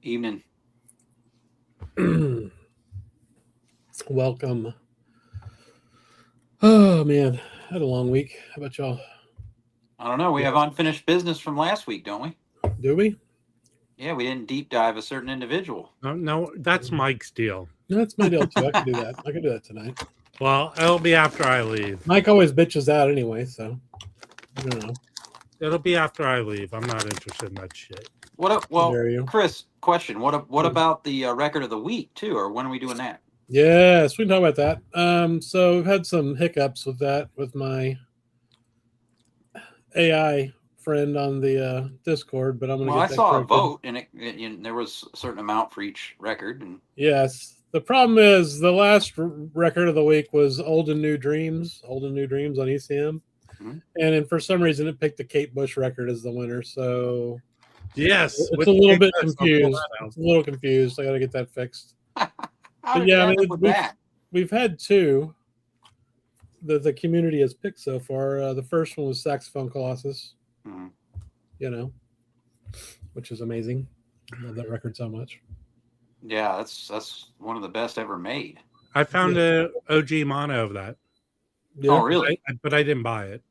Evening. Welcome. Oh, man. I had a long week. How about y'all? I don't know. We have unfinished business from last week, don't we? Do we? Yeah, we didn't deep dive a certain individual. No, that's Mike's deal. No, that's my deal, too. I can do that. I can do that tonight. Well, it'll be after I leave. Mike always bitches out anyway, so I don't know. It'll be after I leave. I'm not interested in that shit. Well, Chris, question. What about the record of the week, too? Or when are we doing that? Yes, we can talk about that. So we've had some hiccups with that with my AI friend on the Discord, but I'm going to get that saw corrected. a vote, and there was a certain amount for each record. And yes. The problem is the last record of the week was Old and New Dreams on ECM. Mm-hmm. And for some reason it picked the Kate Bush record as the winner. So yes, it's a little bit confused. It's a little confused. I got to get that fixed. But yeah, we've had two that the community has picked so far. The first one was Saxophone Colossus, which is amazing. I love that record so much. Yeah, that's one of the best ever made. I found a OG mono of that. Yeah. Oh, really? But I didn't buy it.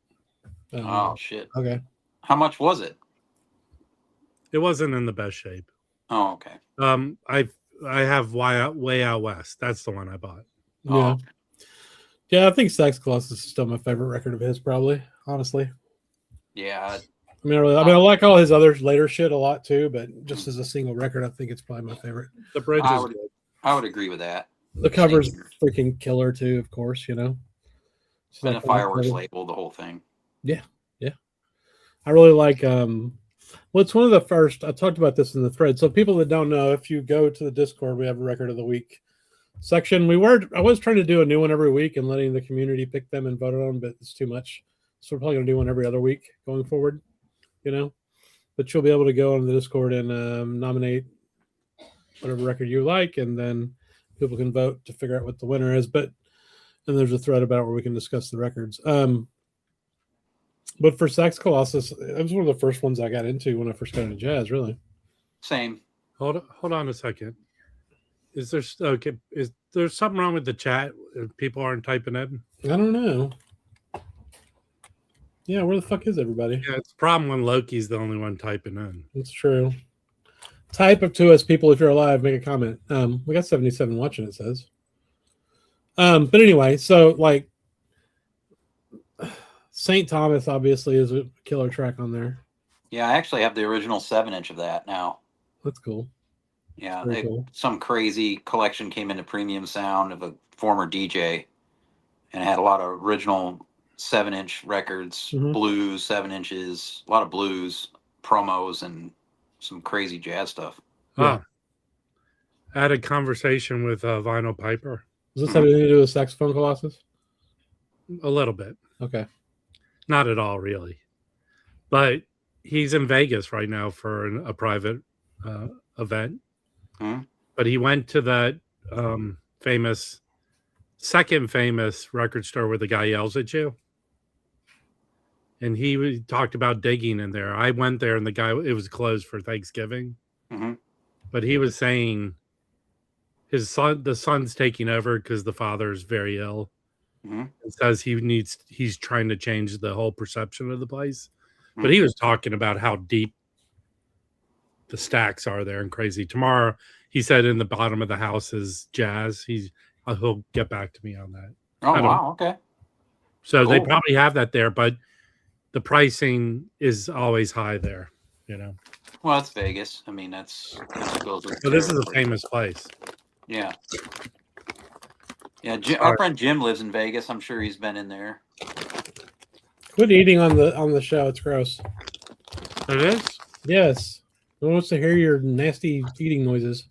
Oh, shit. Okay. How much was it? It wasn't in the best shape. Oh, okay. I have Way Out West. That's the one I bought. Yeah. Oh. Yeah, I think Sax Colossus is still my favorite record of his, probably, honestly. Yeah. I I like all his other later shit a lot too, but just as a single record, I think it's probably my favorite. The bridge is good. I would agree with that. The cover's freaking killer too, of course, And the fireworks label, the whole thing. Yeah. I really like it's one of the first. I talked about this in the thread. So people that don't know, if you go to the Discord, we have a record of the week section. I was trying to do a new one every week and letting the community pick them and vote on them, but it's too much. So we're probably going to do one every other week going forward. But you'll be able to go on the Discord and nominate whatever record you like, and then people can vote to figure out what the winner is. And there's a thread about where we can discuss the records. But for Sax Colossus, it was one of the first ones I got into when I first got into jazz, really. Same. Hold on a second. Is there something wrong with the chat? People aren't typing in? I don't know. Yeah, where the fuck is everybody? Yeah, it's a problem when Loki's the only one typing in. It's true. Type up to us, people, if you're alive, make a comment. We got 77 watching, it says. But anyway, so like St. Thomas obviously is a killer track on there. Yeah, I actually have the original 7-inch of that now. That's cool. Yeah, some crazy collection came into Premium Sound of a former DJ, and it had a lot of original 7-inch records, blues, 7 inches, a lot of blues, promos, and some crazy jazz stuff. Yeah. I had a conversation with Vinyl Piper. Does this have anything to do with Saxophone Colossus? A little bit. Okay. Not at all, really. But he's in Vegas right now for a private event. But he went to that second famous record store where the guy yells at you. And he talked about digging in there. I went there and it was closed for Thanksgiving. Mm-hmm. But he was saying the son's taking over because the father is very ill. Mm-hmm. And says he's trying to change the whole perception of the place. Mm-hmm. But he was talking about how deep the stacks are there and crazy. Tomorrow, he said in the bottom of the house is jazz. He'll get back to me on that. Oh, wow. Okay. So cool. They probably have that there, but the pricing is always high there, Well, it's Vegas. I mean, that's goes with so this is a famous place. Yeah. Yeah, our friend Jim lives in Vegas. I'm sure he's been in there. Quit eating on the show. It's gross. It is? Yes. No one wants to hear your nasty eating noises.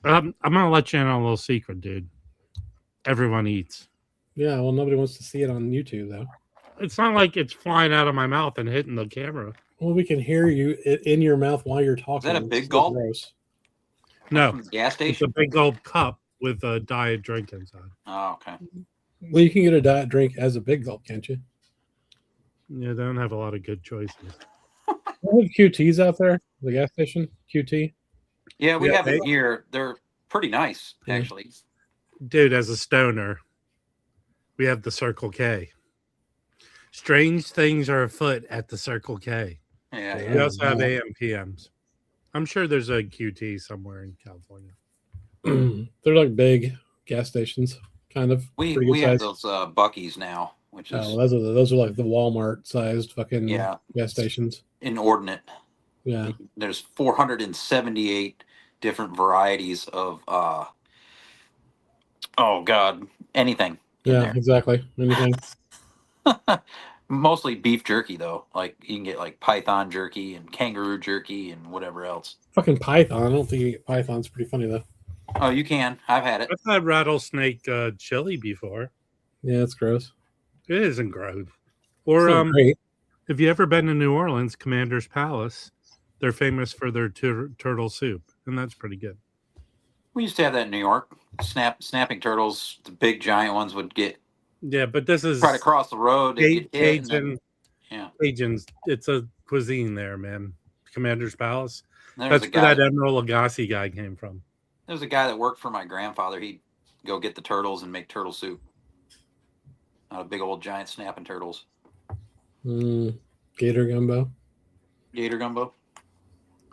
I'm going to let you in on a little secret, dude. Everyone eats. Yeah, well, nobody wants to see it on YouTube, though. It's not like it's flying out of my mouth and hitting the camera. Well, we can hear you in your mouth while you're talking. Is that a big gulp? Gross. No. Gas station? It's a big old cup with a diet drink inside. Oh, okay. Well, you can get a diet drink as a big gulp, can't you? Yeah, they don't have a lot of good choices. They have QTs out there, the gas station, QT. Yeah, we Yeah, have them here. They're pretty nice, actually. Dude, as a stoner, we have the Circle K. Strange things are afoot at the Circle K. Yeah, We also have AM PMs. I'm sure there's a QT somewhere in California. They're like big gas stations, kind of. We have those Buc-ee's now, which is those are like the Walmart sized fucking gas stations. Inordinate. Yeah. There's 478 different varieties of oh god, anything in there. Exactly. Anything. Mostly beef jerky though. Like you can get like python jerky and kangaroo jerky and whatever else. Fucking python. I don't think you get python's pretty funny though. Oh, you can. I've had it. I've had rattlesnake chili before. Yeah, it's gross. It isn't gross. Or have you ever been to New Orleans, Commander's Palace? They're famous for their turtle soup, and that's pretty good. We used to have that in New York. Snapping turtles, the big giant ones would get. Yeah, but this is right across the road. Cajun. Cajuns. It's a cuisine there, man. Commander's Palace. That's where that Emeril Lagasse guy came from. There's a guy that worked for my grandfather. He'd go get the turtles and make turtle soup. Not a big old giant snapping turtles. Gator gumbo. Gator gumbo.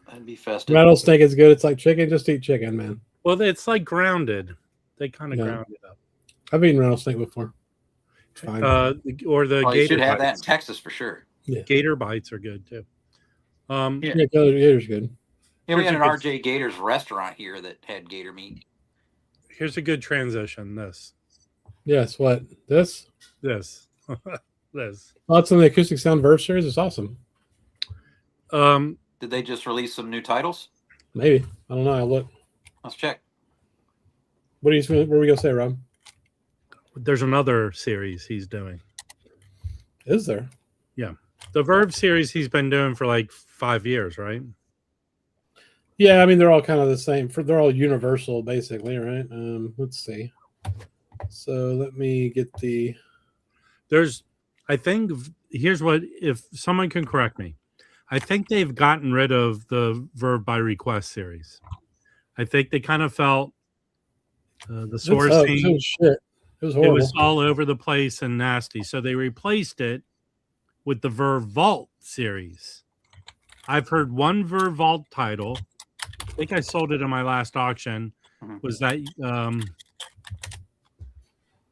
That'd be festive. Rattlesnake is good. It's like chicken. Just eat chicken, man. Well, it's like grounded. They kind of ground it up. I've eaten rattlesnake before. It's fine. Or the gator. You should have bites. that in Texas for sure. Yeah. Gator bites are good too. Gator's good. Yeah, we had an RJ Gators restaurant here that had gator meat. Here's a good transition. This. Yes. What? This. This. Thoughts on the Acoustic Sound Verve series? It's awesome. Did they just release some new titles? Maybe. I don't know. I'll look. Let's check. What are we gonna say, Rob? There's another series he's doing. Is there? Yeah. The Verve series he's been doing for like 5 years, right? Yeah, I mean they're all kind of the same. They're all universal, basically, right? Let's see. So let me get the. Here's what, if someone can correct me, I think they've gotten rid of the Verve by Request series. I think they kind of felt the sourcing. It was shit. It was horrible. It was all over the place and nasty. So they replaced it with the Verve Vault series. I've heard one Verve Vault title. I think I sold it in my last auction. Was that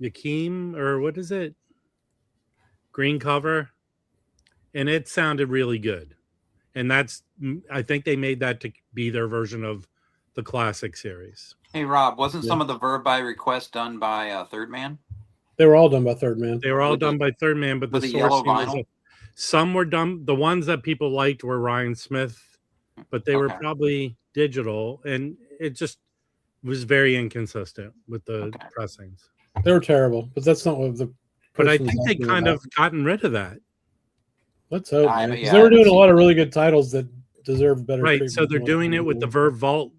Yakeem, or what is it? Green cover. And it sounded really good. And I think they made that to be their version of the classic series. Hey, Rob, wasn't some of the Verve by Request done by Third Man? They were all done by Third Man. They were all done by Third Man, but the yellow vinyl. Some were done. The ones that people liked were Ryan Smith, but they were probably digital, and it just was very inconsistent with the pressings. They were terrible, but that's not what the. But I think they kind of gotten rid of that. Let's hope. They were doing a lot of really good titles that deserve better. Right, so they're doing it with the Verve Vault.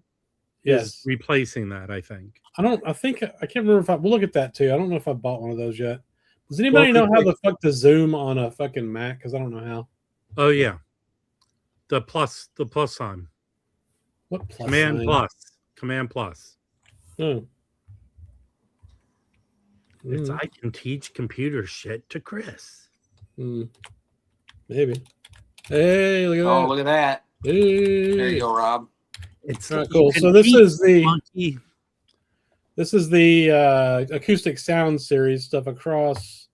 Is replacing that, I think. I can't remember if we'll look at that too. I don't know if I bought one of those yet. Does anybody know how the fuck to zoom on a fucking Mac? Because I don't know how. Oh yeah, the plus sign. What plus? Command plus. Oh. It's I can teach computer shit to Chris. Maybe. Hey, look at that! Oh, look at that! Hey. There you go, Rob. It's cool. So this is the acoustic sound series stuff across.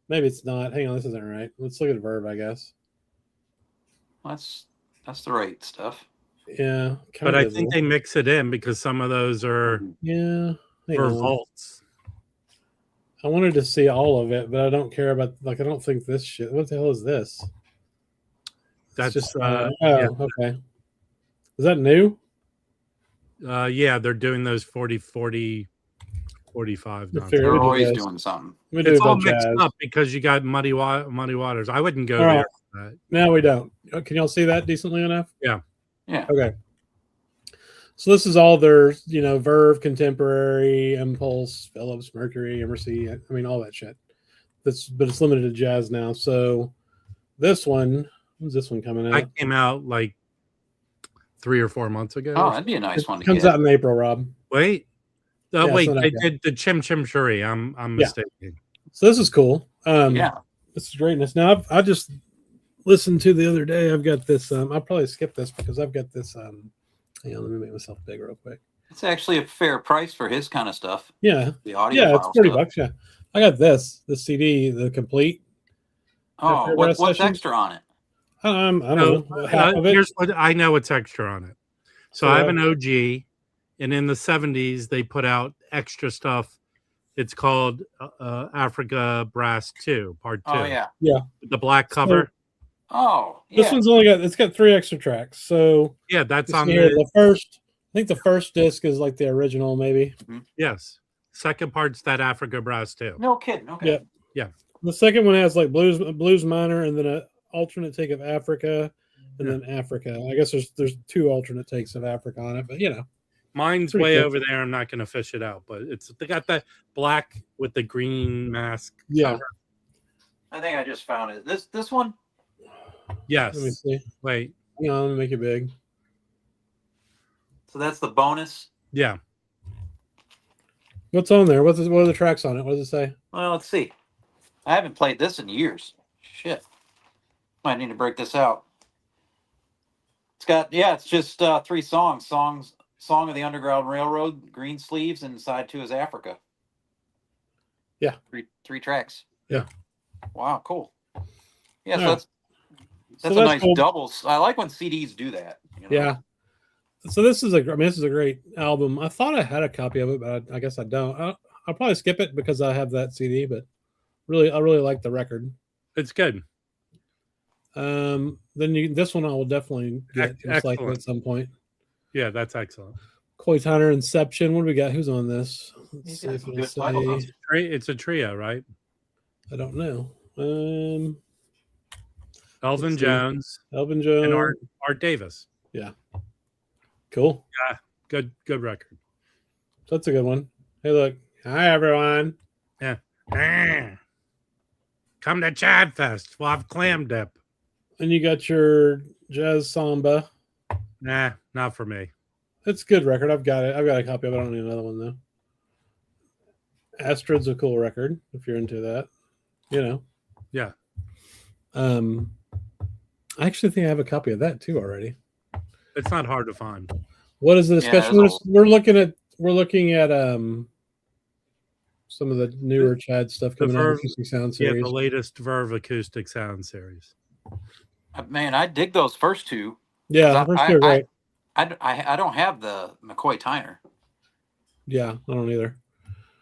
Maybe it's not. Hang on, this isn't right. Let's look at Verve, I guess. That's the right stuff. Yeah, but I think they mix it in because some of those are Verve Vaults. I wanted to see all of it, but I don't care about. I don't think this shit. What the hell is this? That's just. Okay. Is that new? Yeah, they're doing those 40, 45. They're always doing something. It's all mixed up because you got muddy waters. I wouldn't go there for that. No, we don't. Can y'all see that decently enough? Yeah. Yeah. Okay. So this is all their, Verve, Contemporary, Impulse, Philips, Mercury, Emerson. I mean, all that shit. But it's limited to jazz now. So this one, when's this one coming out? That came out like 3 or 4 months ago. Oh, that'd be a nice one to comes get. out in April, Rob. Wait. Yeah, Wait, so they did the Chim Chim Shuri. I'm mistaken. So this is cool. Yeah. This is greatness. Now I just listened to the other day. I've got this. I'll probably skip this because I've got this. Hang on, let me make myself big real quick. It's actually a fair price for his kind of stuff. Yeah. The audio. Yeah, it's $40. Yeah. I got this CD, the complete. Oh, what's extra on it? I don't know. Half of it. Here's what I know what's extra on it. So I have an OG, and in the 70s they put out extra stuff. It's called Africa Brass 2, Part 2. Oh yeah. Yeah. The black cover. Oh, yeah. This one's only got 3 extra tracks. So yeah, that's on the first. I think the first disc is like the original, maybe. Mm-hmm. Yes. Second part's that Africa Brass 2. No kidding. Okay. Yeah. The second one has like blues minor, and then an alternate take of Africa, and then Africa. I guess there's 2 alternate takes of Africa on it, but mine's way over there. I'm not going to fish it out, but they got that black with the green mask. Yeah. Cover. I think I just found it. This one. Yes. Let me see. Wait. Hang on, let me make it big. So that's the bonus. Yeah. What's on there? What are the tracks on it? What does it say? Well, let's see. I haven't played this in years. Shit. Might need to break this out. It's just 3 songs. Song of the Underground Railroad, Green Sleeves, and side 2 is Africa. Yeah. Three tracks. Yeah. Wow, cool. Yeah, Yeah. so that's a nice cool. Double. I like when CDs do that. Yeah. So this is a great album. I thought I had a copy of it, but I guess I don't. I'll probably skip it because I have that CD, but I really like the record. It's good. Then this one I will definitely get like at some point. Yeah, that's excellent. McCoy Tyner, Inception. What do we got? Who's on this? Let's see if it's a trio, right? I don't know. Elvin Jones, and Art Davis. Yeah. Cool. Yeah, good record. So that's a good one. Hey, look. Hi, everyone. Yeah. Come to Chadfest. We'll have clam dip. And you got your Jazz Samba. Nah, not for me. It's a good record. I've got it. I've got a copy of it. I don't need another one, though. Astrid's a cool record, if you're into that. Yeah. I actually think I have a copy of that, too, already. It's not hard to find. What is the discussion? We're looking at some of the newer Chad stuff coming out of the Acoustic Sound Series. Yeah, the latest Verve Acoustic Sound Series. Man, I dig those first 2. Yeah, first 2 are great. I don't have the McCoy Tyner. Yeah, I don't either.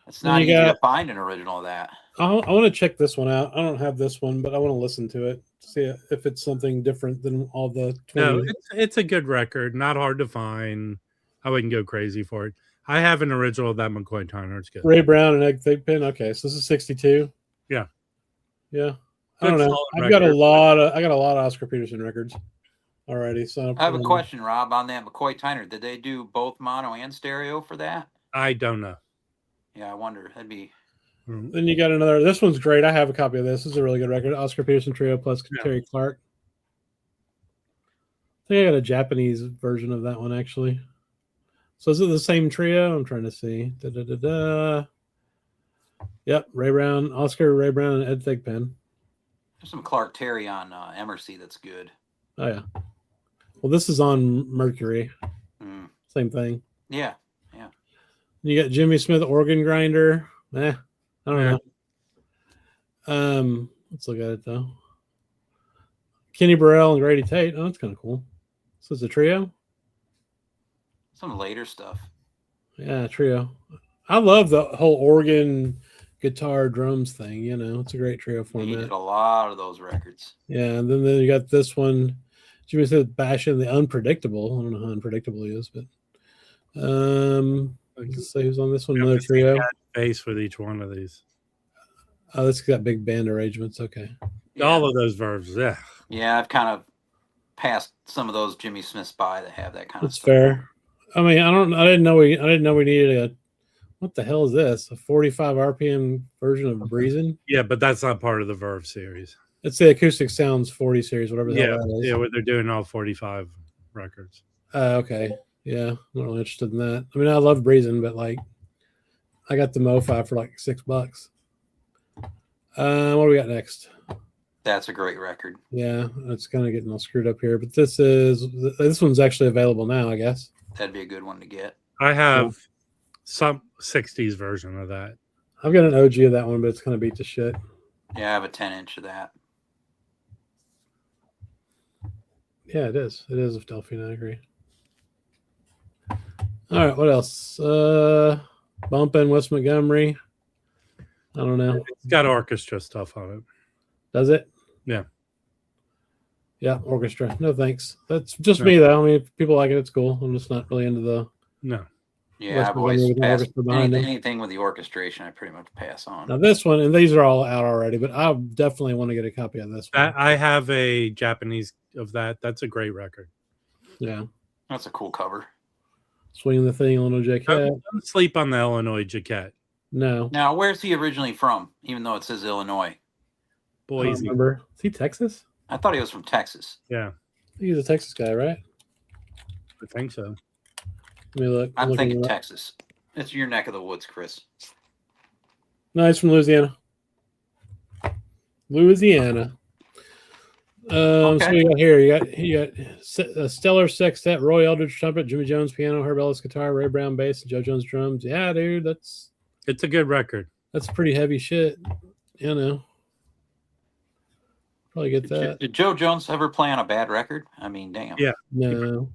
It's not easy to find an original of that. I want to check this one out. I don't have this one, but I want to listen to it, see if it's something different than all the 20. No, it's a good record. Not hard to find. I wouldn't go crazy for it. I have an original of that McCoy Tyner. It's good. Ray Brown and Egg Thigpen. Okay, so this is 62. Yeah. Yeah. I don't know. I got a lot of Oscar Peterson records already. So I have a question, Rob, on that McCoy Tyner. Did they do both mono and stereo for that? I don't know. Yeah, I wonder. That'd be. Then you got another. This one's great. I have a copy of this. This is a really good record. Oscar Peterson Trio plus Terry Clark. I think I got a Japanese version of that one, actually. So is it the same trio? I'm trying to see. Yep, Oscar, Ray Brown, and Ed Thigpen. There's some Clark Terry on Emercy that's good. Oh, yeah. Well, this is on Mercury. Same thing. Yeah. You got Jimmy Smith organ grinder. I don't know. Let's look at it though. Kenny Burrell and Grady Tate. Oh, that's kind of cool. So it's a trio. Some later stuff. Yeah, trio. I love the whole organ, guitar, drums thing. It's a great trio format. He did a lot of those records. Yeah, and then you got this one. Jimmy Smith bashing the Unpredictable. I don't know how unpredictable he is, but let's say who's on this one. Another trio. Bass with each one of these. Oh, this got big band arrangements. Okay. Yeah. All of those verbs. Yeah. Yeah, I've kind of passed some of those Jimmy Smiths by that have that kind of stuff. That's fair. I mean, I didn't know we needed a. What the hell is this? A 45 RPM version of Breezin'? Yeah, but that's not part of the Verve series. It's the Acoustic Sounds 40 series, whatever the hell that is. Yeah, where they're doing all 45 records. Okay. Yeah, I'm not really interested in that. I mean, I love Breezing, but like, I got the Mo-Fi for like $6. What do we got next? That's a great record. Yeah, it's kind of getting all screwed up here, but this one's actually available now, I guess. That'd be a good one to get. I have some 60s version of that. I've got an OG of that one, but it's kind of beat to shit. Yeah, I have a 10-inch of that. Yeah, it is. It is a Delphine, I agree. All right, what else? Bumpin' West Montgomery. I don't know. It's got orchestra stuff on it. Does it? Yeah. Yeah, orchestra. No thanks. That's just me, though. I mean, if people like it, it's cool. I'm just not really into the... No. Yeah, I've always passed anything with the orchestration. I pretty much pass on. Now this one, and these are all out already, but I definitely want to get a copy of this one. I have a Japanese of that. That's a great record. Yeah, that's a cool cover. Swinging the Thing, Illinois Jacket. Don't sleep on the Illinois Jacket. No. Now, where's he originally from? Even though it says Illinois. Boise. Remember? Is he Texas? I thought he was from Texas. Yeah, he's a Texas guy, right? I think so. Let me look. I'm thinking Texas. It's your neck of the woods, Chris. No, he's from Louisiana. Louisiana. Okay. So you got here. You got a Stellar Sextet, Roy Eldridge trumpet, Jimmy Jones piano, Herb Ellis guitar, Ray Brown bass, and Joe Jones drums. Yeah, dude, it's a good record. That's pretty heavy shit. You know. Probably get that. Did Joe Jones ever play on a bad record? I mean, damn. Yeah. No.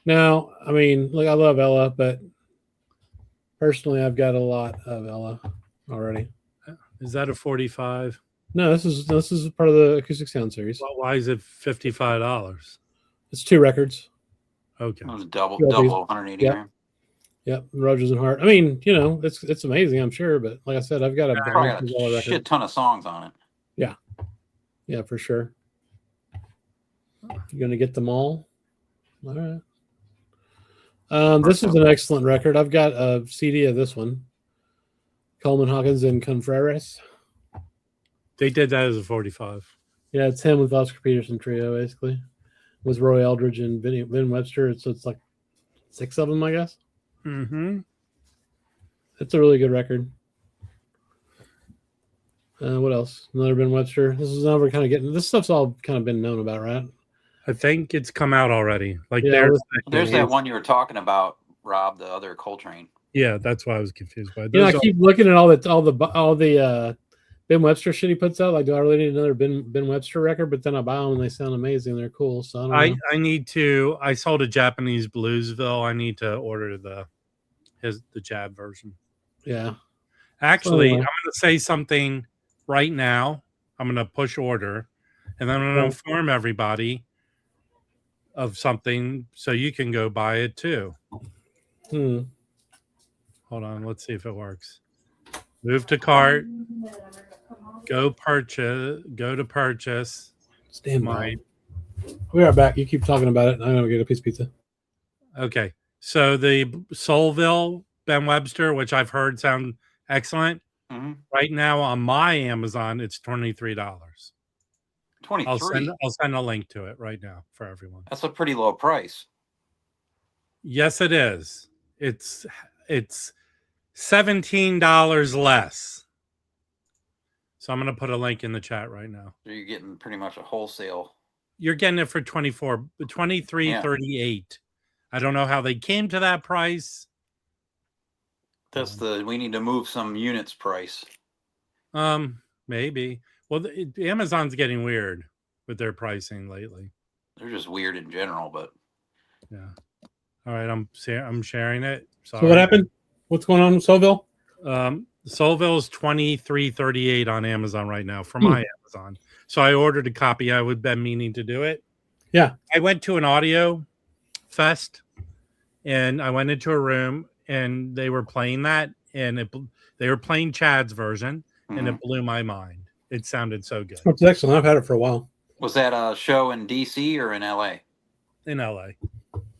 Now, I mean, look, I love Ella, but personally, I've got a lot of Ella already. Is that a 45? No, this is part of the Acoustic Sound series. Well, why is it $55? It's 2 records. Okay. It was double 180 gram. Yep, Rogers and Hart. I mean, you know, it's amazing, I'm sure, but like I said, I've got a shit ton of songs on it. Yeah. Yeah, for sure. You're gonna get them all? All right. This is an excellent record. I've got a CD of this one. Coleman Hawkins and Confreres. They did that as a 45. Yeah, it's him with Oscar Peterson trio, basically. With Roy Eldridge and Vin Webster. So it's like 6 of them, I guess. Mm-hmm. It's a really good record. What else? Another Ben Webster. This is now we're kind of getting... This stuff's all kind of been known about, right? I think it's come out already. Like yeah, there's that one you were talking about, Rob, the other Coltrane. Yeah, that's why I was confused by. Yeah, I keep looking at all the Ben Webster shit he puts out. Like, do I really need another Ben Webster record? But then I buy them and they sound amazing. They're cool. So I need to. I sold a Japanese Bluesville. I need to order the jab version. Yeah. Actually, I'm going to say something right now. I'm going to push order, and then I'm going to inform everybody of something so you can go buy it too. Hold on, let's see if it works. Move to cart. Go to purchase. Stand by. We are back. You keep talking about it. I'm gonna get a piece of pizza. Okay, so the Soulville Ben Webster, which I've heard sound excellent, right now on my Amazon, it's $23. 23. I'll send a link to it right now for everyone. That's a pretty low price. Yes, it is. It's $17 less. So I'm going to put a link in the chat right now. So you're getting pretty much a wholesale. You're getting it for $23.38. I don't know how they came to that price. That's we need to move some units price. Maybe. Well, Amazon's getting weird with their pricing lately. They're just weird in general, but yeah. All right, I'm sharing it. Sorry. So what happened? What's going on with Soulville? Soulville's $23.38 on Amazon right now for my Amazon. So I ordered a copy. I would been meaning to do it. Yeah. I went to an audio fest, and I went into a room, and they were playing that, and they were playing Chad's version, and it blew my mind. It sounded so good. It's excellent. I've had it for a while. Was that a show in DC or in LA? In LA.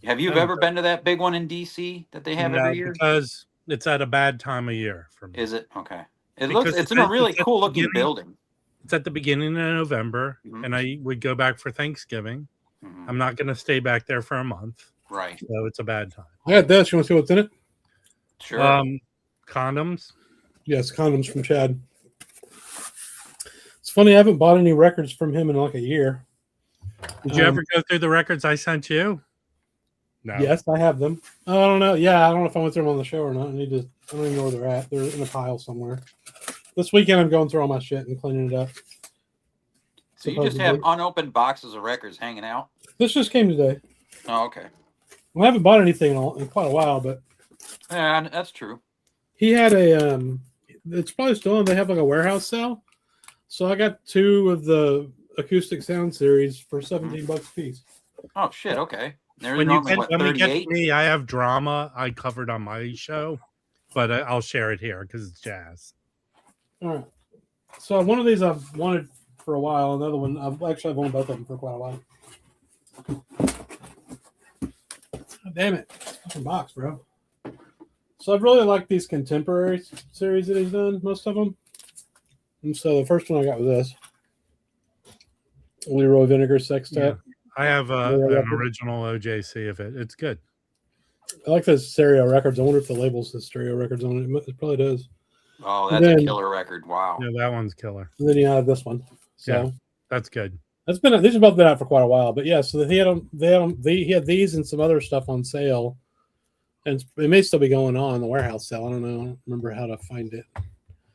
Have you ever been to that big one in DC that they have every year? Because it's at a bad time of year for me. Is it? Okay. It's in a really cool looking building. It's at the beginning of November, and I would go back for Thanksgiving. Mm-hmm. I'm not going to stay back there for a month. Right. So it's a bad time. I got this. You want to see what's in it? Sure. Condoms. Yes, condoms from Chad. It's funny, I haven't bought any records from him in like a year. Did you ever go through the records I sent you? No. Yes, I have them. Oh, I don't know. Yeah, I don't know if I went through them on the show or not. I don't even know where they're at. They're in a pile somewhere. This weekend, I'm going through all my shit and cleaning it up. So you just have unopened boxes of records hanging out? This just came today. Oh, okay. Well, I haven't bought anything in quite a while, but yeah, that's true. He had it's probably still on. They have like a warehouse sale. So I got 2 of the acoustic sound series for $17 a piece. Oh shit! Okay. When you get to me, I have drama I covered on my show, but I'll share it here because it's jazz. All right. So one of these I've wanted for a while. Another one I've owned both of them for quite a while. Oh, damn it! Fucking box, bro. So I've really liked these contemporary series that he's done, most of them. And so the first one I got was this Leroy Vinegar Sextet. Yeah. I have an original OJC of it. It's good. I like those stereo records. I wonder if the label says stereo records on it. It probably does. Oh, that's a killer record. Wow. Yeah, that one's killer. And then you have this one. So yeah, that's good. These have both been out for quite a while. But yeah, so he had these and some other stuff on sale. And it may still be going on the warehouse sale. I don't know. I don't remember how to find it.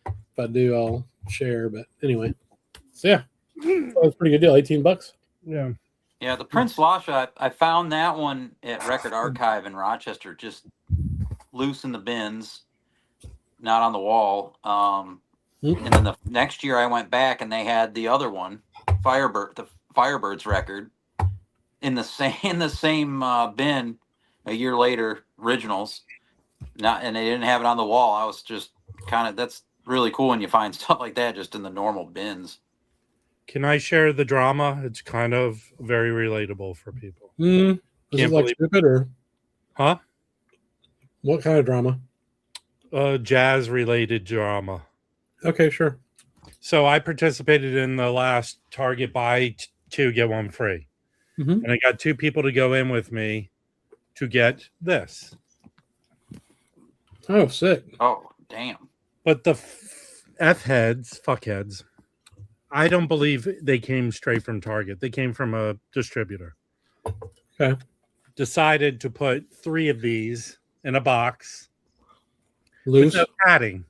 If I do, I'll share. But anyway, so yeah, that was a pretty good deal. $18. Yeah. Yeah, the Prince Lasha, I found that one at Record Archive in Rochester, just loose in the bins, not on the wall. And then the next year I went back and they had the other one, the Firebirds record, in the same bin a year later, originals. And they didn't have it on the wall. I was just that's really cool when you find stuff like that just in the normal bins. Can I share the drama? It's kind of very relatable for people. Is it like stupid or? Huh? What kind of drama? Jazz related drama. Okay, sure. So I participated in the last Target buy 2 get 1 free. Mm-hmm. And I got 2 people to go in with me to get this. Oh, sick. Oh, damn. But the fuckheads, I don't believe they came straight from Target. They came from a distributor. Okay. Decided to put 3 of these in a box. Loose? With no padding.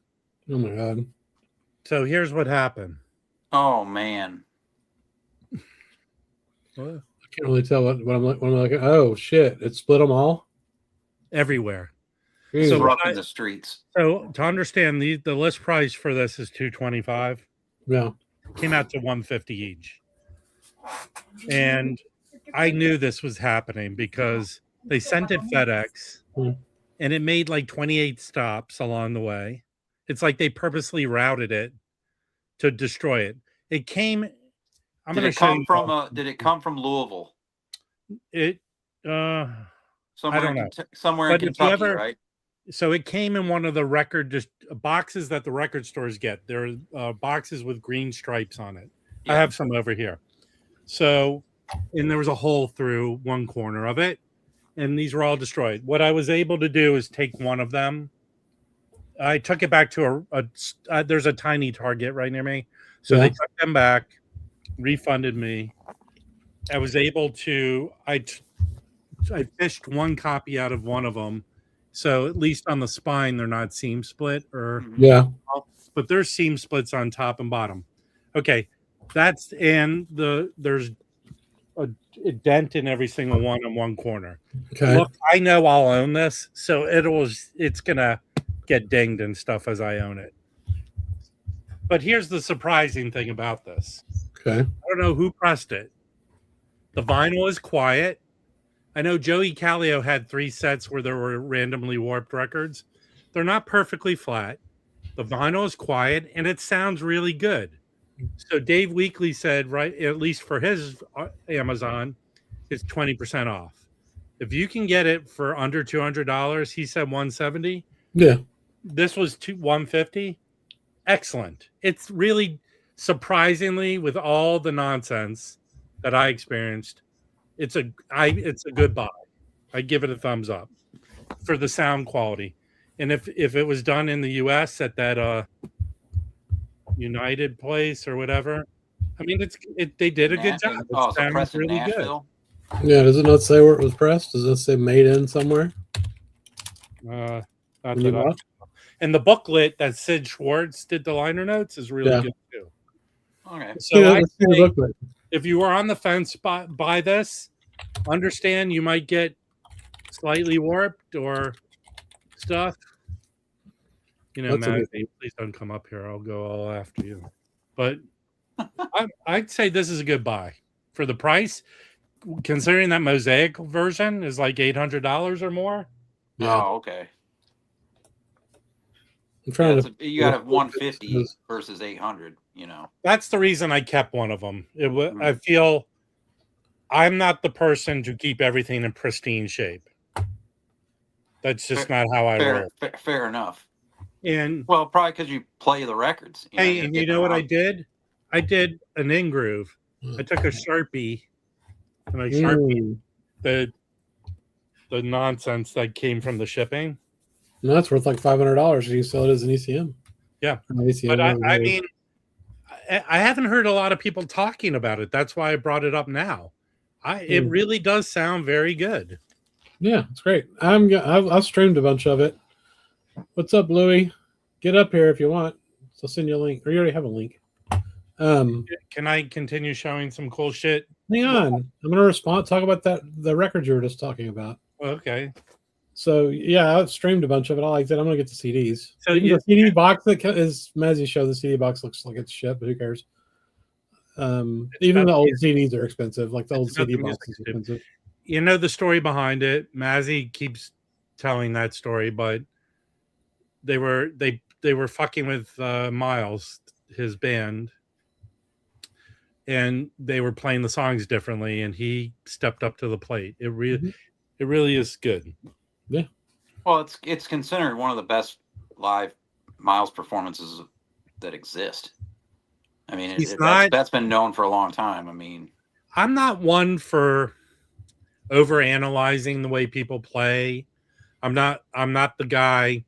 Oh, my God. So here's what happened. Oh, man. What? I can't really tell what I'm like. Oh, shit. It split them all? Everywhere. Jeez. So rough in the streets. So to understand, the list price for this is $225. Yeah. Came out to $150 each. And I knew this was happening because they sent it FedEx and it made like 28 stops along the way. It's like they purposely routed it to destroy it. It came. Did it come from Louisville? It somewhere in Kentucky, right? So it came in one of the boxes that the record stores get. There are boxes with green stripes on it. Yeah. I have some over here. So, and there was a hole through one corner of it, and these were all destroyed. What I was able to do is take one of them. I took it back to there's a tiny Target right near me. So they took them back, refunded me. I was able to, I fished one copy out of one of them. So at least on the spine, they're not seam split but there's seam splits on top and bottom. Okay. There's a dent in every single one in one corner. Okay. Look, I know I'll own this. So it's going to get dinged and stuff as I own it. But here's the surprising thing about this. Okay. I don't know who pressed it. The vinyl is quiet. I know Joey Callio had 3 sets where there were randomly warped records. They're not perfectly flat. The vinyl is quiet, and it sounds really good. So Dave Weekly said, right, at least for his Amazon, it's 20% off. If you can get it for under $200, he said $170. Yeah. This was $150. Excellent. It's really surprisingly, with all the nonsense that I experienced, It's a good buy. I give it a thumbs up for the sound quality. And if it was done in the US at that United place or whatever, I mean they did a good job. It so pressed in Nashville? Good. Yeah, does it not say where it was pressed? Does it say made in somewhere? Not that and the booklet that Sid Schwartz did the liner notes is really good too. Okay. So if you are on the fence by this, understand you might get slightly warped or stuff. You know, Maggie, please don't come up here. I'll go all after you. But I'd say this is a good buy for the price, considering that Mosaic version is like $800 or more. Yeah. Oh, okay. I'm trying to. You got a 150 versus 800. You know, that's the reason I kept one of them. I feel I'm not the person to keep everything in pristine shape. That's just not how I roll. Fair enough. And well, probably because you play the records. And you know what I did? I did an in-groove. I took a Sharpie and I Sharpied the nonsense that came from the shipping. No, that's worth like $500. You sell it as an ECM. Yeah. ECM, but I mean, I haven't heard a lot of people talking about it. That's why I brought it up now. It really does sound very good. Yeah, it's great. I've streamed a bunch of it. What's up, Louie? Get up here if you want. So I'll send you a link. Or you already have a link. Can I continue showing some cool shit? Hang on. I'm going to talk about the record you were just talking about. Okay. So, yeah, I've streamed a bunch of it. I liked it. I'm going to get the CDs. So the CD box that is Mazzy show, the CD box looks like it's shit, but who cares? Even the old CDs are expensive. Like the old CD box is expensive. You know the story behind it. Mazzy keeps telling that story, but they were fucking with Miles, his band, and they were playing the songs differently, and he stepped up to the plate. It really is good. Yeah. Well, it's considered one of the best live Miles performances that exist. I mean, that's been known for a long time. I mean, I'm not one for overanalyzing the way people play. I'm not the guy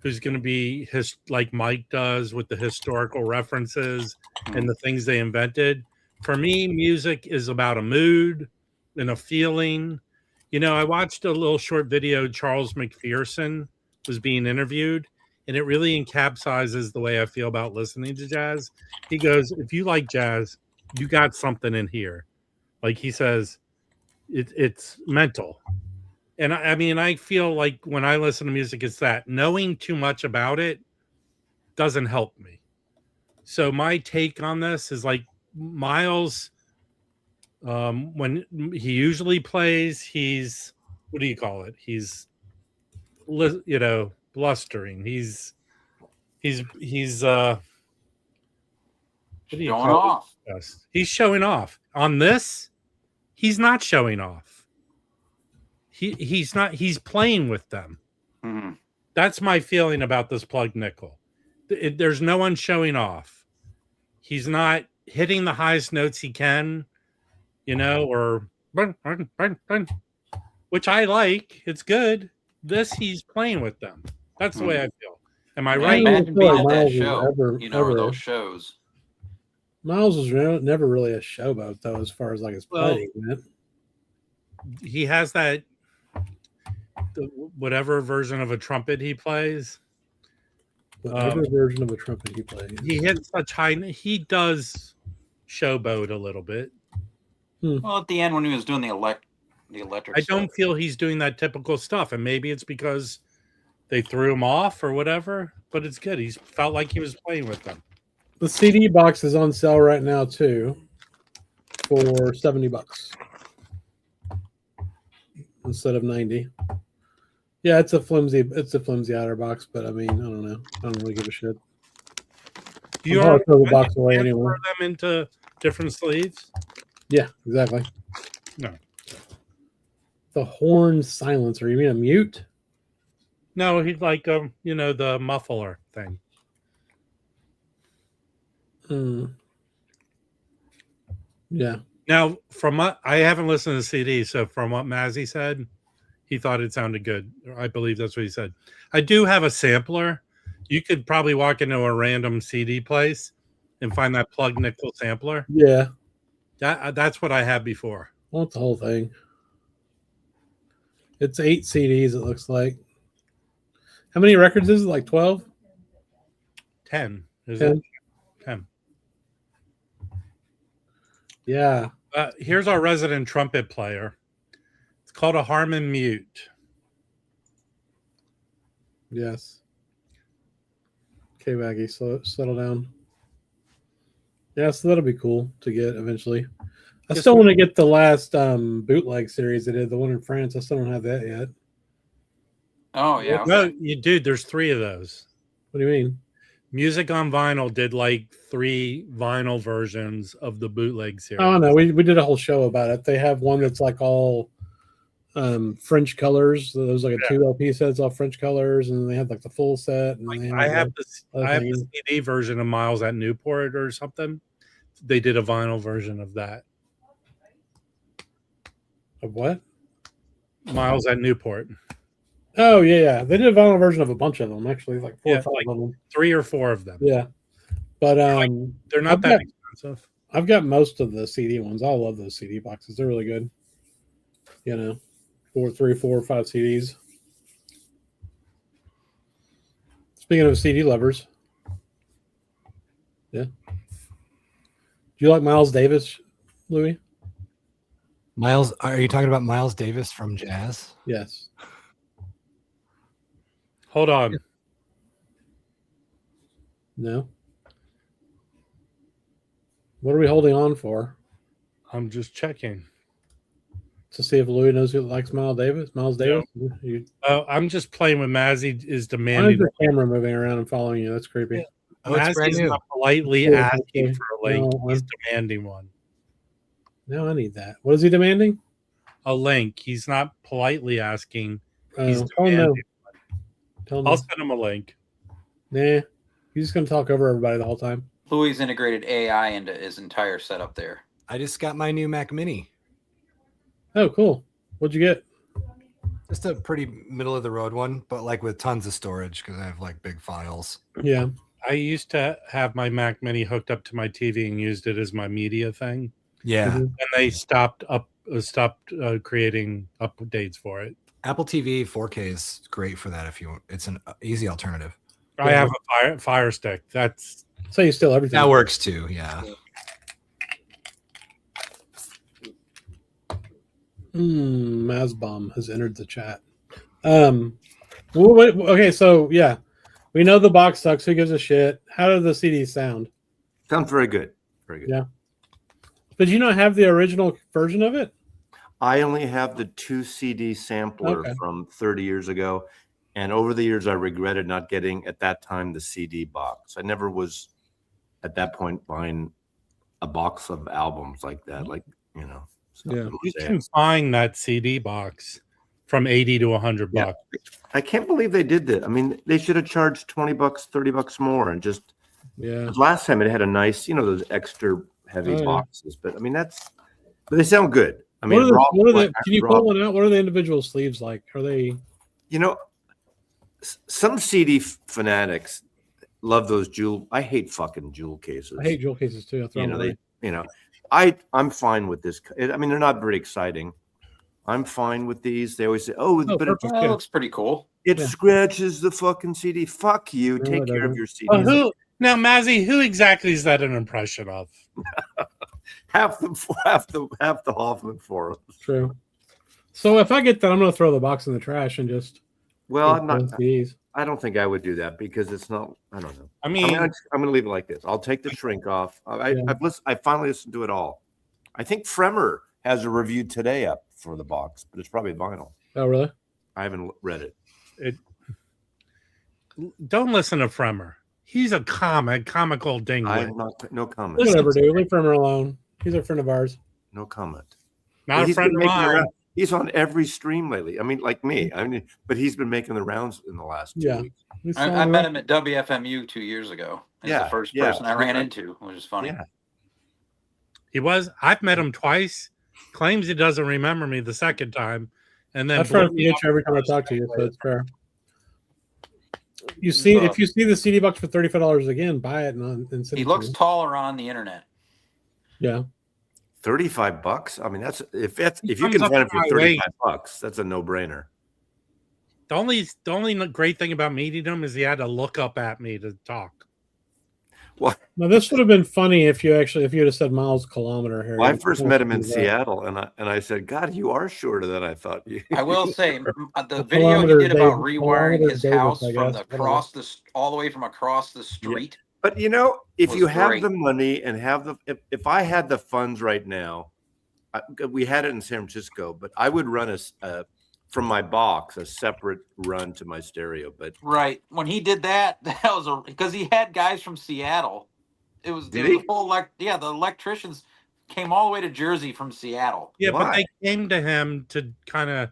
who's going to be like Mike does with the historical references and the things they invented. For me, music is about a mood and a feeling. You know, I watched a little short video. Charles McPherson was being interviewed, and it really encapsulates the way I feel about listening to jazz. He goes, if you like jazz, you got something in here. Like he says, it's mental. And I mean, I feel like when I listen to music, it's that knowing too much about it doesn't help me. So my take on this is like Miles, when he usually plays, he's, what do you call it? He's, you know, blustering. He's showing off. Yes. He's showing off. On this, he's not showing off. He's not. He's playing with them. Mm-hmm. That's my feeling about this Plug Nickel. There's no one showing off. He's not hitting the highest notes he can, you know, or which I like. It's good. This, he's playing with them. That's the way I feel. Am I right? Imagine being at that show, those shows. Miles was never really a showboat, though, as far as like his playing. He has that whatever version of a trumpet he plays. Whatever version of a trumpet he plays. He hits such high. He does showboat a little bit. Well, at the end when he was doing the electric. I don't feel he's doing that typical stuff, and maybe it's because they threw him off or whatever. But it's good. He's felt like he was playing with them. The CD box is on sale right now too, for $70 instead of $90. Yeah, it's a flimsy outer box, but I mean, I don't know. I don't really give a shit. You are throw the box away anyway. Throw them into different sleeves. Yeah, exactly. No. The horn silencer. You mean a mute? No, he's like you know, the muffler thing. Yeah. Now, from what I haven't listened to the CD, so from what Mazzy said, he thought it sounded good. I believe that's what he said. I do have a sampler. You could probably walk into a random CD place and find that plug nickel sampler. Yeah. That's what I had before. I want the whole thing. It's 8 CDs, it looks like. How many records is it? Like 12? 10. Is 10? it? 10. Yeah. Here's our resident trumpet player. It's called a Harmon Mute. Yes. Okay, Maggie, settle down. Yeah, so that'll be cool to get eventually. I still want to get the last bootleg series they did, the one in France. I still don't have that yet. Oh, yeah. No, dude, there's 3 of those. What do you mean? Music on Vinyl did like 3 vinyl versions of the bootleg series. Oh, no, we did a whole show about it. They have one that's like all French colors. So there's like a 2 LP sets, all French colors, and they have like the full set. And I have the CD version of Miles at Newport or something. They did a vinyl version of that. Of what? Miles at Newport. Oh, yeah. They did a vinyl version of a bunch of them, actually, like 4 or 5 of them. 3 or 4 of them. Yeah. But they're not that expensive. I've got most of the CD ones. I love those CD boxes. They're really good. 3, 4, 5 CDs. Speaking of CD lovers. Yeah. Do you like Miles Davis, Louis? Miles, are you talking about Miles Davis from Jazz? Yes. Hold on. No. What are we holding on for? I'm just checking. To see if Louis knows who likes Miles Davis? Miles Davis? Oh, I'm just playing with Mazzy is Why demanding. is the camera moving around and following you? That's creepy. Yeah. Oh, it's brand Mazzy's new. not politely Yeah, asking okay. for a link. No, He's demanding one. No, I need that. What is he demanding? A link. He's not politely asking. He's Oh, no. demanding. Tell I'll me. send him a link. Nah. He's just going to talk over everybody the whole time. Louis integrated AI into his entire setup there. I just got my new Mac Mini. Oh, cool. What'd you get? Just a pretty middle of the road one, but like with tons of storage because I have like big files. Yeah. I used to have my Mac Mini hooked up to my TV and used it as my media thing. Yeah. Mhm. And they stopped creating updates for it. Apple TV 4K is great for that if you want. It's an easy alternative. I have a Fire Stick. That's So you steal everything. That works too. Yeah. Mazbom has entered the chat. Okay, so yeah, we know the box sucks. Who gives a shit? How do the CDs sound? Sounds very good. Very good. Yeah. Did you not have the original version of it? I only have the 2 CD sampler from 30 years ago. And over the years, I regretted not getting, at that time, the CD box. I never was, at that point, buying a box of albums like that. Like, Yeah. you can find that CD box from 80 to 100 bucks. I can't believe they did that. I mean, they should have charged $20, $30 more, and just. Yeah. Last time it had a nice, those extra heavy boxes. But I mean, but they sound good. I mean, can you pull one out? What are the individual sleeves like? Are they? Some CD fanatics love those jewel. I hate fucking jewel cases. I hate jewel cases too. I throw them away. I'm fine with this. I mean, they're not very exciting. I'm fine with these. They always say, but it looks pretty cool. It scratches the fucking CD. Fuck you. Take care of your CDs. Now, Mazzy, who exactly is that an impression of? half the Hoffman for us. True. So if I get that, I'm going to throw the box in the trash and just. Well, I'm not. I don't think I would do that because it's not. I don't know. I mean, I'm going to leave it like this. I'll take the shrink off. I finally listened to it all. I think Fremer has a review today up for the box, but it's probably vinyl. Oh, really? I haven't read it. Don't listen to Fremer. He's a comical dingwit. No comment. Whatever, dude. Leave Fremer alone. He's a friend of ours. No comment. Not a friend of mine. He's on every stream lately. I mean, like me. But he's been making the rounds in the last 2 weeks. I met him at WFMU 2 years ago. He's the first person I ran into, which is funny. He was. I've met him twice. Claims he doesn't remember me the second time, and then I try to forget you every time I talk to you, so it's fair. You see, if you see the CD box for $35 again, buy it and send He it looks to me. taller on the internet. Yeah. $35. I mean, that's if you can comes up find it to for my weight. $35, that's a no-brainer. The only great thing about meeting him is he had to look up at me to talk. Well, Now this would have been funny if you had said miles kilometer here. I first met him in Seattle, and I said, "God, you are shorter than I thought you." I will say the video he kilometer did about Davis- rewiring his kilometer house Davis, I from guess. all the way from across the street. But you know, if Was you have great. the money and if I had the funds right now, we had it in San Francisco, but I would run from my box a separate run to my stereo. But Right. When he did that was because he had guys from Seattle. It was Did the he? whole the electricians came all the way to Jersey from Seattle. Yeah, Why? but they came to him to kind of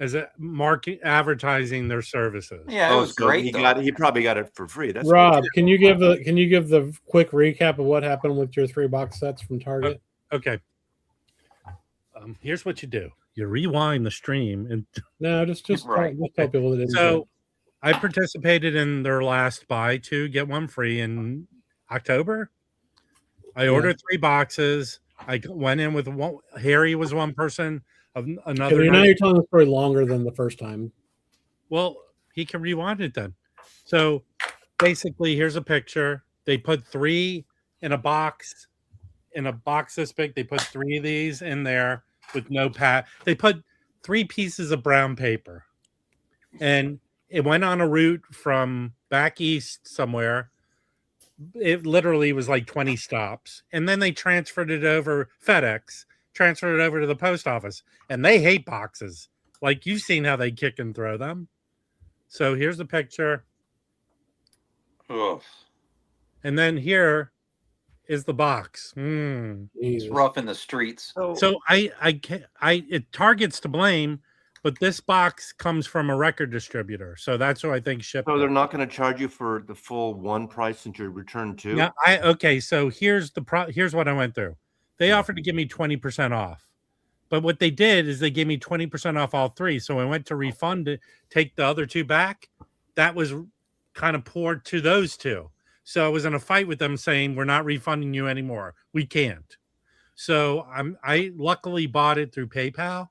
as a market advertising their services. Yeah, it was so great. he probably got it for free. That's Rob, can you give the quick recap of what happened with your 3 box sets from Target? Okay. Here's what you do: you rewind the stream, and No, just Right. tell people that. so I participated in their last buy 2 get 1 free in October. I ordered 3 boxes. I went in with one. Harry was one person. Another. Now you're telling the story longer than the first time. Well, he can rewind it then. So basically, here's a picture. They put 3 in a box this big. They put 3 of these in there with no pad. They put 3 pieces of brown paper, and it went on a route from back east somewhere. It literally was like 20 stops, and then they transferred it over FedEx, transferred it over to the post office, and they hate boxes. Like, you've seen how they kick and throw them. So here's the picture. Ugh. And then here is the box. It's rough in the streets. So it Target's to blame, but this box comes from a record distributor. So that's who I think shipped So they're it. not going to charge you for the full one price since you return 2? Yeah, okay, so here's what I went through. They offered to give me 20% off. But what they did is they gave me 20% off all 3. So I went to refund it, take the other 2 back. That was kind of poured to those 2. So I was in a fight with them saying, we're not refunding you anymore. We can't. So I luckily bought it through PayPal,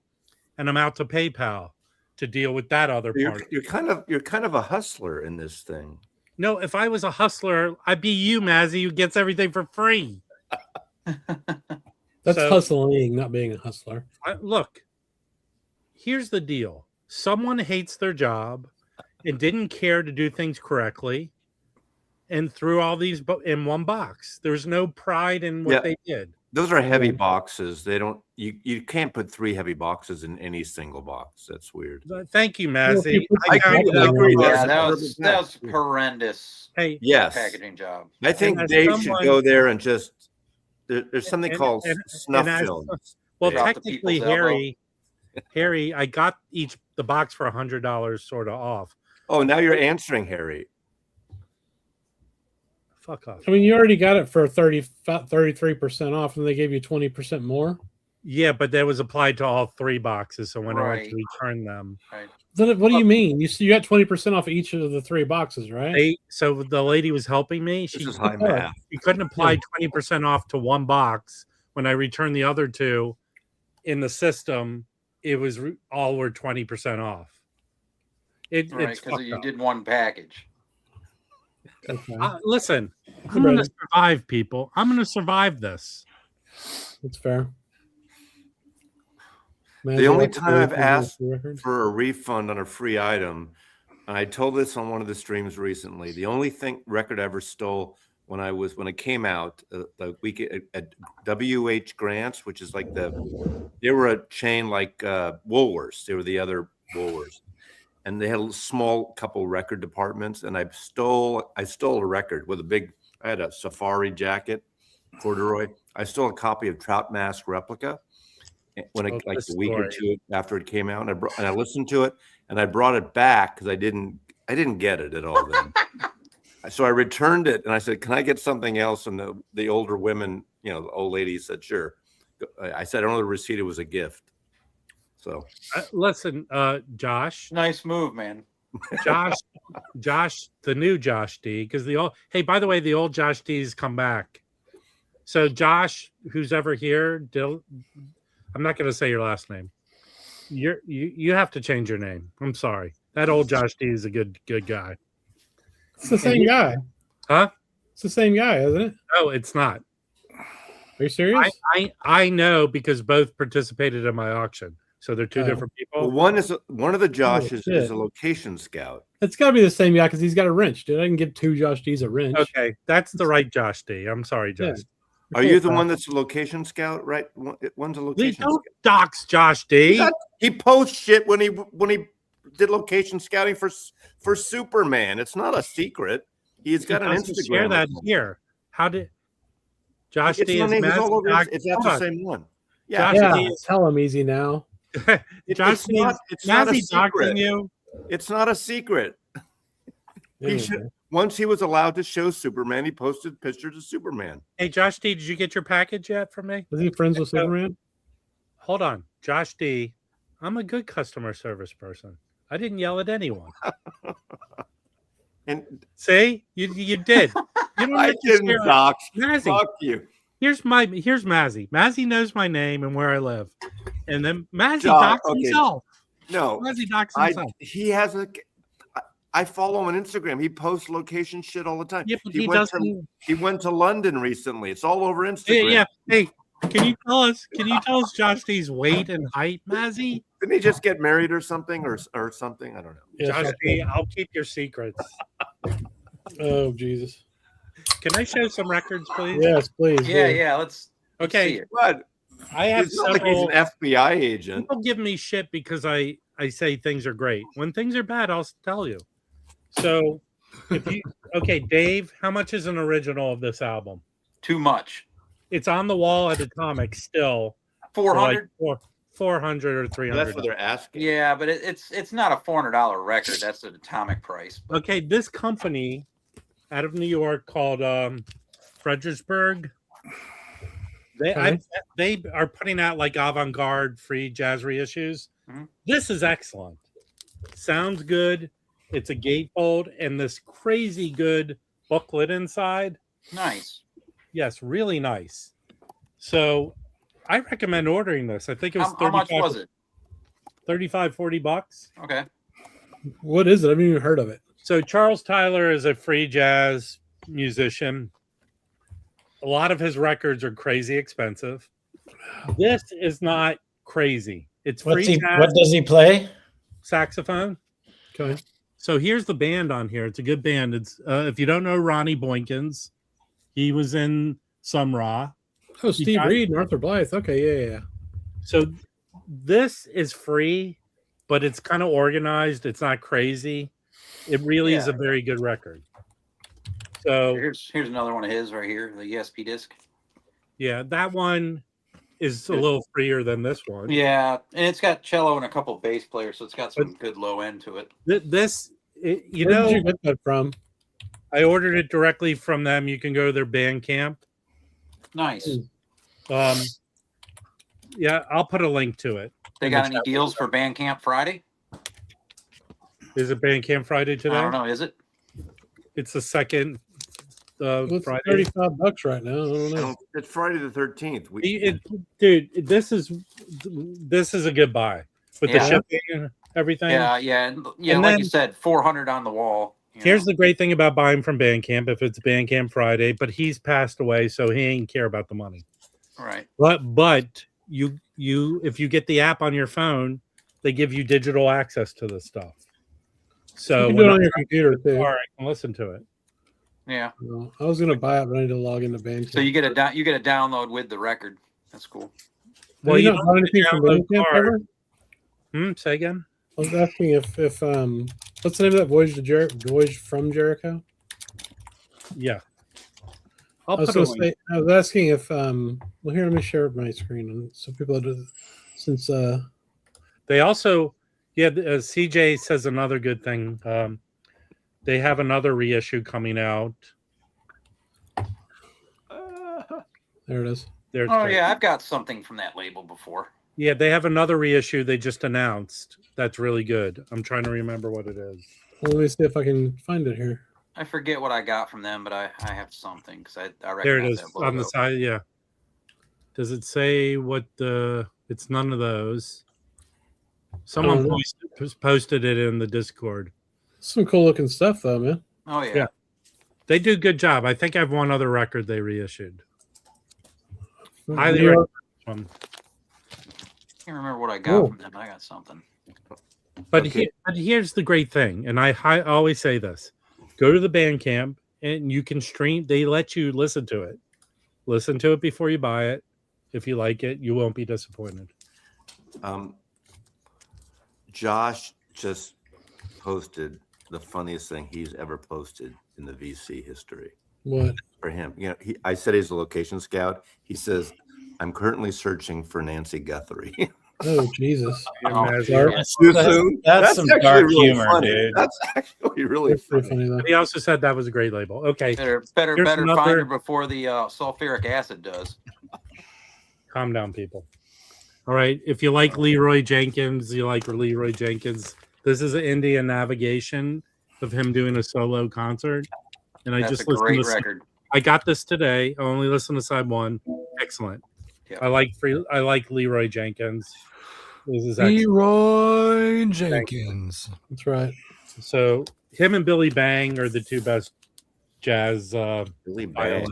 and I'm out to PayPal to deal with that other part. You're kind of a hustler in this thing. No, if I was a hustler, I'd be you, Mazzy, who gets everything for free. That's hustling, not being a hustler. Look, here's the deal. Someone hates their job and didn't care to do things correctly and threw all these in one box. There's no pride in what they did. Those are heavy boxes. They don't. You can't put 3 heavy boxes in any single box. That's weird. Thank you, Mazzy. That was horrendous. Hey, yes, packaging job. I think Dave should go there and just. There's something called snuff film. Well, technically, Harry, I got the box for $100 sort of off. Oh, now you're answering Harry. Fuck off. I mean, you already got it for 33% off, and they gave you 20% more. Yeah, but that was applied to all 3 boxes. So when I went to return them, Then what do you mean? You got 20% off each of the 3 boxes, right? So the lady was helping me. This is high math. She couldn't apply 20% off to one box. When I returned the other 2 in the system, it was all were 20% off. It's because you did one package. Okay. Listen, I'm going to survive, people. I'm going to survive this. That's fair. The only time I've asked for a refund on a free item, and I told this on one of the streams recently, the only record I ever stole when it came out, the week at WH Grants, which is like they were a chain like Woolworths. They were the other Woolworths. And they had a small couple record departments, and I stole a record with I had a safari jacket, corduroy. I stole a copy of Trout Mask Replica when like a week or 2 after it came out, and I listened to it, and I brought it back because I didn't get it at all then. So I returned it, and I said, "Can I get something else?" And the older women the old lady said, sure. I said, I don't know the receipt. It was a gift. So listen, Josh. Nice move, man. Josh, the new Josh D, because hey, by the way, the old Josh D's come back. So Josh, who's ever here, I'm not going to say your last name. You have to change your name. I'm sorry. That old Josh D is a good guy. It's the same guy. Huh? It's the same guy, isn't it? No, it's not. Are you serious? I know because both participated in my auction. So they're two different people. Well, one of the Joshes is a location scout. It's got to be the same guy because he's got a wrench. Dude, I can give two Josh D's a wrench. Okay, that's the right Josh D. I'm sorry, Josh. Yeah. Are you the one that's a location scout? Right? One's a location scout. Don't dox Josh D. He posts shit when he did location scouting for Superman. It's not a secret. He's got an Instagram. Share that here. How did Josh D is It's the same one. Yeah, yeah. Tell him easy now. Josh D is doxing you. It's not a secret. Once he was allowed to show Superman, he posted pictures of Superman. Hey, Josh D, did you get your package yet from me? Is he friends with Superman? Hold on. Josh D, I'm a good customer service person. I didn't yell at anyone. And see, you did. You don't I didn't dox. Mazzy. Fuck you. Here's Mazzy. Mazzy knows my name and where I live. And then Mazzy doxed himself. No. Mazzy doxed himself. He has I follow him on Instagram. He posts location shit all the time. Yeah, but he went to London recently. It's all over Instagram. Yeah. Hey, can you tell us Josh D's weight and height, Mazzy? Didn't he just get married or something or something? I don't know. Yeah, Josh D, I'll keep your secrets. Oh, Jesus. Can I show some records, please? Yes, please. Yeah. Let's okay. see it. What? I have it's not like he's an FBI agent. People give me shit because I say things are great. When things are bad, I'll tell you. So, Dave, how much is an original of this album? Too much. It's on the wall at Atomic still. 400? Like 400 or 300. That's what they're asking. Yeah, but it's not a $400 record. That's an Atomic price. But. Okay, this company out of New York called Fredericksburg. They are putting out like Avant-garde free jazz reissues. Mm-hmm. This is excellent. Sounds good. It's a gatefold and this crazy good booklet inside. Nice. Yes, really nice. So I recommend ordering this. I think it was how much was it? $35-$40. Okay. What is it? I haven't even heard of it. So Charles Tyler is a free jazz musician. A lot of his records are crazy expensive. This is not crazy. It's free jazz. What does he play? Saxophone. Okay. So here's the band on here. It's a good band. It's if you don't know Ronnie Boykins, he was in Sun Ra. Oh, Steve Reed and Arthur Blythe. Okay, yeah. So this is free, but it's kind of organized. It's not crazy. It really is a very good record. So here's another one of his right here, the ESP disc. Yeah, that one is a little freer than this one. Yeah, and it's got cello and a couple bass players, so it's got some good low end to it. Where did you get that from? I ordered it directly from them. You can go to their Bandcamp. Nice. Yeah, I'll put a link to it. They got any deals for Bandcamp Friday? Is it Bandcamp Friday today? I don't know. Is it? It's the second Friday. $35 right now. I don't know. It's Friday the 13th. Dude, this is a good buy with the shipping and everything. Yeah. And like you said, 400 on the wall. Here's the great thing about buying from Bandcamp, if it's Bandcamp Friday, but he's passed away, so he ain't care about the money. Right. But you if you get the app on your phone, they give you digital access to the stuff. So you can do it on your computer too. I can listen to it. Yeah. Well, I was gonna buy it, but I need to log into Bandcamp. So you get a download with the record. That's cool. Well, you don't buy anything from Bandcamp ever? Say again. I was asking if what's the name of that Voyage from Jericho? Yeah. I was asking if well, here, let me share my screen so people do since they also CJ says another good thing. They have another reissue coming out. There it is. There's Oh yeah, I've got something from that label before. Yeah, they have another reissue they just announced. That's really good. I'm trying to remember what it is. Well, let me see if I can find it here. I forget what I got from them, but I have something because I recognize There it is that logo. on the side. Yeah. Does it say what the? It's none of those. Someone posted it in the Discord. Some cool looking stuff, though, man. Oh yeah. They do a good job. I think I have one other record they reissued. Highly Highly recommend this one. I can't remember what I got from them, but I got something. But, but here's the great thing, and I always say this: go to the Bandcamp, and you can stream. They let you listen to it. Listen to it before you buy it. If you like it, you won't be disappointed. Josh just posted the funniest thing he's ever posted in the VC history. What? For him, you know, I said he's a location scout. He says, "I'm currently searching for Nancy Guthrie." Oh Jesus! That's some dark humor, funny. dude. That's actually really funny. though. He also said that was a great label. Okay, Better Here's find another- her before the sulfuric acid does. calm down, people. All right, if you like Leroy Jenkins, this is an Indian navigation of him doing a solo concert, and I That's just a great listened to. record. I got this today. I only listened to side one. Excellent. Yeah. I like Leroy Jenkins. This is excellent. Leroy Jenkins. That's right. So him and Billy Bang are the two best jazz. Really bad.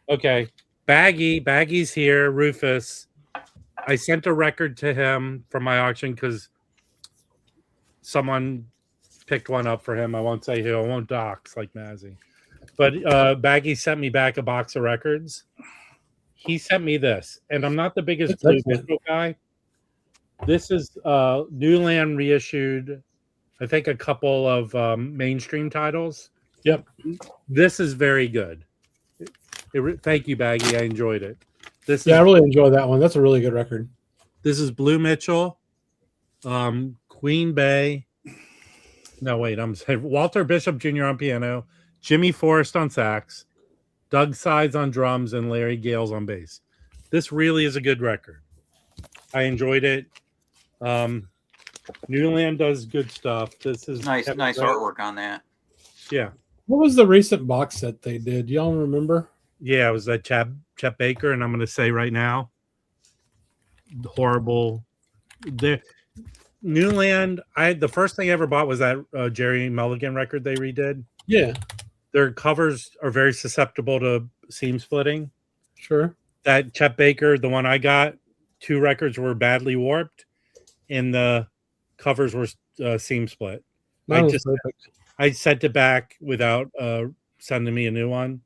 Okay, Baggy's here. Rufus. I sent a record to him from my auction because someone picked one up for him. I won't say who. I won't dox like Mazzy. But Baggy sent me back a box of records. He sent me this, and I'm not the biggest Blue Mitchell guy. This is Newland reissued, I think, a couple of mainstream titles. Yep. This is very good. Thank you, Baggy. I enjoyed it. I really enjoyed that one. That's a really good record. This is Blue Mitchell, Queen Bey. No, wait, I'm saying Walter Bishop Jr. on piano, Jimmy Forrest on sax, Doug Sides on drums, and Larry Gales on bass. This really is a good record. I enjoyed it. Newland does good stuff. This is Nice artwork on that. Yeah. What was the recent box set they did? Y'all remember? Yeah, it was that Chet Baker, and I'm going to say right now, horrible. The Newland. The first thing I ever bought was that Jerry Mulligan record they redid. Yeah, their covers are very susceptible to seam splitting. Sure. That Chet Baker, the one I got, 2 records were badly warped, and the covers were seam split. I sent it back without sending me a new one.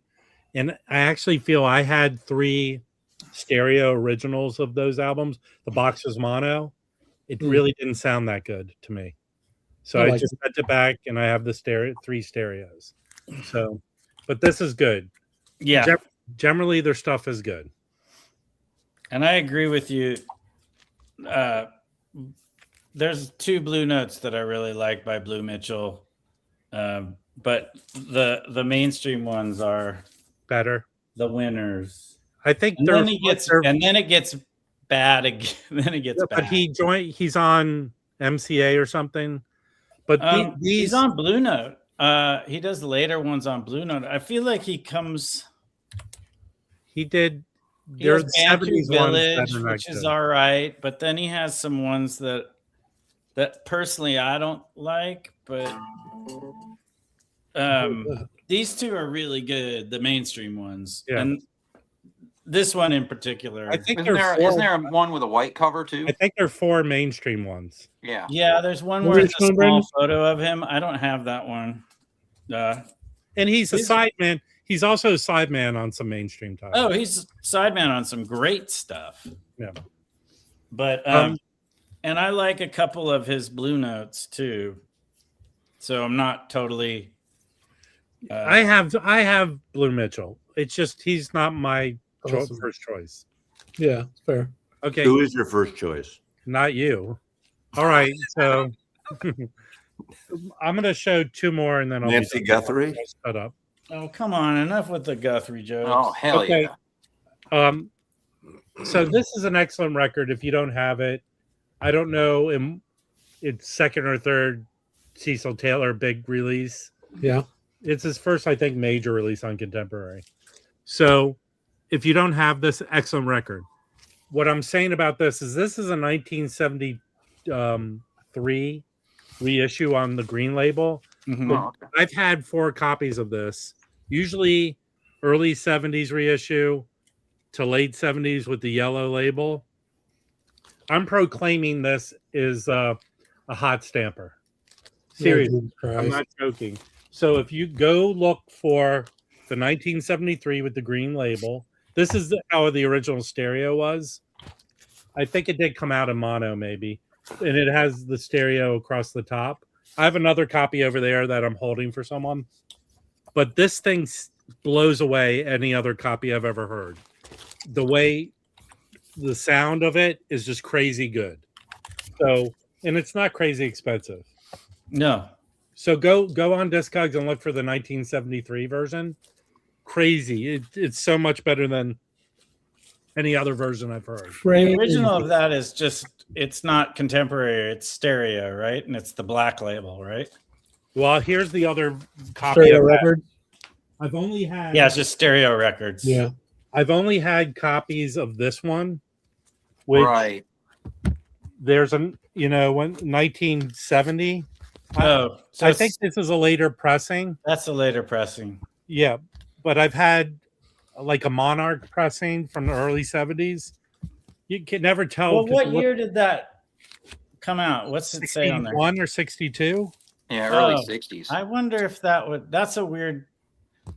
And I actually feel I had 3 stereo originals of those albums. The box was mono. It really didn't sound that good to me. So I just sent it back, and I have the 3 stereos. So, but this is good. Yeah. Generally, their stuff is good. And I agree with you. There's 2 Blue Notes that I really like by Blue Mitchell. But the mainstream ones are better, the winners. I think. And then it gets bad again. Then it gets bad. But he's on MCA or something. But he's on Blue Note. He does later ones on Blue Note. I feel like he did. There's Bantu Village, which is all right, but then he has some ones that personally I don't like, but these 2 are really good, the mainstream ones. Yeah. And this one in particular. I think isn't there one with a white cover too? I think there are 4 mainstream ones. Yeah. Yeah, there's one where it's a small photo of him. I don't have that one. And he's a sideman. He's also a sideman on some mainstream titles. Oh, he's sideman on some great stuff. Yeah. But and I like a couple of his Blue Notes too. So I'm not totally I have Blue Mitchell. It's just he's not my first choice. Yeah, fair. Okay. Who is your first choice? Not you. All right. So I'm going to show 2 more, and then I'll Nancy Guthrie. Shut up. Oh, come on! Enough with the Guthrie jokes. Oh hell yeah! So this is an excellent record. If you don't have it, I don't know. It's second or third Cecil Taylor big release. Yeah. It's his first, I think, major release on Contemporary. So if you don't have this, excellent record. What I'm saying about this is a 1973 reissue on the green label. Mm-hmm. Oh, okay. I've had 4 copies of this, usually early 70s reissue to late 70s with the yellow label. I'm proclaiming this is a hot stamper. Seriously, I'm not joking. So if you go look for the 1973 with the green label, this is how the original stereo was. I think it did come out in mono maybe, and it has the stereo across the top. I have another copy over there that I'm holding for someone, but this thing blows away any other copy I've ever heard. The way the sound of it is just crazy good. So, and it's not crazy expensive. No. So go on Discogs and look for the 1973 version. Crazy. It's so much better than any other version I've heard. The original of that is just, it's not contemporary, it's stereo, right? And it's the black label, right? Well, here's the other copy stereo of record. I've only had. Yeah, it's just stereo records. Yeah. I've only had copies of this one. Which right. There's 1970. Oh, so I think this is a later pressing. That's a later pressing. Yeah, but I've had like a Monarch pressing from the early 70s. You can never tell. Well, what year did that come out? What's it say on there? 61 or 62? Yeah, early 60s. I wonder if that's a weird.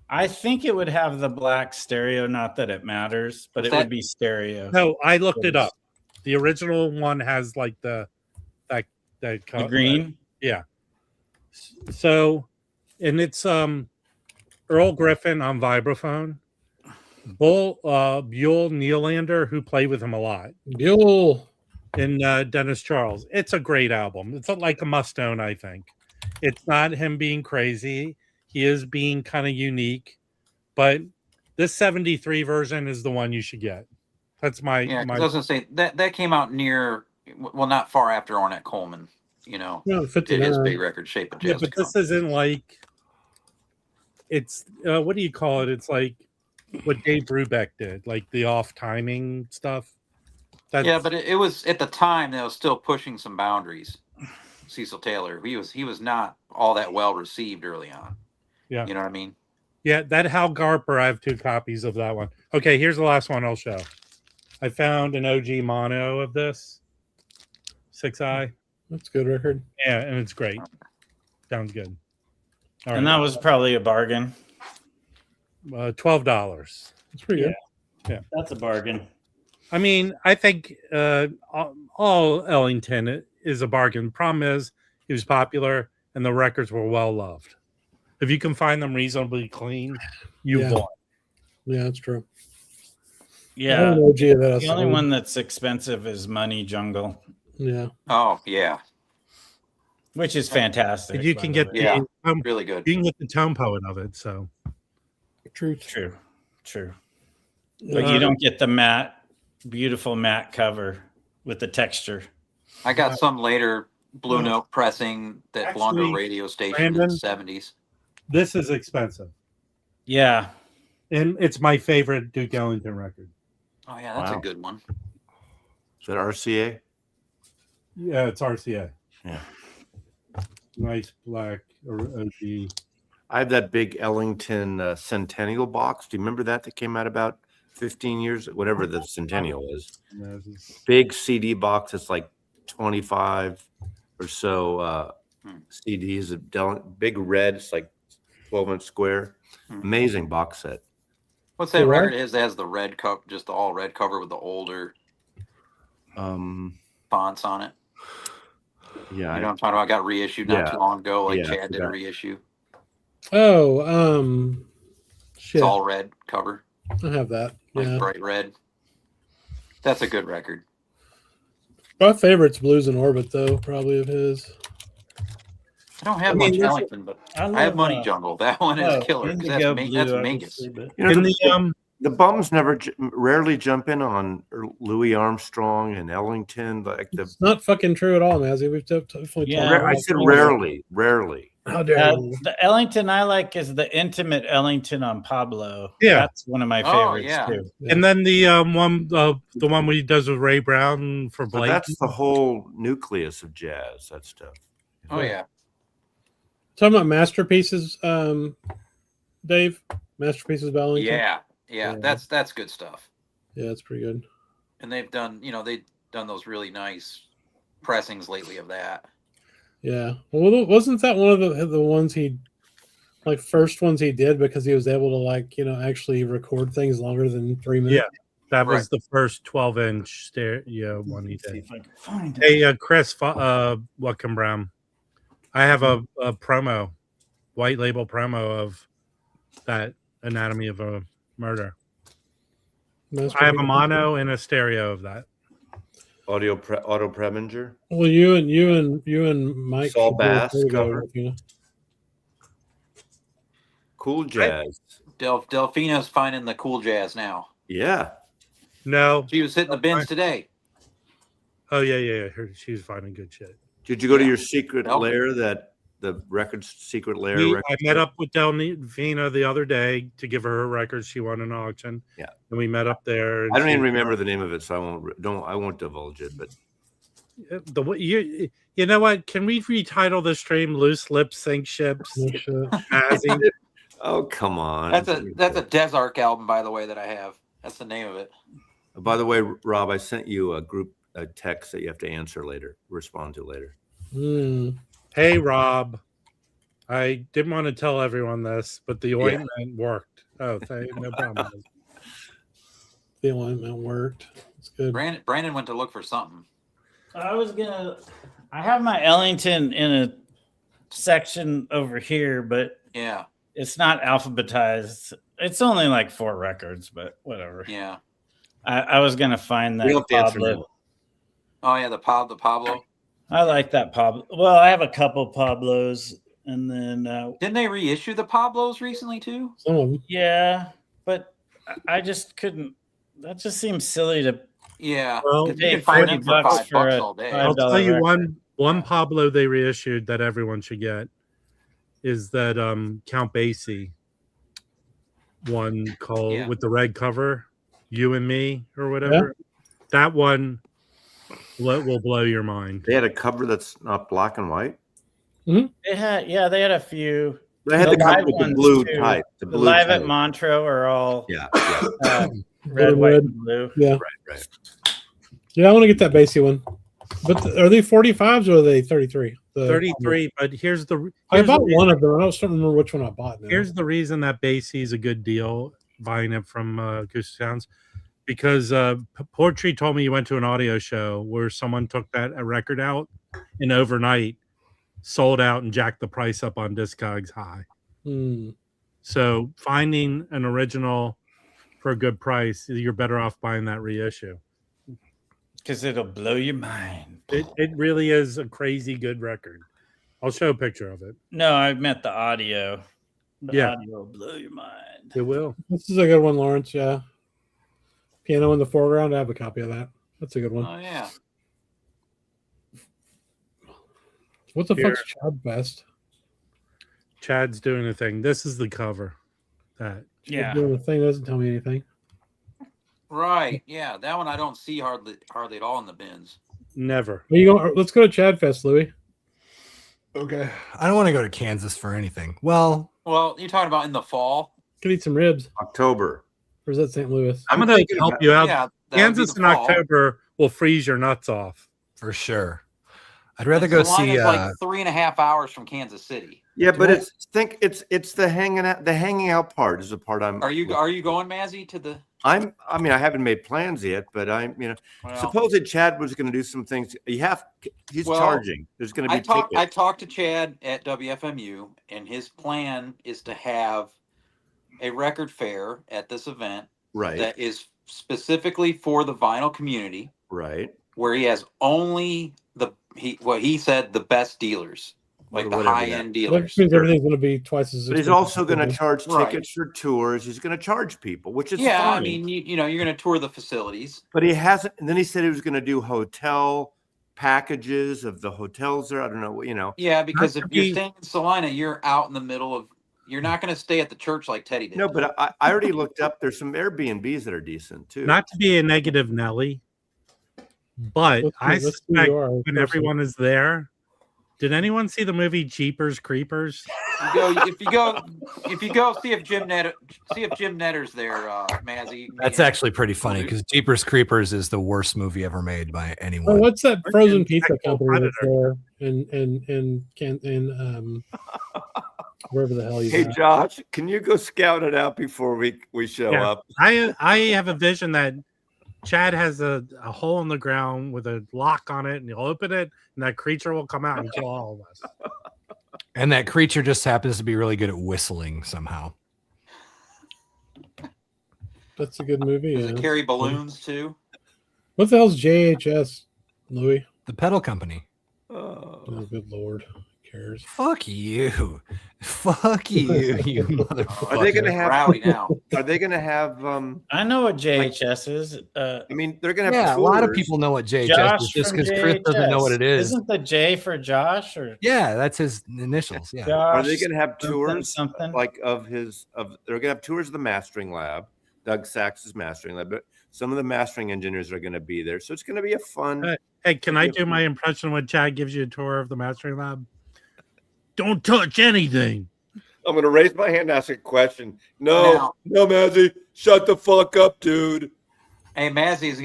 I think it would have the black stereo, not that it matters, but it would be stereo. No, I looked it up. The original one has like the green. Yeah. So, and it's Earl Griffin on vibraphone, Buell Nylander, who played with him a lot, Buell, and Dennis Charles. It's a great album. It's like a must-own, I think. It's not him being crazy. He is being kind of unique, but this 73 version is the one you should get. That's my. Yeah, I was gonna say that came out near, well, not far after Ornette Coleman. Did his big record Shape of Jazz. Yeah, but this isn't like. It's what do you call it? It's like what Dave Brubeck did, like the off timing stuff. Yeah, but it was at the time that was still pushing some boundaries. Cecil Taylor, he was not all that well received early on. Yeah, you know what I mean. Yeah, that Hal Garper. I have 2 copies of that one. Okay, here's the last one I'll show. I found an OG mono of this 6i. That's a good record. Yeah, and it's great. Sounds good. All right. And that was probably a bargain. $12. That's pretty good. Yeah, that's a bargain. I mean, I think all Ellington is a bargain. Problem is, he was popular and the records were well loved. If you can find them reasonably clean, you won. Yeah, that's true. Yeah. The only one that's expensive is Money Jungle. Yeah. Oh, yeah. Which is fantastic. If you can get really good. You can get the tone poet of it. So true. But you don't get the beautiful matte cover with the texture. I got some later Blue Note pressing that belonged to a radio station in the 70s. This is expensive. Yeah. And it's my favorite Duke Ellington record. Oh, yeah, that's a good one. Is that RCA? Yeah, it's RCA. Yeah. Nice black OG. I have that big Ellington Centennial box. Do you remember that came out about 15 years, whatever the Centennial is? Big CD box. It's like 25 or so CDs. Big red. It's like 12-inch square. Amazing box set. What's that record? It has the red cover, just the all red cover with the older fonts on it. Yeah, you know what I'm talking about. Got reissued not too long ago, like Chad did a reissue. Oh, shit. It's all red cover. I have that. Like bright red. That's a good record. My favorite's Blues in Orbit, though, probably of his. I don't have much Ellington, but I have Money Jungle. That one is killer. That's Mingus. The bums rarely jump in on Louis Armstrong and Ellington. It's not fucking true at all, Mazzy. We've definitely talked. I said rarely. How dare you? The Ellington I like is the intimate Ellington on Pablo. Yeah, that's one of my favorites too. Yeah. And then the one he does with Ray Brown for Blake. That's the whole nucleus of jazz. That stuff. Oh yeah. Talking about masterpieces, Dave. Masterpieces by Ellington. Yeah. That's good stuff. Yeah, that's pretty good. And they've done those really nice pressings lately of that. Yeah. Well, wasn't that one of the ones first ones he did because he was able to actually record things longer than 3 minutes? Yeah. That was the first 12-inch stereo one he did. Hey, Chris, welcome, Brown. I have a promo, white label promo of that Anatomy of a Murder. I have a mono and a stereo of that. Otto Preminger. Well, you and Mike. Saul Bass cover. Cool jazz. Delphina's finding the cool jazz now. Yeah. No. She was hitting the bins today. Oh yeah. She was finding good shit. Did you go to your secret lair, the record's secret lair? I met up with Delphina the other day to give her records. She won an auction. Yeah. And we met up there. I don't even remember the name of it, so I won't divulge it. But you know what? Can we retitle the stream "Loose Lip Sync Ships"? Oh, come on! That's a Desark album, by the way, that I have. That's the name of it. By the way, Rob, I sent you a text that you have to respond to later. Hey, Rob. I didn't want to tell everyone this, but the ointment worked. Oh, no problem. The ointment worked. It's good. Brandon went to look for something. I have my Ellington in a section over here, but yeah, it's not alphabetized. It's only like 4 records, but whatever. Yeah. I was gonna find that Pablo. Oh yeah, the Pablo. I like that Pablo. Well, I have a couple Pablos, and then didn't they reissue the Pablos recently too? Some of them. Yeah, but I just couldn't. That just seems silly to. Yeah, well, you can find them for $5 all day. I'll tell you one Pablo they reissued that everyone should get is that Count Basie one called with the red cover, "You and Me" or whatever. Yeah. That one will blow your mind. They had a cover that's not black and white. Mm-hmm. They had a few. They had the cover with the blue type. The live at Montreux are all red, white, and blue. Yeah, right. Yeah, I want to get that Basie one. But are they 45s or are they 33? 33. But I bought one of them. I don't remember which one I bought now. Here's the reason that Basie is a good deal buying it from Acoustic Sounds. Because Portree told me you went to an audio show where someone took that record out and overnight sold out and jacked the price up on Discogs high. So finding an original for a good price, you're better off buying that reissue. Because it'll blow your mind. It really is a crazy good record. I'll show a picture of it. No, I meant the audio. The audio will blow your mind. It will. This is a good one, Lawrence. Yeah. Piano in the foreground. I have a copy of that. That's a good one. Oh, yeah. What the fuck's Chadfest? Chad's doing a thing. This is the cover. Chad's doing a thing doesn't tell me anything. Right. Yeah. That one I don't see hardly at all in the bins. Never. Let's go to Chadfest, Louis. Okay. I don't want to go to Kansas for anything. Well, you're talking about in the fall? Could eat some ribs. October. Or is that St. Louis? I'm going to help you out. Yeah, Kansas in October will freeze your nuts off. For sure. I'd rather go see like 3.5 hours from Kansas City. Yeah, but it's the hanging out part is the part I'm. Are you going, Mazzy, to the? I haven't made plans yet, but supposing Chad was going to do some things. He's charging. There's going to be tickets. I talked to Chad at WFMU, and his plan is to have a record fair at this event, right? That is specifically for the vinyl community, right? Where he has only what he said the best dealers like Or the whatever high that- end Which dealers. means everything's going to be twice as But he's expensive. also going to charge Right. tickets for tours. He's going to charge people, which is Yeah, fine. I mean, you know, you're going to tour the facilities. But he hasn't. And then he said he was going to do hotel packages of the hotels there. I don't know. You know. Yeah, because if Not to you're be- staying in Salina, you're out in the middle of. You're not going to stay at the church like Teddy did. No, but I already looked up. There's some Airbnbs that are decent too. Not to be a negative Nelly, but I suspect when everyone is there. Did anyone see the movie Jeepers Creepers? If you go see if Jim Netter's there, Mazzy. That's actually pretty funny because Jeepers Creepers is the worst movie ever made by Oh, anyone. what's that frozen pizza Sexual company that's there in wherever the hell he's Hey at? Josh, can you go scout it out before we show Yeah. up? I have a vision that Chad has a hole in the ground with a lock on it, and he'll open it, and that creature will come out and kill all of us. And that creature just happens to be really good at whistling somehow. That's a good movie. Does it Yeah. carry balloons too? What the hell's JHS, Louis? The pedal company. Oh, good lord. Who cares? Fuck you. Fuck you, you motherfucker. Are they going to have? Rowdy now. Are they going to have? I know what JHS is. I mean, they're going to have. Yeah, a lot of tours. people know what JHS Josh is just from because Chris doesn't know what it is. Isn't the J for Josh or Yeah, that's his initials. Yeah. Josh? Are they going to have tours Something. like of his? Of they're going to have tours of the mastering lab, Doug Sachs's mastering lab. But some of the mastering engineers are going to be there, so it's going to be a fun. Hey, can I do my impression when Chad gives you a tour of the mastering lab? Don't touch anything. I'm going to raise my hand and ask a question. No, Mazzy, shut the fuck up, dude. Hey, Mazzy, is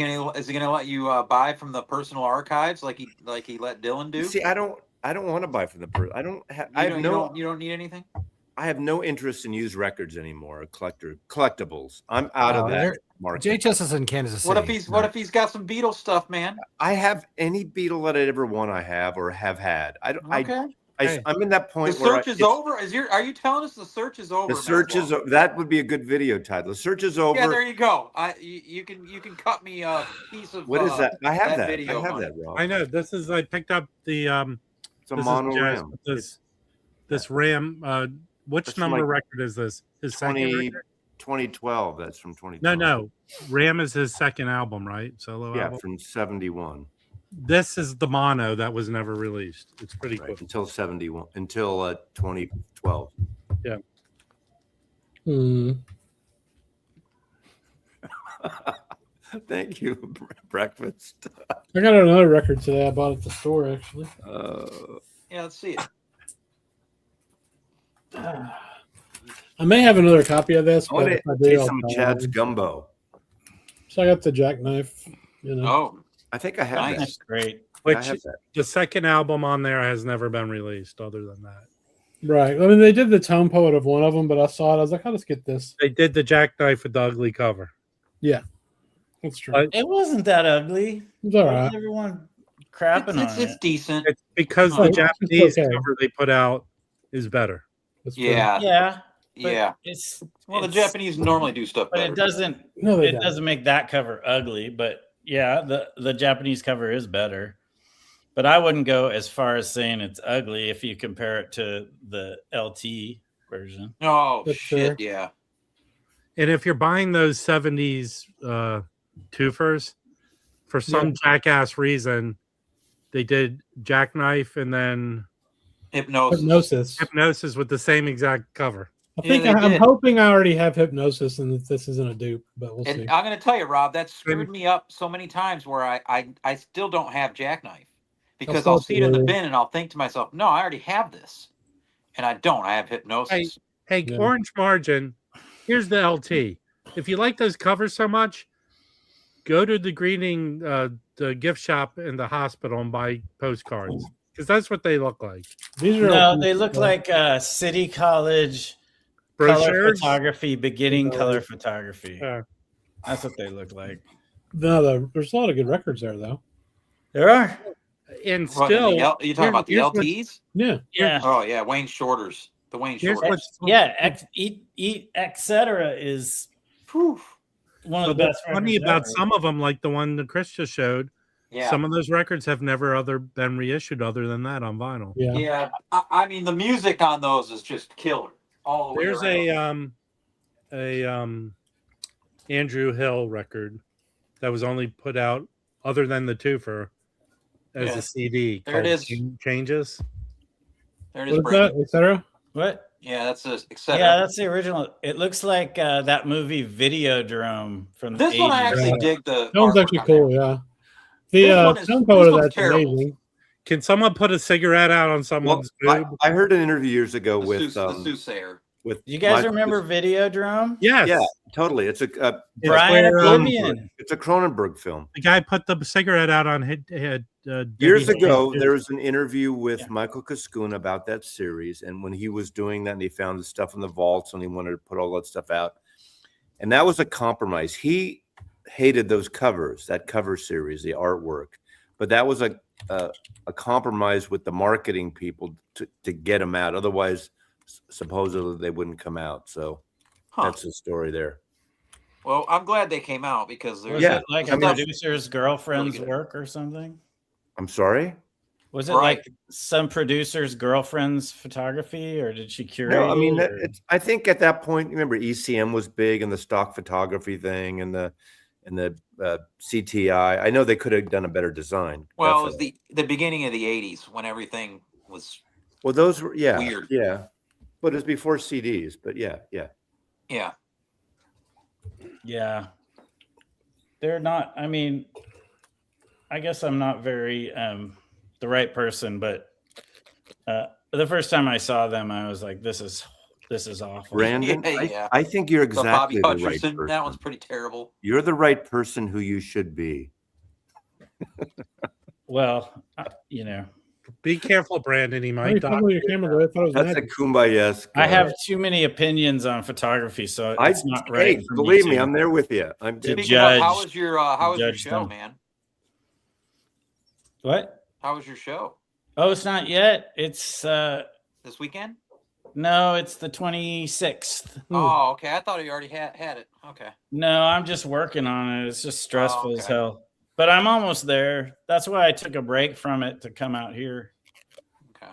he gonna let you buy from the personal archives like he let Dylan do? See, I don't want to buy from the person. I don't have. You don't need anything. I have no interest in used records anymore. Collectibles. I'm out of that market. JHS is in Kansas City. What if he's got some Beatles stuff, man? I have any Beetle that I'd ever want. I have or have had. I don't. Okay. I'm in that The point where search is over. Are you telling us the search is over? The search is that would be a good video title. The search is over. Yeah, there you go. You can cut me a piece of. What is that? I have that. Video I have that, Rob. I know this is. I picked up the. It's a mono RAM. This RAM. Which That's number like record is this? His second record? 2012. That's from 2012. No. RAM is his second album, right? Solo Yeah, album. from 71. This is the mono that was never released. It's pretty Right, cool. until 71. Until 2012. Yeah. Thank you, breakfast. I got another record today. I bought at the store, actually. Yeah, let's see it. I may have another copy of this. I want But if I to do, taste I'll some tell Chad's you. gumbo. So I got the jackknife. Oh, I think I have nice. that. That's great. Which I have that. the second album on there has never been released. Other than that, Right. I mean, they did the tone poet of one of them, but I saw it. I was like, I'll just get this. they did the jackknife with the ugly cover. Yeah, that's true. But- It wasn't that ugly. It's all Why right. is everyone crapping It's on it? decent. It's because Oh, the it's Japanese okay. cover they put out is better. That's true. Yeah, Yeah. but yeah. It's Well, the it's- Japanese normally do stuff but better. it doesn't. No, they It don't. doesn't make that cover ugly. But yeah, the Japanese cover is better. But I wouldn't go as far as saying it's ugly if you compare it to the LT version. Oh That's shit! fair. Yeah. And if you're buying those 70s twofers, for some jackass reason, they did Jackknife and then Hypnosis. Hypnosis with the same exact cover. I think Yeah, they I'm did. hoping I already have Hypnosis and that this isn't a dupe, but we'll see. And I'm going to tell you, Rob, that screwed me up so many times where I still don't have Jackknife because I'll see it in the bin and I'll think to myself, no, I already have this. And I don't. I have Hypnosis. Hey, Yeah. Orange Margin, here's the LT. If you like those covers so much, go to the greeting, the gift shop in the hospital and buy postcards because that's what they look like. These are No, they look like City College color Brochures. photography, beginning color photography. Yeah. That's what they look like. No, there's a lot of good records there, though. There are. And What, still, you talking about the here's what- LTs? Yeah. Yeah. Oh yeah, Wayne Shorters. The Wayne Here's Shorters. what's Yeah. Eat etc. is Whew. one of But the what's best. funny records about ever. some of them, like the one that Chris just showed, Yeah. Some of those records have never been reissued other than that on vinyl. Yeah. I mean, the music on those is just killer. All the way There's around. a Andrew Hill record that was only put out other than the twofer as a CD. There it is. Changes. There it is. What is that, etc.? What? Yeah, that's etc. Yeah, that's the original. It looks like that movie Videodrome from the This 80s. one I actually dig the. That one's actually cool. Yeah. The sound color of that's amazing. Can someone put a cigarette out on someone's boob? I heard an interview years ago with the soothsayer. With you guys remember Videodrome? Yes. Yeah, totally. It's a Brian Oblivion. It's a Cronenberg film. The guy put the cigarette out on years ago. There was an interview with Michael Kaskun about that series, and when he was doing that, and he found the stuff in the vaults, and he wanted to put all that stuff out, and that was a compromise. He hated those covers, that cover series, the artwork, but that was a compromise with the marketing people to get them out. Otherwise, supposedly they wouldn't come out. So that's the story there. Well, I'm glad they came out because there's it like a producer's girlfriend's work or something. I'm sorry. Was it like some producer's girlfriend's photography, or did she curate? No, I mean, I think at that point, remember ECM was big and the stock photography thing and the CTI. I know they could have done a better design. Well, definitely. It was the beginning of the 80s when everything was those were weird. Yeah. But it was before CDs, but yeah. They're not, I mean, I guess I'm not very the right person, but the first time I saw them, I was like, this is awful. Brandon, I think you're exactly the right person. That one's pretty terrible. You're the right person who you should be. Well, be careful, Brandon. He might die. That's a kumbaya. I have too many opinions on photography, so it's not right. Believe me, I'm there with you. I'm to judge. How was your show, man? What? How was your show? Oh, it's not yet. It's this weekend. No, it's the 26th. Oh, okay. I thought you already had it. Okay. No, I'm just working on it. It's just stressful as hell. But I'm almost there. That's why I took a break from it to come out here. Okay.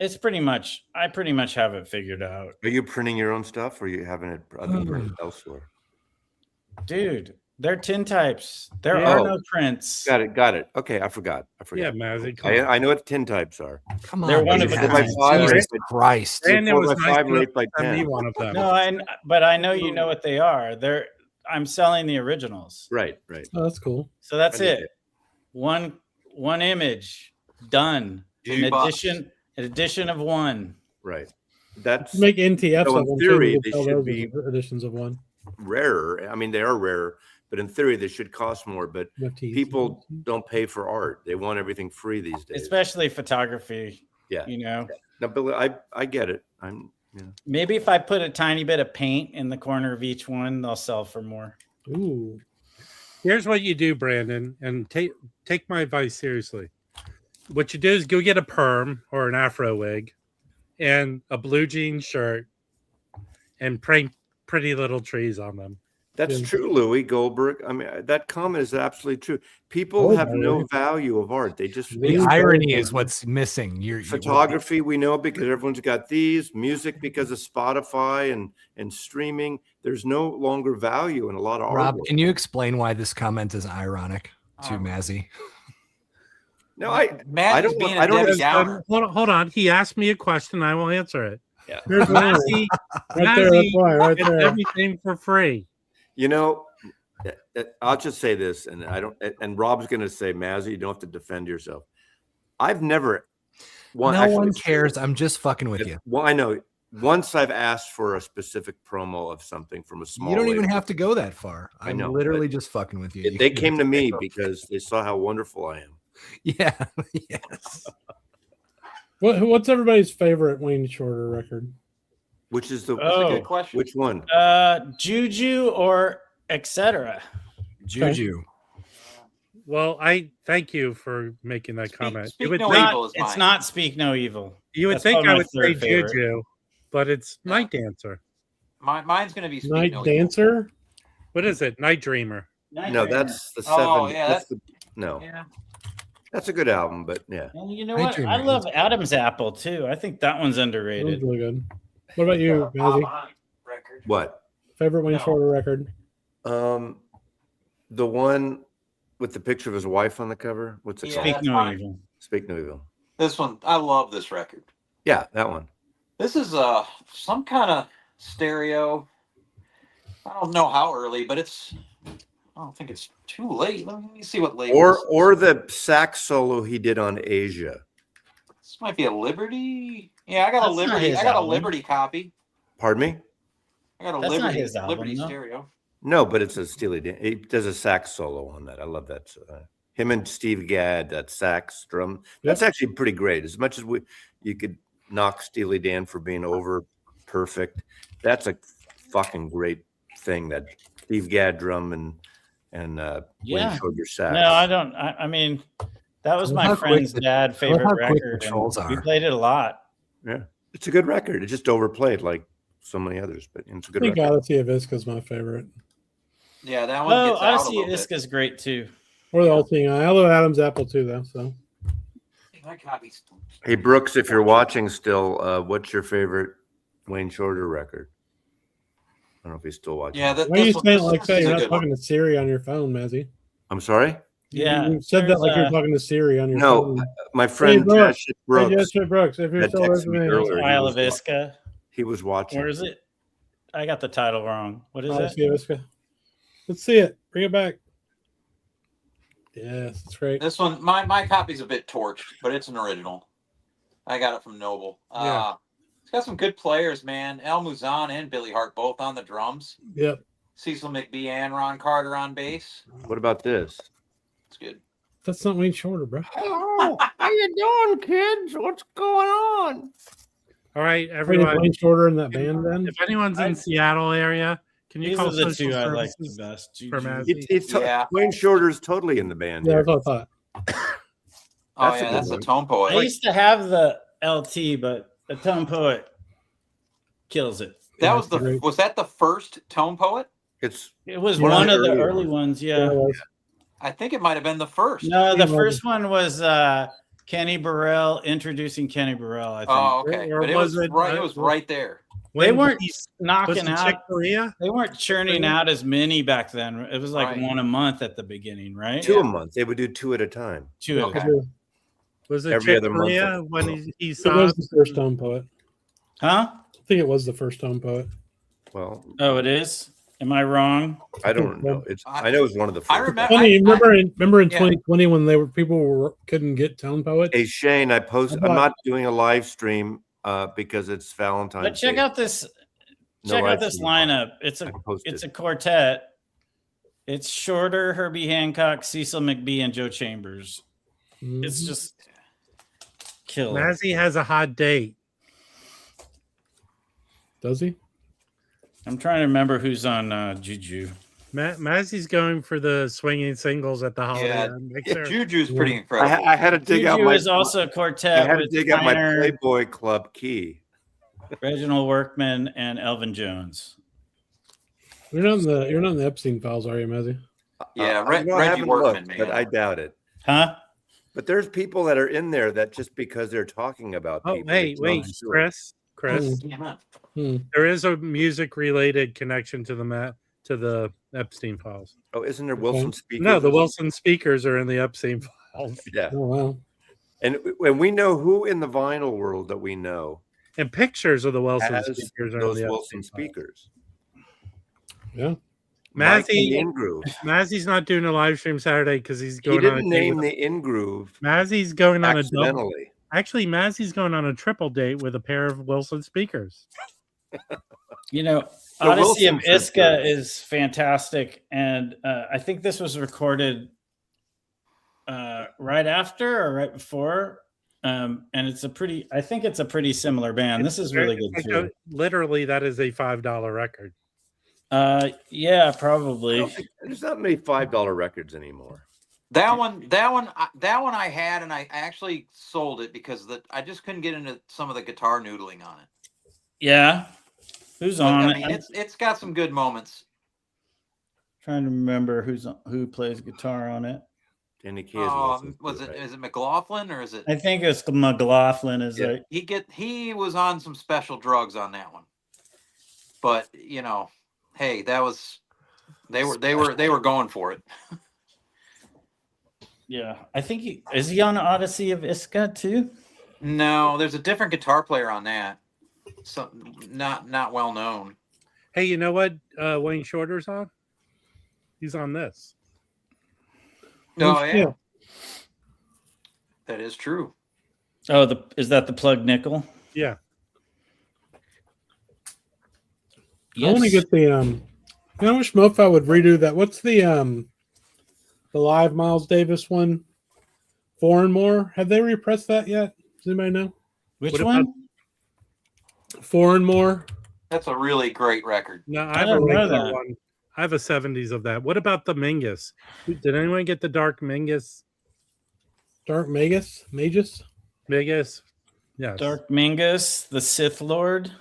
It's pretty much have it figured out. Are you printing your own stuff or are you having it printed elsewhere? Dude, they're tintypes. There are no prints. Got it. Okay, I forgot. Yeah, Mazzy. I know what tintypes are. Come on. They're one of a Jesus Christ. And it was 5 or 8 by 10. One of them. No, but I know you know what they are. I'm selling the originals. Right. Oh, that's cool. So that's it. One image done. An edition of one. Right. That's make NTFs so of in theory they should be editions of one. Rarer. I mean, they are rarer, but in theory they should cost more. But people don't pay for art; they want everything free these days, especially photography. Yeah, No, but I get it. Maybe if I put a tiny bit of paint in the corner of each one, they'll sell for more. Ooh. Here's what you do, Brandon, and take my advice seriously. What you do is go get a perm or an afro wig and a blue jean shirt and paint pretty little trees on them. That's true, Louis Goldberg. I mean, that comment is absolutely true. People have no value of art. They just the irony is what's missing. Photography, we know because everyone's got these. Music because of Spotify and streaming. There's no longer value in a lot of art. Rob, can you explain why this comment is ironic to Mazzy? No, I don't. Hold on. He asked me a question. I will answer it. Yeah, Mazzy, right there. Everything for free. I'll just say this, and and Rob's going to say, Mazzy, you don't have to defend yourself. I've never. No one cares. I'm just fucking with you. Well, I know. Once I've asked for a specific promo of something from a small. You don't even have to go that far. I'm literally just fucking with you. They came to me because they saw how wonderful I am. Yeah. Yes. What's everybody's favorite Wayne Shorter record? Which is the good question. Which one? Juju or etc. Juju. Well, I thank you for making that comment. It's not Speak No Evil. You would think I would say Juju, but it's Night Dancer. Mine's going to be Speak Night No Dancer. What is it? Night Dreamer. No, that's the Oh, 7. yeah, That's no. Yeah. That's a good album, but yeah. And you know what? Daydream I Man. love Adam's Apple too. I think that one's That was underrated. really good. What about you, Mazzy? Record. What? Favorite Wayne No. Shorter record? The one with the picture of his wife on the cover. What's it Yeah, called? Speak that's no fine. evil. Speak No Evil. This one, I love this record. Yeah, that one. This is some kind of stereo. I don't know how early, but I don't think it's too late. Let me see what label. Or the sax solo he did on Asia. This might be a Liberty. Yeah, I got That's a not Liberty. his I got album. a Liberty copy. Pardon me? I got a That's not Liberty. his album, Liberty no? stereo. No, but it's a Steely Dan. He does a sax solo on that. I love that. Him and Steve Gadd, that sax drum. That's actually pretty great. As much as you could knock Steely Dan for being over perfect, that's a fucking great thing. That Steve Gadd drum and Wayne Shorter sax. No, I don't. I mean, that was my How friend's quick dad favorite how quick record. the And Trolls we are. played it a lot. Yeah, it's a good record. It's just overplayed like so many others, but it's a I good think record. Odyssey of Iska's my favorite. Yeah, that one Oh, gets out a Odyssey little bit. Iska's great too. Or the old thing. I love Adam's Apple too, though. So My copy's Hey Brooks, if you're watching still, what's your favorite Wayne Shorter record? I don't know if he's still watching. Yeah, why are you saying it like that? is You're a not good one. talking to Siri on your phone, Mazzy. I'm sorry. Yeah, You said that there's, like you're talking to Siri on your No, phone. my friend Brooks. Josh Brooks, Hey, Jessica Brooks, if you're that still texted me listening, earlier. Isle of Iska. He was watching. Where is it? I got the title wrong. What is it? Odyssey of Iska. Let's see it. Bring it back. Yes, it's great. This one, my copy's a bit torched, but it's an original. I got it from Noble. Yeah. It's got some good players, man. El Muzan and Billy Hart both on the drums. Yep. Cecil McBee and Ron Carter on bass. What about this? It's good. That's not Wayne Shorter, bro. Hello, how you doing, kids? What's going on? All right, Wait, everyone. Wayne Shorter in that band then? If anyone's in Seattle area, can you These call are the social two I like the services best. for Juju. Mazzy? Yeah. Wayne Shorter's totally in the band. Yeah, here. that's what I thought. Oh, That's a yeah, good that's one. the Tone Poet. I used to have the LT, but the Tone Poet kills it. That Yeah, was great. was that the first Tone Poet? It's It was One of one the of the earlier early ones, Yeah, yeah. it was. I think it might have been the first. No, the Yeah, first one was Kenny Burrell introducing Kenny Burrell, I think. Oh, okay. Or But it was was it, right. It was right there. They When weren't he's- was knocking it out. Chick Corea? They weren't churning out as many back then. It was like Right. one a month at the beginning, right? two a month. They would do two at a time. Two. Okay. Was it Every Chick other month. Corea when he It saw was the first Tone Poet. Huh? I think it was the first Tone Poet. Well, Oh, it is? Am I wrong? I don't know. I know it's one of the first. I remember- Funny, remember in yeah. 2020 when people couldn't get Tone Poet? Hey Shane, I'm thought- not doing a live stream because it's Valentine's. But check Day. out this No check live out this stream. lineup. It's I a can post it's it. a quartet. It's Shorter, Herbie Hancock, Cecil McBee, and Joe Chambers. It's Mhm. just killer. Mazzy has a hot date. Does he? I'm trying to remember who's on Juju. Mazzy's going for the swinging singles at the holiday. Yeah, Inn. Make Yeah, sure- Juju's pretty incredible. I had to dig out Juju my. is also a I quartet had to with dig out my Tyner, Playboy Club key. Reginald Workman, and Elvin Jones. You're not in the Epstein files, are you, Mazzy? Yeah, I Reggie haven't Workman, looked, but man. I doubt it. Huh? But there's people that are in there that just because they're talking about Oh, people. hey, it's wait, not true. Chris. Hmm. There is a music-related connection to the Epstein files. Oh, isn't there Wilson speakers? No, the Wilson speakers are in the Epstein files, Yeah, Oh wow. and we know who in the vinyl world that we know and pictures of the Wilson has speakers are in those the Wilson Epstein files. speakers. Yeah. Mike Mazzy- and the Ingroove. Mazzy's not doing a live stream Saturday because he's He going on a didn't date name with the Ingroove Mazzy's going on a double. accidentally. Actually, Mazzy's going on a triple date with a pair of Wilson speakers. You know, The Odyssey of Wilson sisters. Iska is fantastic, and I think this was recorded right after or right before, and I think it's a pretty similar band. This is really good too. Literally, that is a $5 record. Yeah, I probably. don't think- There's not many $5 records anymore. That one I had, and I actually sold it because I just couldn't get into some of the guitar noodling on it. Yeah. Who's But, on I mean, it? it's got some good moments. Trying to remember who plays guitar on it. Danny Kaye is Is it McLaughlin or is it? I think it's McLaughlin. Is it? He was on some special drugs on that one, but hey, that was they were going for it. Yeah, I think is he on Odyssey of Iska too? No, there's a different guitar player on that. So not well known. Hey, you know what? Wayne Shorter's on. He's on this. Oh yeah, that is true. Oh, is that the plug nickel? Yeah. Yes. I want to get the I wish MoFi would redo that. What's the live Miles Davis one? 4 and More. Have they repressed that yet? Does anybody know? Which one? 4 and More. That's a really great record. No, I have a regular one. I have a 70s of that. What about the Mingus? Did anyone get the Dark Mingus? Dark Magus? Magus? Mingus. Yes. Dark Mingus, the Sith Lord.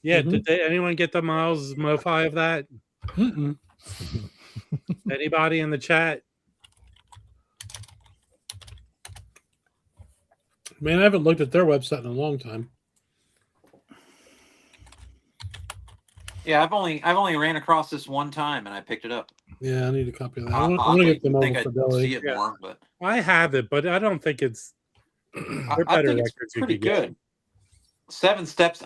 Yeah. Mm-hmm. Did anyone get the Miles MoFi of that? Mm-mm. Anybody in the chat? Man, I haven't looked at their website in a long time. Yeah, I've only ran across this one time and I picked it up. Yeah, I need a copy of that. I want to get the mobile fidelity. See it more, but I have it, but I don't think it's. I think it's pretty good. 7 Steps.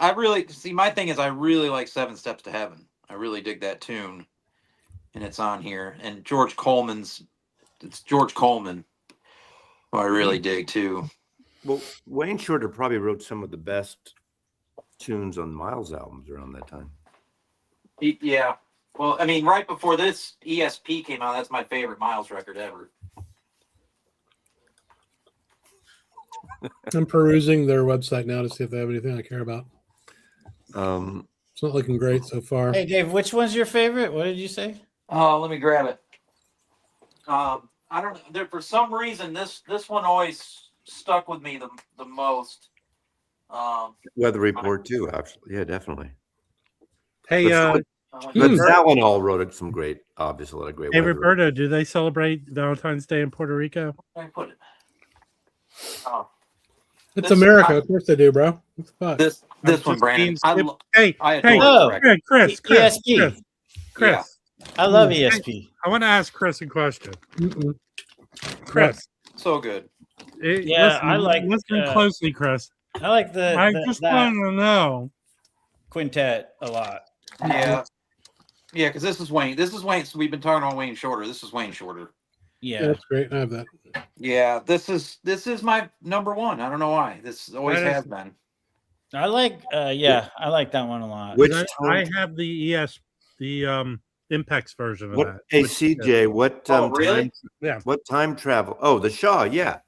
My thing is I really like 7 Steps to Heaven. I really dig that tune, and it's on here. And George Coleman, who I really dig too. Well, Wayne Shorter probably wrote some of the best tunes on Miles albums around that time. Yeah. Well, I mean, right before this, ESP came out. That's my favorite Miles record ever. I'm perusing their website now to see if they have anything I care about. It's not looking great so far. Hey, Dave, which one's your favorite? What did you say? Oh, let me grab it. I don't know. For some reason, this one always stuck with me the most. Weather Report too, actually. Yeah, definitely. Hey, but Zalinol wrote some great, obviously a lot of great. Hey, Roberto, do they celebrate Valentine's Day in Puerto Rico? I put it. Oh, it's America. Of course they do, bro. What the fuck? This one, Brandon. Chris. Yeah. I love ESP. I want to ask Chris a question. Mm-mm. Chris, so good. Listen closely, Chris. I like I just want to know quintet a lot. Yeah, because this is Wayne. So we've been talking about Wayne Shorter. This is Wayne Shorter. Yeah, that's great. I have that. Yeah, this is my number one. I don't know why. This always has been. I like. I like that one a lot. I have the Impex version of that. Hey, CJ, what? Really? What time travel? Oh, the Shaw. Yeah,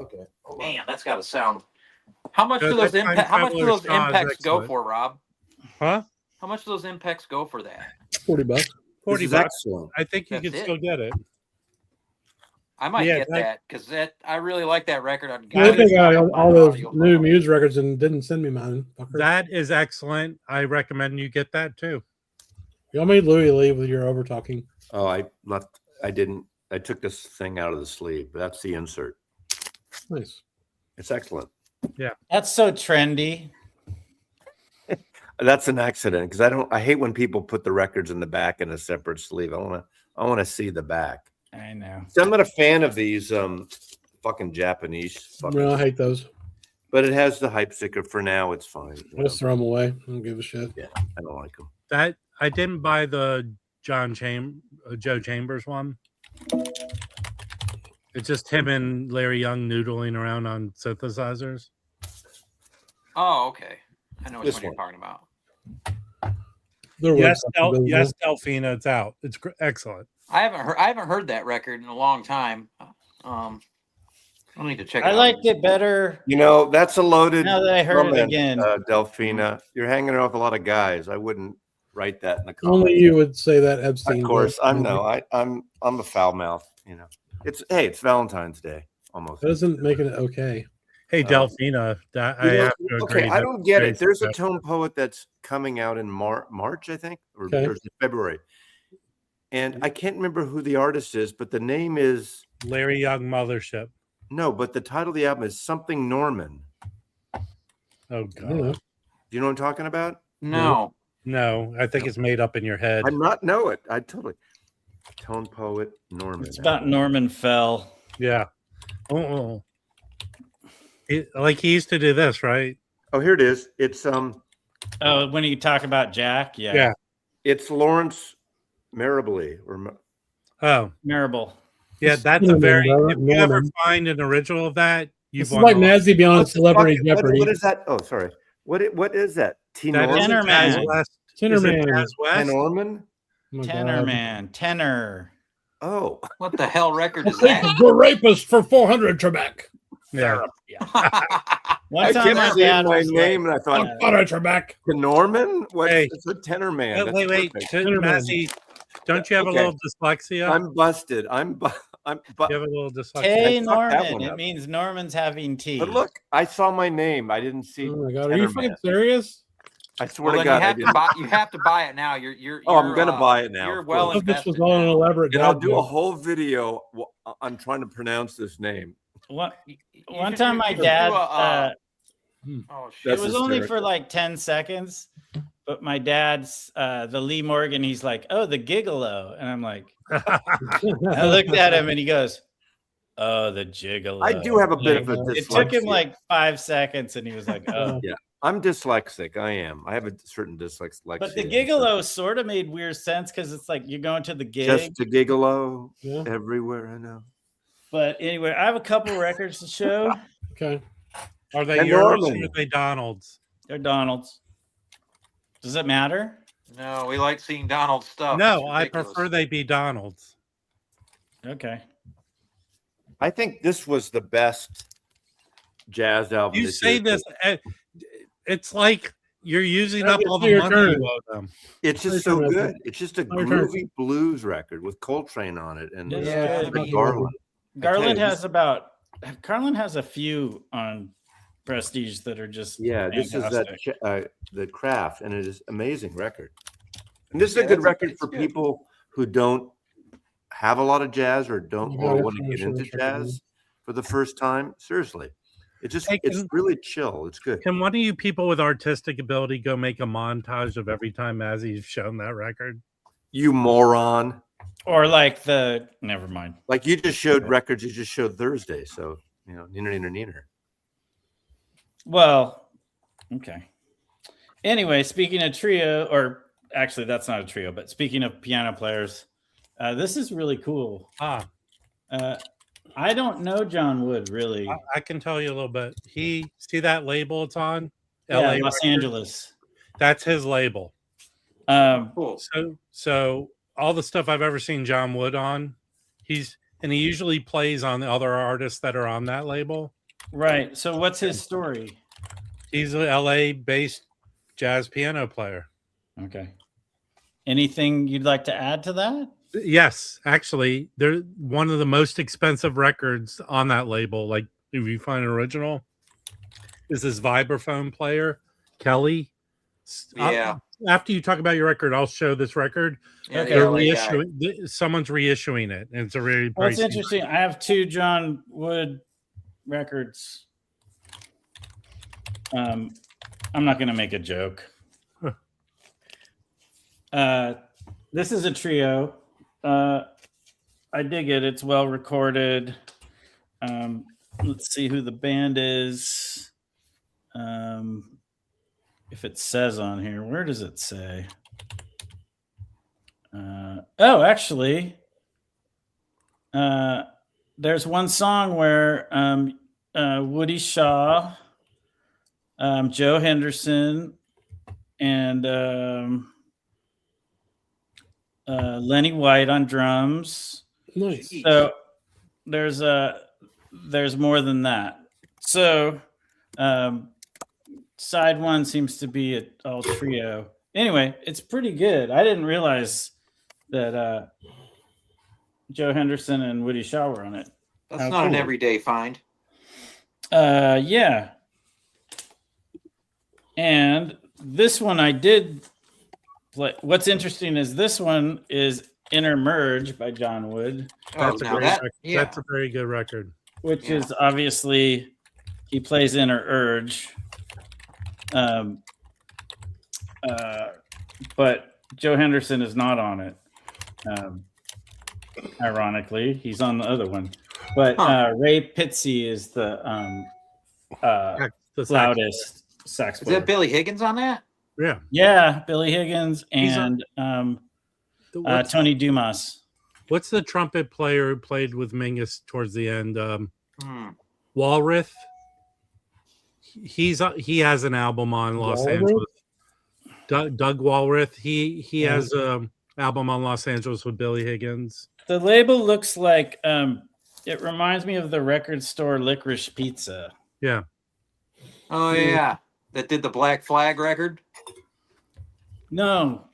okay. Man, that's got to sound. How much do those Impex go for, Rob? Huh? How much do those Impex go for that? $40. $40. Excellent. I think you can still get it. I might get that because I really like that record. I think I got all those new Muse records and didn't send me mine. Fucker. That is excellent. I recommend you get that too. Y'all made Louis leave with your over talking. Oh, I didn't. I took this thing out of the sleeve, but that's the insert. Nice. It's excellent. Yeah. That's so trendy. That's an accident because I hate when people put the records in the back in a separate sleeve. I want to see the back. I know. So I'm not a fan of these fucking Japanese. No, I hate those. But it has the hype sticker for now. It's fine. I just throw them away. I don't give a shit. Yeah, I don't like them. That I didn't buy the Joe Chambers one. It's just him and Larry Young noodling around on synthesizers. Oh, okay. I know what you're talking about. Yes, Delphina, it's out. It's excellent. I haven't heard that record in a long time. I need to check it out. I liked it better. That's a loaded. Now that I heard it again, Delphina, you're hanging off a lot of guys. I wouldn't write that in the comments. Only you would say that, Epstein. Of course, I'm a foul mouth. It's Valentine's Day almost. That doesn't make it okay. Hey, Delphina, I have to agree. I don't get it. There's a Tone Poet that's coming out in March, I think, or February. and I can't remember who the artist is, but the name is Larry Young Mothership. no, but the title of the album is something Norman. Oh Yeah. God. Do you know what I'm talking about? No. No, I think it's made up in your head. I'm not know it. I totally tone poet Norman. It's about Norman Fell. Yeah. Oh. Like he used to do this, right? Oh, here it is. It's Oh, when you talk about Jack, yeah. Yeah. it's Lawrence Marably or Oh, Marable. yeah. That's a very. If you ever find an original of that, you've It's won. like the lottery. Nazi beyond Celebrity Jeopardy. What is that? Oh, sorry. What is that? T That Norman? is Tenor Jazz Man. West. Tenor Is it Man. Jazz T West? Norman? Oh my Tenor God. Man. Tenor. Oh, What the hell record is Take that? the rapist for 400 Trebek. Yeah. One I time kept my seeing dad my was name and I thought, Yeah. Butter Trebek. T Norman? What? Hey. It's a tenor man. That's Wait. perfect. Massey, don't you have Okay. a little dyslexia? I'm busted. I'm you have a little dyslexia. Tay I fucked that Norman. one It up. means Norman's having tea. But look, I saw my name. I didn't see. Oh my God. Are Tenor you fucking Man. serious? I swear Well, to then God, I didn't. you have to buy it now. You're Oh, I'm gonna buy it now, You're of well course. I thought this was invested all an now. elaborate And I'll dad do a joke. whole video on trying to pronounce this name. One You one should time do- my you should dad, do a, oh it shit! That's was only for hysterical. like 10 seconds, but my dad's, the Lee Morgan, he's like, oh, the gigolo. And I'm like, I looked at him and he goes, oh, the gigolo. I do have a bit of a It took him dyslexia. like 5 seconds and he was like, oh. Yeah. I'm dyslexic. I am. I have a certain dyslexia. But the gigolo sort of made weird sense because it's like you're going to the gig. Just a gigolo Yeah. everywhere. I know. But anyway, I have a couple records to show. Okay. Are they And yours Norman. or are they Donald's? They're Donald's. Does it matter? No, we like seeing Donald's stuff. No, It's I ridiculous. prefer they be Donald's. Okay. I think this was the best jazz album. You this say year. this, it's like you're using Yeah, up it's all the your money turn. you owe them. It's just Your so turn, good. It's just a Your turn. groovy blues record with Coltrane on it and Yeah, Rick I mean, Garland. Garland you, has Garland has a few on Prestige that are just Yeah, this is that fantastic. the craft, and it is amazing record. And this is Yeah, a good that's- record it's for good. people who don't have a lot of jazz or don't Yeah, or want to sure, get sure, into sure. jazz for the first time. Seriously, it's Hey, it's can- really chill. It's good. Can one of you people with artistic ability go make a montage of every time Mazzy's shown that record? You moron! Or like never mind. Like you just showed records. You just showed Thursday, so you know, neener. Well, okay. Anyway, speaking of trio, or actually that's not a trio, but speaking of piano players, this is really cool. I don't know John Wood really. I can tell you a little bit. See that label it's on? Yeah, LA Los Records? Angeles. That's his label. Cool. So all the stuff I've ever seen John Wood on, he usually plays on the other artists that are on that label. Right. So what's his story? He's an LA based jazz piano player. Okay. Anything you'd like to add to that? Yes, actually, they're one of the most expensive records on that label. Like if you find an original, is this vibraphone player, Kelly. Yeah. After you talk about your record, I'll show this record. Yeah, Okay. the LA guy. Someone's reissuing it, and it's a really Well, it's pricey. interesting. I have 2 John Wood records. I'm not going to make a joke. This is a trio. I dig it. It's well recorded. Let's see who the band is. If it says on here, where does it say? Actually, there's one song where Woody Shaw, Joe Henderson, and Lenny White on drums. Nice. So there's more than that. So side one seems to be all trio. Anyway, it's pretty good. I didn't realize that Joe Henderson and Woody Shaw were on it. That's How not an cool. everyday find. Yeah. And this one I did play. What's interesting is this one is Inner Merge by John Wood. That's that's a very good record. Which is obviously he plays Inner Urge. But Joe Henderson is not on it. Ironically, he's on the other one. But Ray Pitsey is the loudest sax player. Is that Billy Higgins on that? Yeah. Yeah, Billy Higgins and Tony Dumas. What's the trumpet player who played with Mingus towards the end? Walrath. He has an album on Los Angeles. Doug Walrath. He has an album on Los Angeles with Billy Higgins. The label looks like it reminds me of the record store Licorice Pizza. Yeah. Oh yeah, that did the Black Flag record. No,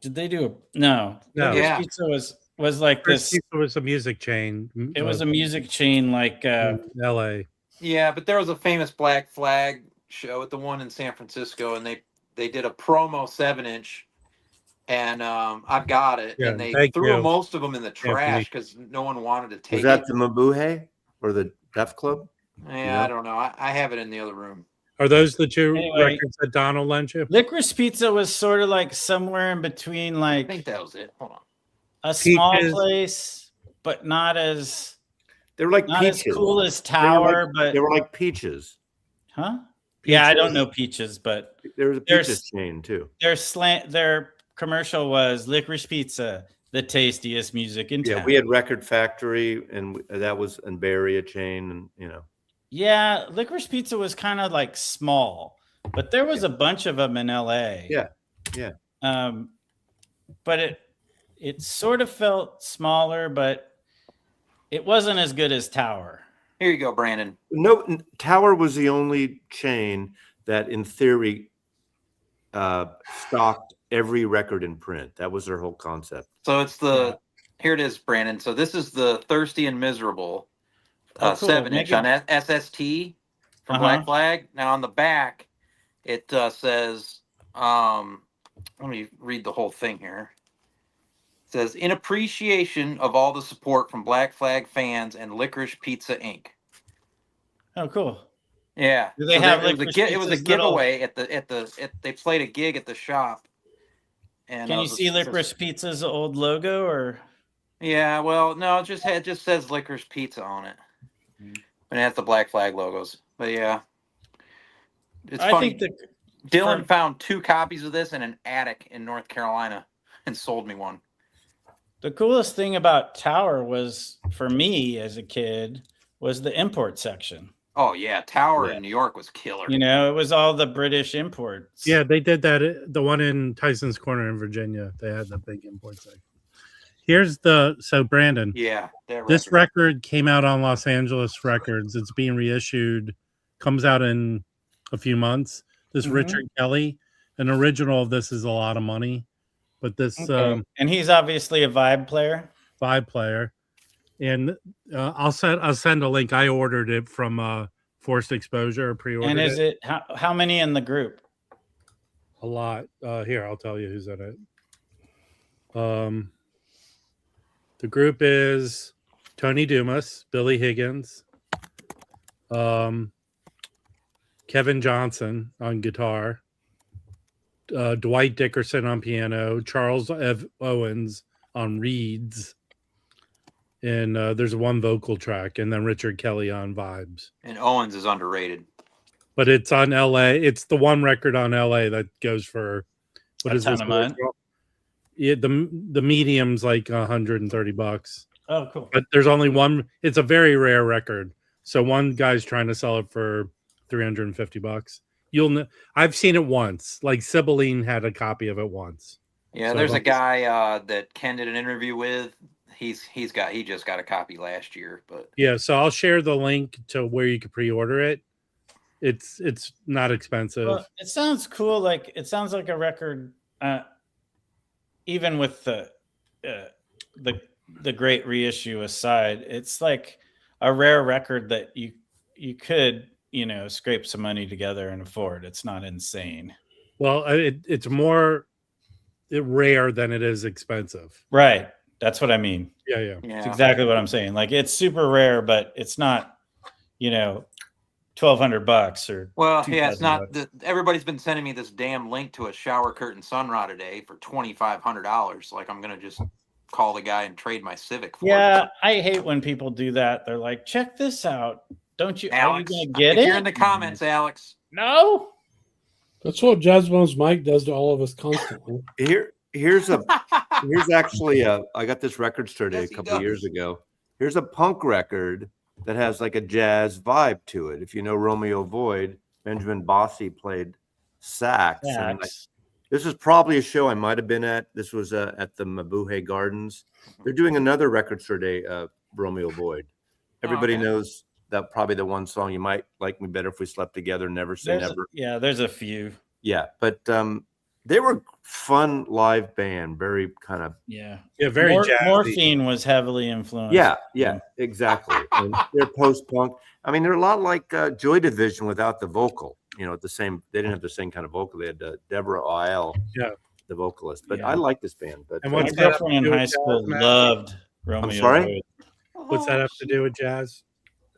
did they do a no? No. Pizza was like this. Pizza was a music chain. It was a music chain like L.A. Yeah, but there was a famous Black Flag show at the one in San Francisco, and they did a promo 7-inch, and I've got it, and they threw most of them in the trash because no one wanted to take it. Was that the Mabuhay or the Def Club? Yeah, I don't know. I have it in the other room. Are those the two records that Donald lent you? Licorice Pizza was sort of like somewhere in between, like I think that was it. Hold on. A small place, but not as they were like not Peaches. as cool as Tower, but they were like Peaches. Huh? Peaches. Yeah, I don't know Peaches, but there was a Peaches chain too. Their commercial was Licorice Pizza, the tastiest music in town. Yeah, we had Record Factory, and that was and Barry a chain, and you know. Yeah, Licorice Pizza was kind of like small, but there was a bunch of them in LA. Yeah, yeah. But it sort of felt smaller, but it wasn't as good as Tower. Here you go, Brandon. No, Tower was the only chain that, in theory, stocked every record in print. That was their whole concept. So it's here it is, Brandon. So this is the Thirsty and Miserable 7-inch on SST from Black Flag. Now on the back, it says, let me read the whole thing here. It says, in appreciation of all the support from Black Flag fans and Licorice Pizza Inc. Oh, cool. Yeah. Do they have it was a giveaway they played a gig at the shop. And can you see Licorice Pizza's old logo or? Yeah, well, no, it just says Licorice Pizza on it. And it has the Black Flag logos. But yeah. It's funny. Dylan found 2 copies of this in an attic in North Carolina and sold me one. The coolest thing about Tower was, for me as a kid, was the import section. Oh yeah, Tower in New York was killer. You know, it was all the British imports. Yeah, they did that. The one in Tyson's Corner in Virginia, they had the big import section. Here's so Brandon. Yeah, this record came out on Los Angeles Records. It's being reissued. Comes out in a few months. This Richard Kelly, an original of this is a lot of money, but this and he's obviously a vibe player. And I'll send a link. I ordered it from Forced Exposure, pre-ordered. And is it how many in the group? A lot. Here, I'll tell you who's in it. The group is Tony Dumas, Billy Higgins, Kevin Johnson on guitar, Dwight Dickerson on piano, Charles Owens on reeds, and there's one vocal track, and then Richard Kelly on vibes. And Owens is underrated. But it's on LA. It's the one record on LA that goes for what is this? Yeah, the medium's like $130. Oh, cool. But there's only one. It's a very rare record. So one guy's trying to sell it for $350. I've seen it once. Like Sibylline had a copy of it once. Yeah, there's a guy that Ken did an interview with. He just got a copy last year. But yeah, so I'll share the link to where you can pre-order it. It's not expensive. Well, it sounds cool. Like it sounds like a record. Even with the great reissue aside, it's like a rare record that you could scrape some money together and afford. It's not insane. Well, it's more rare than it is expensive. Right. That's what I mean. Yeah. It's exactly what I'm saying. Like, it's super rare, but it's not, $1,200 or. Well, yeah, it's not. Everybody's been sending me this damn link to a shower curtain sun rod today for $2,500. Like, I'm gonna just call the guy and trade my Civic for it. Yeah, I hate when people do that. They're like, check this out. Don't you? Alex, are you gonna get if it? you're in the comments, Alex. No. That's what Jazz Bones Mike does to all of us constantly. Here's actually I got this record store day a couple of years ago. Here's a punk record that has like a jazz vibe to it. If you know Romeo Void, Benjamin Bossi played sax. And this is probably a show I might have been at. This was at the Mabuhay Gardens. They're doing another record store day, Romeo Void. Everybody knows that probably the one song, You Might Like Me Better If We Slept Together, Never Say Never. There's a few. Yeah, but they were fun live band, very kind of very jazzy. Morphine was heavily influenced. Yeah, exactly. And they're post-punk. I mean, they're a lot like Joy Division without the vocal. They didn't have the same kind of vocal. They had Deborah Isle, the vocalist. But I like this band. But and my girlfriend in high school loved Romeo. I'm sorry? What's that have to do with jazz?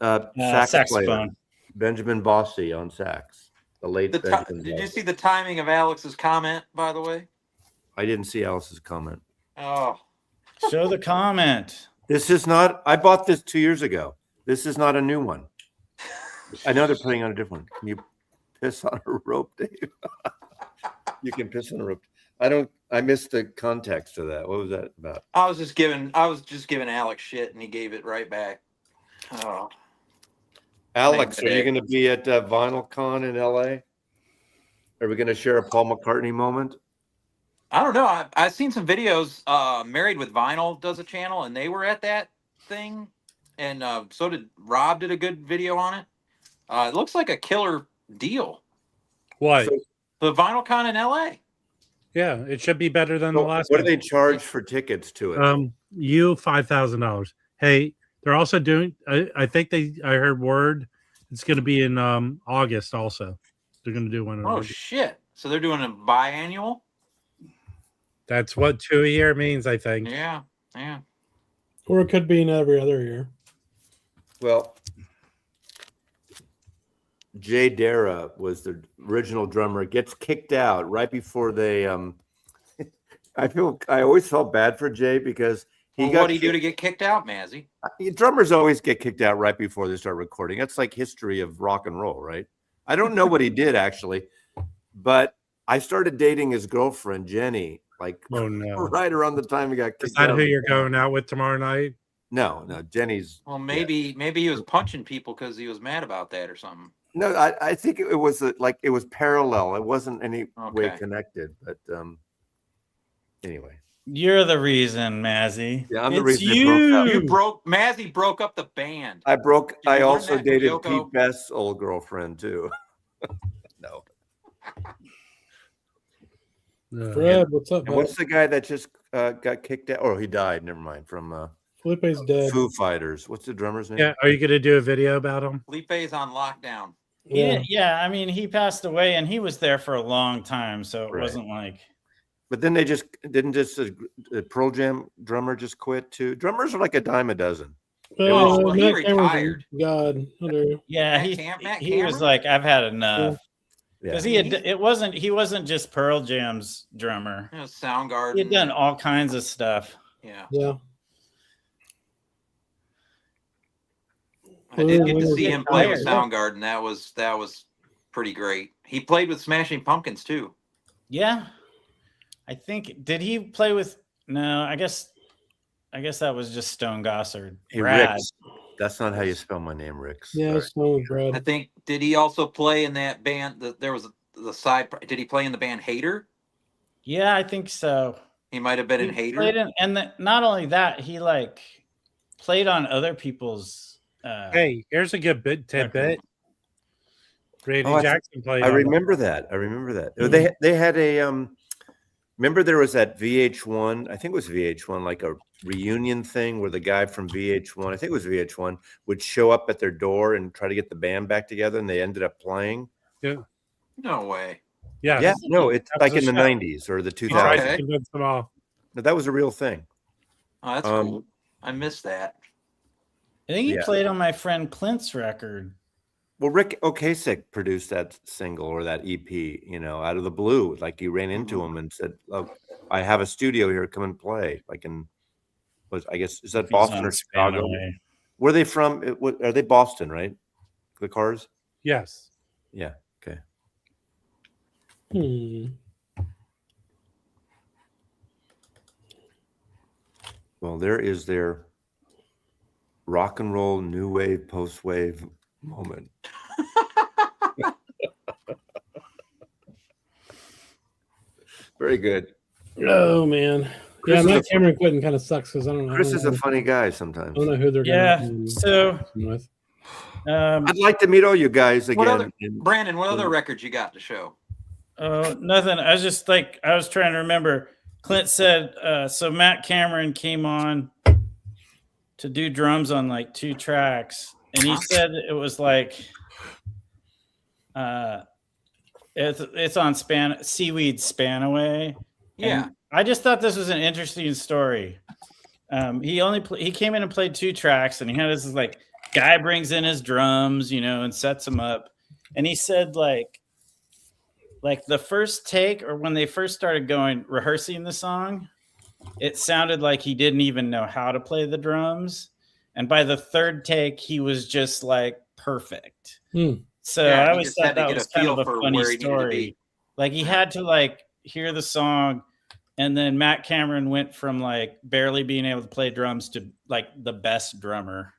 Saxophone. Benjamin Bossi on sax. The late Benjamin Did you see the timing of Alex's comment, by the way? I didn't see Alice's comment. Oh. Show the comment. This is not, I bought this 2 years ago. This is not a new one. I know they're putting on a different one. Can you piss on a rope, Dave? You can piss on a rope. I missed the context of that. What was that about? I was just giving Alex shit and he gave it right back. Oh. Alex, are you going to be at Vinyl Con in LA? Are we going to share a Paul McCartney moment? I don't know. I've seen some videos. Married with Vinyl does a channel, and they were at that thing, and so did Rob. Did a good video on it. It looks like a killer deal. What? The Vinyl Con in LA. Yeah, it should be better than the last. What do they charge for tickets to it? $5,000. Hey. They're also doing. I think I heard word it's going to be in August. Also, they're going to do one. Oh shit! So they're doing a biannual. That's what 2 a year means, I think. Yeah. Or it could be in every other year. Well, Jay Dara was the original drummer. Gets kicked out right before they. I always felt bad for Jay because. What do you do to get kicked out, Mazzy? Drummers always get kicked out right before they start recording. That's like history of rock and roll, right? I don't know what he did actually, but I started dating his girlfriend Jenny right around the time he got kicked out. Is that who you're going out with tomorrow night? No, Jenny's. Well, maybe he was punching people because he was mad about that or something. No, I think it was it was parallel. It wasn't any way connected, but anyway. You're the reason, Mazzy. Yeah, I'm the reason it broke up. Mazzy broke up the band. I also dated Pete Best's old girlfriend too. No. Fred, what's up? And what's the guy that just got kicked out? Oh, he died. Never mind. From Felipe's dead. Foo Fighters. What's the drummer's name? Yeah. Are you going to do a video about him? Felipe's on lockdown. Yeah. I mean, he passed away, and he was there for a long time, so it wasn't like. But then they didn't the Pearl Jam drummer just quit too. Drummers are like a dime a dozen. Well, he retired. God. Yeah, he was like, I've had enough. Because he wasn't just Pearl Jam's drummer. Soundgarden. He had done all kinds of stuff. Yeah. I did get to see him play with Soundgarden. That was pretty great. He played with Smashing Pumpkins too. Yeah. I think did he play with no, I guess that was just Stone Gossard. Hey, Ricks. That's not how you spell my name, Ricks. Yeah, Stone Brad. I think did he also play in that band there was the side did he play in the band Hater? Yeah, I think so. He might have been in Hater. Not only that, he played on other people's hey, here's a good tidbit. Randy Jackson played. I remember that. Mm-hmm. They had a remember there was that VH1, I think it was VH1, like a reunion thing where the guy from VH1, I think it was VH1, would show up at their door and try to get the band back together, and they ended up playing. Yeah. No way. Yeah. Yeah. No, it's like in the 90s or the 2000s. Okay. No, that was a real thing. Oh, that's cool. I missed that. I think he played on my friend Clint's record. Well, Rick Ocasek produced that single or that EP, out of the blue. Like he ran into him and said, "Look, I have a studio here. Come and play." I guess, is that Boston or Chicago? Where are they from? Are they Boston, right? The Cars? Yes. Yeah. Okay. Well, there is their rock and roll, new wave, post wave moment. Very good. Oh man. Yeah, Matt Cameron quitting kind of sucks because I don't know. Chris is a funny guy sometimes. I don't know who they're going to. So with. I'd like to meet all you guys again. Brandon, what other records you got to show? Nothing. I was just I was trying to remember. Clint said, so Matt Cameron came on to do drums on like 2 tracks. And he said it was like, it's on Seaweed Spanaway. Yeah. And I just thought this was an interesting story. He came in and played 2 tracks, and he had this like guy brings in his drums, and sets them up. And he said like the first take, or when they first started rehearsing the song, it sounded like he didn't even know how to play the drums. And by the 3rd take, he was just like perfect. So I always thought that was kind of a funny story. Like he had to hear the song, and then Matt Cameron went from like barely being able to play drums to like the best drummer.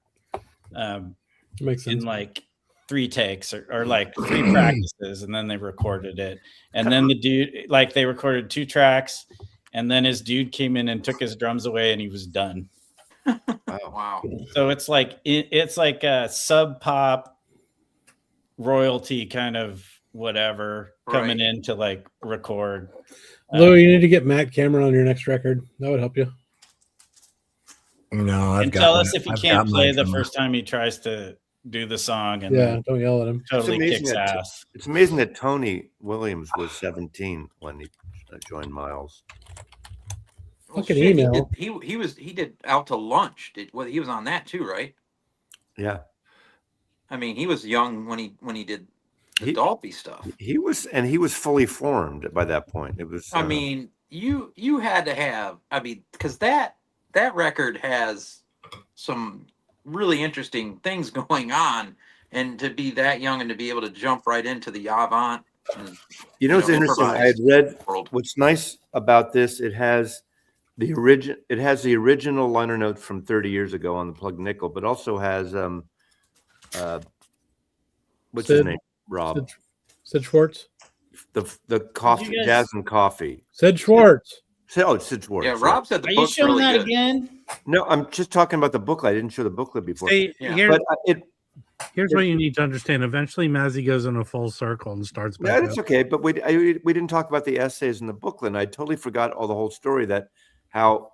Makes sense. In like 3 takes or like 3 practices, and then they recorded it. And then the dude, they recorded 2 tracks, and then his dude came in and took his drums away, and he was done. Wow. So it's like a sub pop royalty kind of whatever coming in to like record. Louis, you need to get Matt Cameron on your next record. That would help you. No, and tell us if he can't play the first time he tries to do the song. And don't yell at him. Totally kicks ass. It's amazing that Tony Williams was 17 when he joined Miles. Well, email. He did Out to Lunch. He was on that too, right? Yeah. I mean, he was young when he did the Dolby stuff. He was fully formed by that point. It was. I mean, you had to have. I mean, because that record has some really interesting things going on, and to be that young and to be able to jump right into the Avant. And, what's interesting? I had read. What's nice about this? It has the original liner notes from 30 years ago on the plugged nickel, but also has what's his name? Rob. Sid Schwartz. The coffee, jazz and coffee. Sid Schwartz. Sid Schwartz. Yeah, Rob said the Are book's you showing really that good. again? No, I'm just talking about the booklet. I didn't show the booklet before. Here's what you need to understand. Eventually, Mazzy goes in a full circle and starts back. Yeah, that's okay. But we didn't talk about the essays in the booklet. And I totally forgot the whole story how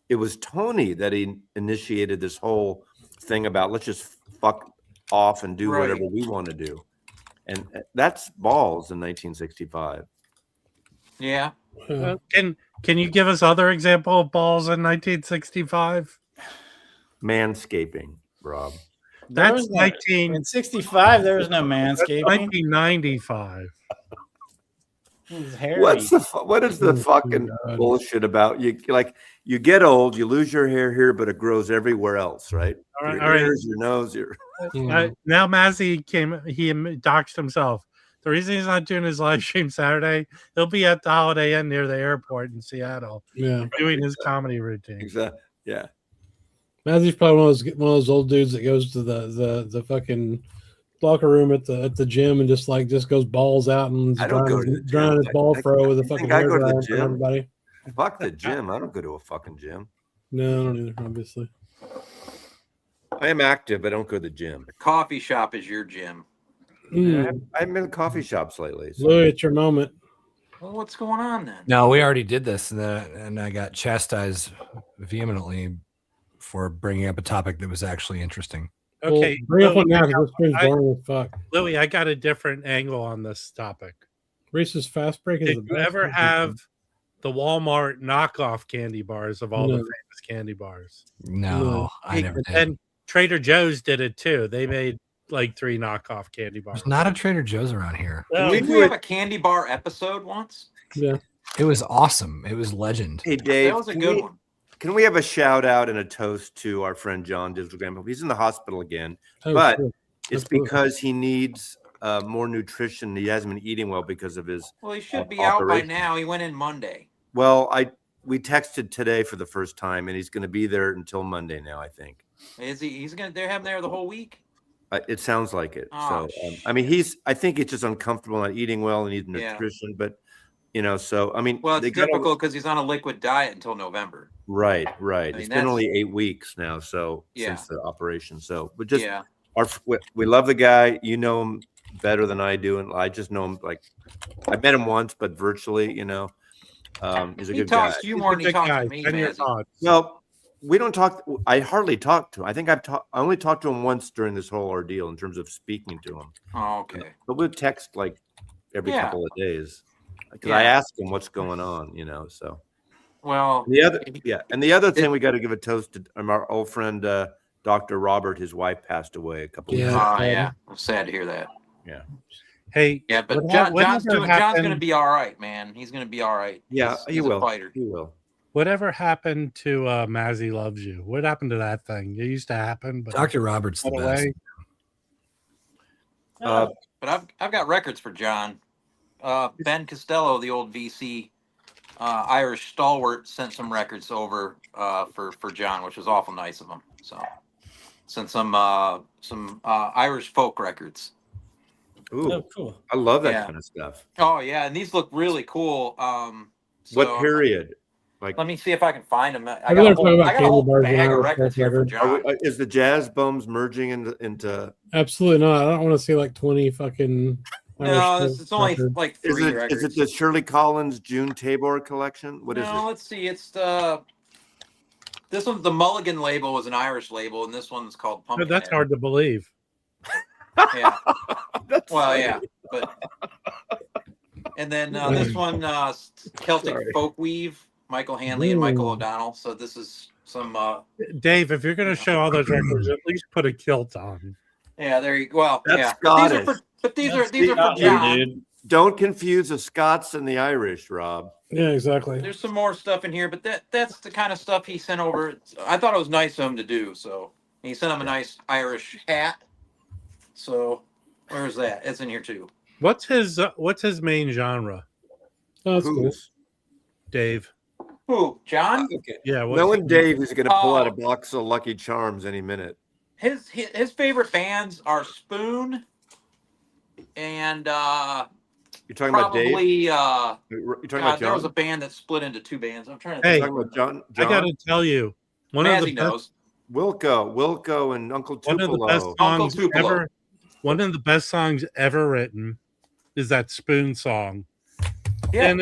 it was Tony that he initiated this whole thing about let's just fuck off and do whatever we want to do. And that's balls in 1965. Yeah. Can you give us other example of balls in 1965? Manscaping, Rob. That's in 65. There was no manscaping. 1995. What is the fucking bullshit about you? Like you get old, you lose your hair here, but it grows everywhere else, right? All your right. ears, your nose, now Mazzy he doxed himself. The reason he's not doing his live stream Saturday, he'll be at the Holiday Inn near the airport in Seattle, doing his comedy routine. Exactly. Yeah. Mazzy's probably one of those old dudes that goes to the fucking locker room at the gym and just goes balls out and drying his ball fro with a fucking hair dryer for everybody. Fuck the gym. I don't go to a fucking gym. No, I don't either, obviously. I am active, but I don't go to the gym. The coffee shop is your gym. I haven't been to coffee shops lately. So. Louis, it's your moment. Well, what's going on then? No, we already did this, and I got chastised vehemently for bringing up a topic that was actually interesting. Okay, bring up one now because this thing's boring as fuck. Louis, I got a different angle on this topic. Reese's Fast Break is Did you ever have the Walmart knockoff candy bars of all the famous candy bars. No, I never did. And Trader Joe's did it too. They made like 3 knockoff candy bars. There's not a Trader Joe's around here. Didn't we have a candy bar episode once? Yeah. It was awesome. It was legend. Hey, Dave. That was a good one. Can we have a shout out and a toast to our friend John Digital Grandpa? He's in the hospital again, Oh, but sure. it's because he needs more nutrition. He hasn't been eating well because of his. Well, he should be out by now. He went in Monday. Well, we texted today for the first time, and he's going to be there until Monday now, I think. Is he? He's going to. They're having there the whole week. It sounds like it. Oh, so, I mean, I think it's just uncomfortable not eating well and needs nutrition, but so I mean, well, it's difficult because he's on a liquid diet until November. Right. I mean, It's been only 8 weeks now, since the operation. So, but just we love the guy. You know him better than I do, and I just know him like I met him once, but virtually, he's a good guy. He talks to you more than he talks to me. Well, we don't talk. I hardly talk to him. I think I only talked to him once during this whole ordeal in terms of speaking to him. Oh, okay. But we'll text like every couple of days because I ask him what's going on. So. Well, and the other thing we got to give a toast to our old friend Dr. Robert. His wife passed away a couple of years ago. Yeah. I'm sad to hear that. Yeah. Hey, yeah, but John's going to be all right, man. He's going to be all right. Yeah, he's will. A fighter. He will. Whatever happened to Mazzy Loves You? What happened to that thing? It used to happen, but Dr. Robert's the best. But I've got records for John. Ben Costello, the old VC Irish stalwart, sent some records over for John, which was awful nice of him. So sent some Irish folk records. Ooh, cool! I love that kind of stuff. Oh yeah, and these look really cool. What period? Like, let me see if I can find them. I got a whole bag of records here for John. Is the jazz bums merging into? Absolutely not. I don't want to see like 20 fucking. No, it's only like 3 records. Is it the Shirley Collins June Tabor collection? What is it? No, let's see. It's this one's the Mulligan label was an Irish label, and this one's called Pumpkinhead. That's hard to believe. Yeah. But and then this one Celtic Folk Weave, Michael Hanley and Michael O'Donnell. So this is some Dave, if you're going to show all those records, at least put a kilt on. Yeah, there you go. Well, that's Scottish. These are for John. Dude. Don't confuse the Scots and the Irish, Rob. Yeah, exactly. There's some more stuff in here, but that's the kind of stuff he sent over. I thought it was nice of him to do. So he sent him a nice Irish hat. So where's that? It's in here too. What's his main genre? Oh, that's cool. Dave. Who? John? Okay. Yeah. Knowing Dave is going to pull out a box of Lucky Charms any minute. His favorite bands are Spoon and you're talking about Dave? You're talking about John? There was a band that split into 2 bands. I'm trying to think. Hey, about John? I got to tell you, one of the knows. Wilco and Uncle Tupelo. One of the best songs ever written is that Spoon song. Yeah.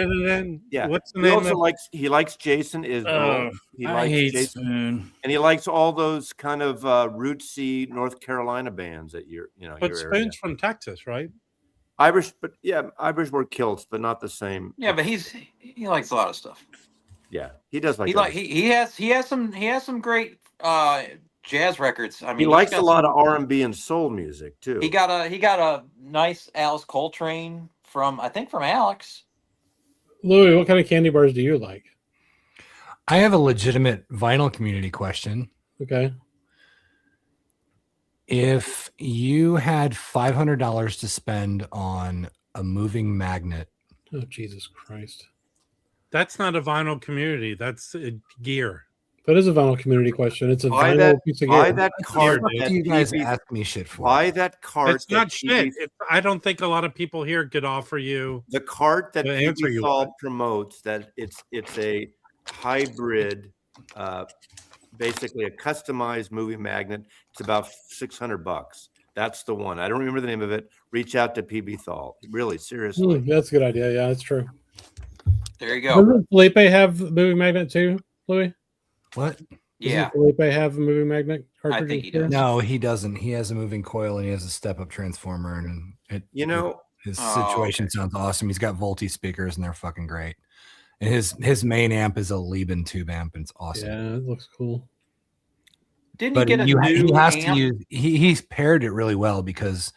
Yeah. What's the name? He likes Jason Isbell. I hate Jason. Spoon. And he likes all those kind of rootsy North Carolina bands that But Spoon's from Texas, right? Irish, but Irish were kilts, but not the same. Yeah, but he likes a lot of stuff. Yeah, he does like. He has some great jazz records. I mean, he likes a lot of R&B and soul music too. He got a nice Alice Coltrane from Alex. Louis, what kind of candy bars do you like? I have a legitimate vinyl community question. Okay. If you had $500 to spend on a moving magnet. Oh, Jesus Christ. That's not a vinyl community. That's gear. That is a vinyl community question. It's a vinyl piece of gear. Buy that cart. You guys ask me shit for. Buy that cart. It's not shit. I don't think a lot of people here could offer you the cart that PB promotes. That it's a hybrid, basically a customized movie magnet. It's about $600. That's the one. I don't remember the name of it. Reach out to PB Thal. Really, seriously. That's a good idea. Yeah, that's true. There you go. Doesn't Felipe have a movie magnet too, Louis? What? Yeah. Doesn't Felipe have a movie magnet cartridge? I think he does. No, he doesn't. He has a moving coil and he has a step-up transformer, and his situation sounds awesome. He's got Volti speakers and they're fucking great. And his main amp is a Lieben tube amp, and it's awesome. Yeah, it looks cool. Didn't he get a new he has amp? to use he's paired it really well because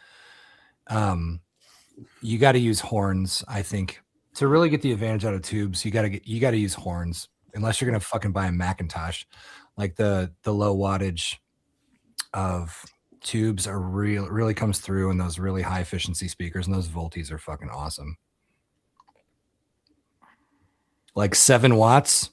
you got to use horns, I think. To really get the advantage out of tubes, you got to use horns, unless you're gonna fucking buy a Macintosh. Like the low wattage of tubes are really comes through in those really high efficiency speakers, and those Volties are fucking awesome. Like 7 watts.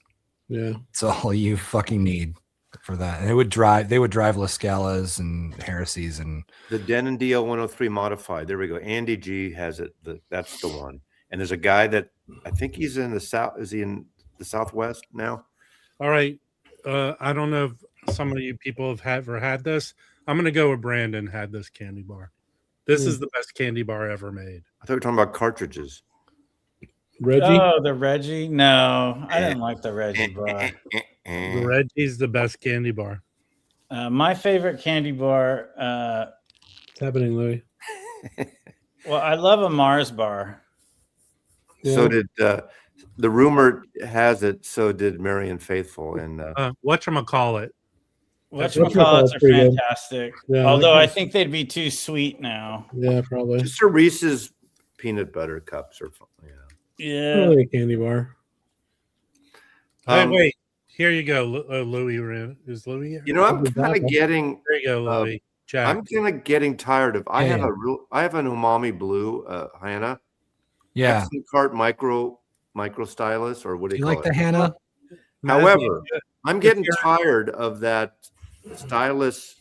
Yeah, it's all you fucking need for that. And they would drive La Scalas and Heresies and the Denon DL103 modified. There we go. Andy G has it. That's the one. And there's a guy that I think he's in the south. Is he in the Southwest now? All right. I don't know if some of you people have ever had this. I'm going to go with Brandon had this candy bar. This is the best candy bar ever made. I thought we were talking about cartridges. Reggie? Oh, the Reggie? No, I didn't like the Reggie bar. The Reggie's the best candy bar. My favorite candy bar. What's happening, Louis? Well, I love a Mars bar. Yeah. So did the rumor has it. So did Marion Faithful and Whatchamacallit. Whatchamacallits are fantastic. Yeah, although I think they'd be too sweet now. Yeah, probably. just a Reese's peanut butter cups or Yeah. Probably a candy bar. Hey, wait. Here you go, Louis. Is Louis here? You know, I'm kind of getting. There you go, Louis. Jack. I'm kind of getting tired of. I have an Umami Blue Hannah. yeah. Cart micro stylus, or what do you call like it? the Hannah? However, I'm getting tired of that stylus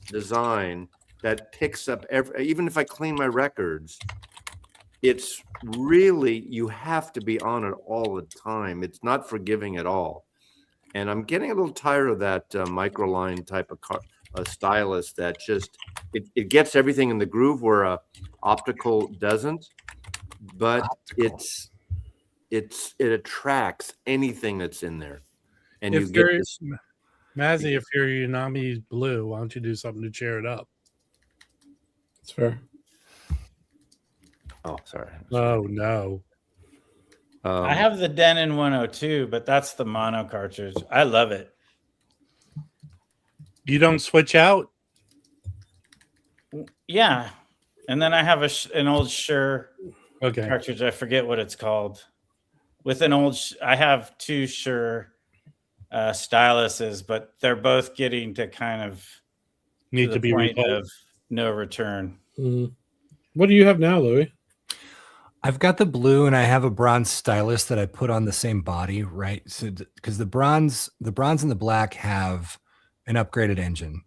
design that picks up even if I clean my records, it's really, you have to be on it all the time. It's not forgiving at all. And I'm getting a little tired of that microline type of stylus that just, it gets everything in the groove where a optical doesn't, but it attracts anything that's in there. And if you get this. Mazzy, if your Unami blue, why don't you do something to cheer it up? It's fair. Oh, sorry. Oh, no. I have the Denon 102, but that's the mono cartridge. I love it. You don't switch out? Yeah. And then I have an old Shure cartridge. I forget what it's called. With an old, I have 2 Shure styluses, but they're both getting to kind of need to be point of no return. Mm. What do you have now, Louis? I've got the blue and I have a bronze stylus that I put on the same body, right? So because the bronze and the black have an upgraded engine,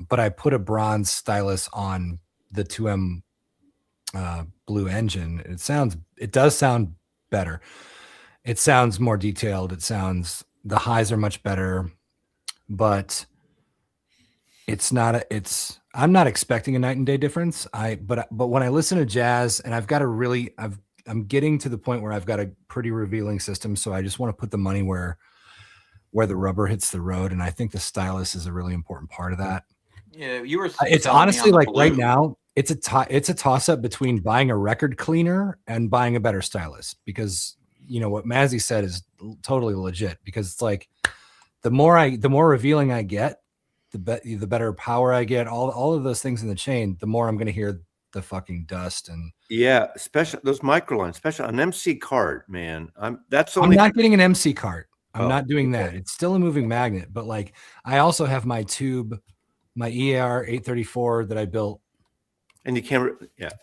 but I put a bronze stylus on the 2M blue engine. It does sound better. It sounds more detailed. The highs are much better, but I'm not expecting a night and day difference. But when I listen to jazz, and I'm getting to the point where I've got a pretty revealing system. So I just want to put the money where the rubber hits the road. And I think the stylus is a really important part of that. Yeah. It's honestly like right now, it's a toss up between buying a record cleaner and buying a better stylus, because you know what Mazzy said is totally legit, because it's like the more revealing I get, the better power I get, all of those things in the chain, the more I'm going to hear the fucking dust. And yeah, especially those microlines, especially an MC cart, man. I'm not getting an MC cart. I'm not doing that. It's still a moving magnet, but like I also have my tube, my EAR 834 that I built. And you can't,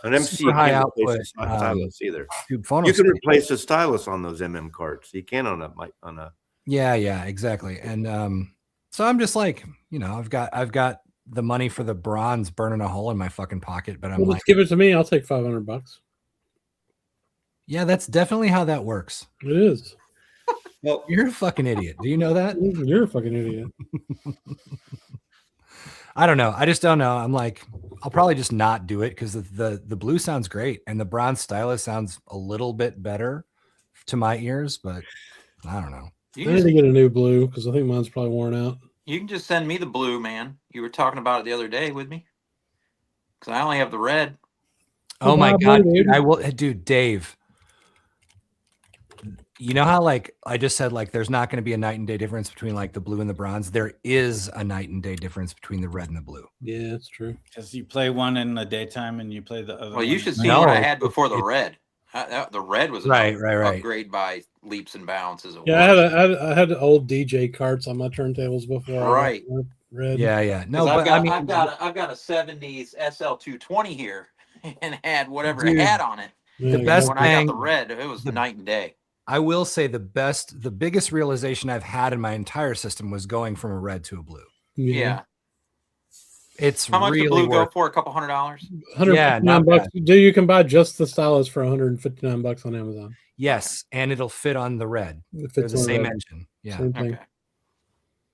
an MC high can't output replace a stylus either. Tube you can replace a stylus on those MM carts. You can on a. Yeah, exactly. And so I'm just like, I've got the money for the bronze burning a hole in my fucking pocket, but I'm just give it to me. I'll take $500. Yeah, that's definitely how that works. It is. Well, you're a fucking idiot. Do you know that? You're a fucking idiot. I don't know. I just don't know. I'm like, I'll probably just not do it because the blue sounds great and the bronze stylus sounds a little bit better to my ears, but I don't know. I need to get a new blue because I think mine's probably worn out. You can just send me the blue, man. You were talking about it the other day with me. Because I only have the red. Oh my God, dude. I will, dude, Dave. You know how like I just said, like there's not going to be a night and day difference between like the blue and the bronze. There is a night and day difference between the red and the blue. Yeah, that's true. Because you play one in the daytime and you play the other. Well, you should see what I had before the red. The red was right. upgrade by leaps and bounds. I had old DJ carts on my turntables before. Right. Red. Yeah. No, but I've got a 70s SL220 here, and had whatever it had on it. The best when thing, I got the red, it was the night and day. I will say the biggest realization I've had in my entire system was going from a red to a blue. Yeah. It's how much really did blue go for? A couple $100. $159. You can buy just the stylus for $159 on Amazon. Yes, and it'll fit on the red. It's the same engine. Yeah. Okay.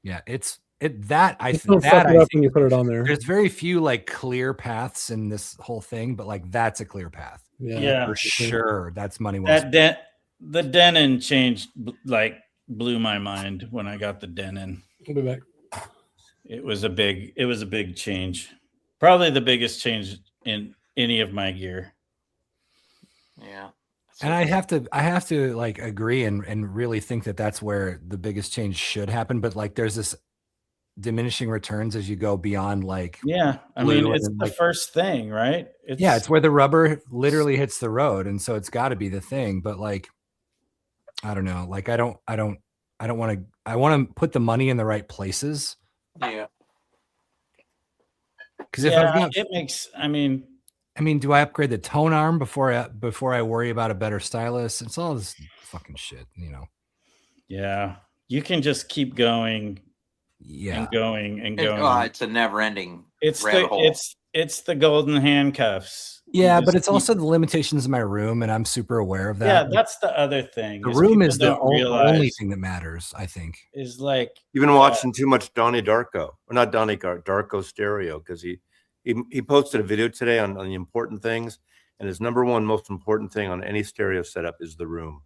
Yeah, I think when you put it on there. There's very few like clear paths in this whole thing, but like that's a clear path. Yeah, for sure. That's money well spent. The Denon changed, like blew my mind when I got the Denon. I'll be back. It was a big change. Probably the biggest change in any of my gear. Yeah. And I have to like agree and really think that that's where the biggest change should happen. But like, there's this diminishing returns as you go beyond like, I mean, it's the first thing, right? It's where the rubber literally hits the road. And so it's gotta be the thing, but like, I don't know. Like, I want to put the money in the right places. Yeah. Because if I've got, it makes, I mean, do I upgrade the tone arm before I worry about a better stylus? It's all this fucking shit, you know? Yeah. You can just keep going. Yeah. And going and going. It's a never ending. It's the golden handcuffs. Yeah, but it's also the limitations of my room, and I'm super aware of that. Yeah, that's the other thing. The room is the only thing that matters, I think. Is like you've been watching too much Donnie Darko, or not Donnie Darko Stereo, because he posted a video today on the important things, and his number one most important thing on any stereo setup is the room.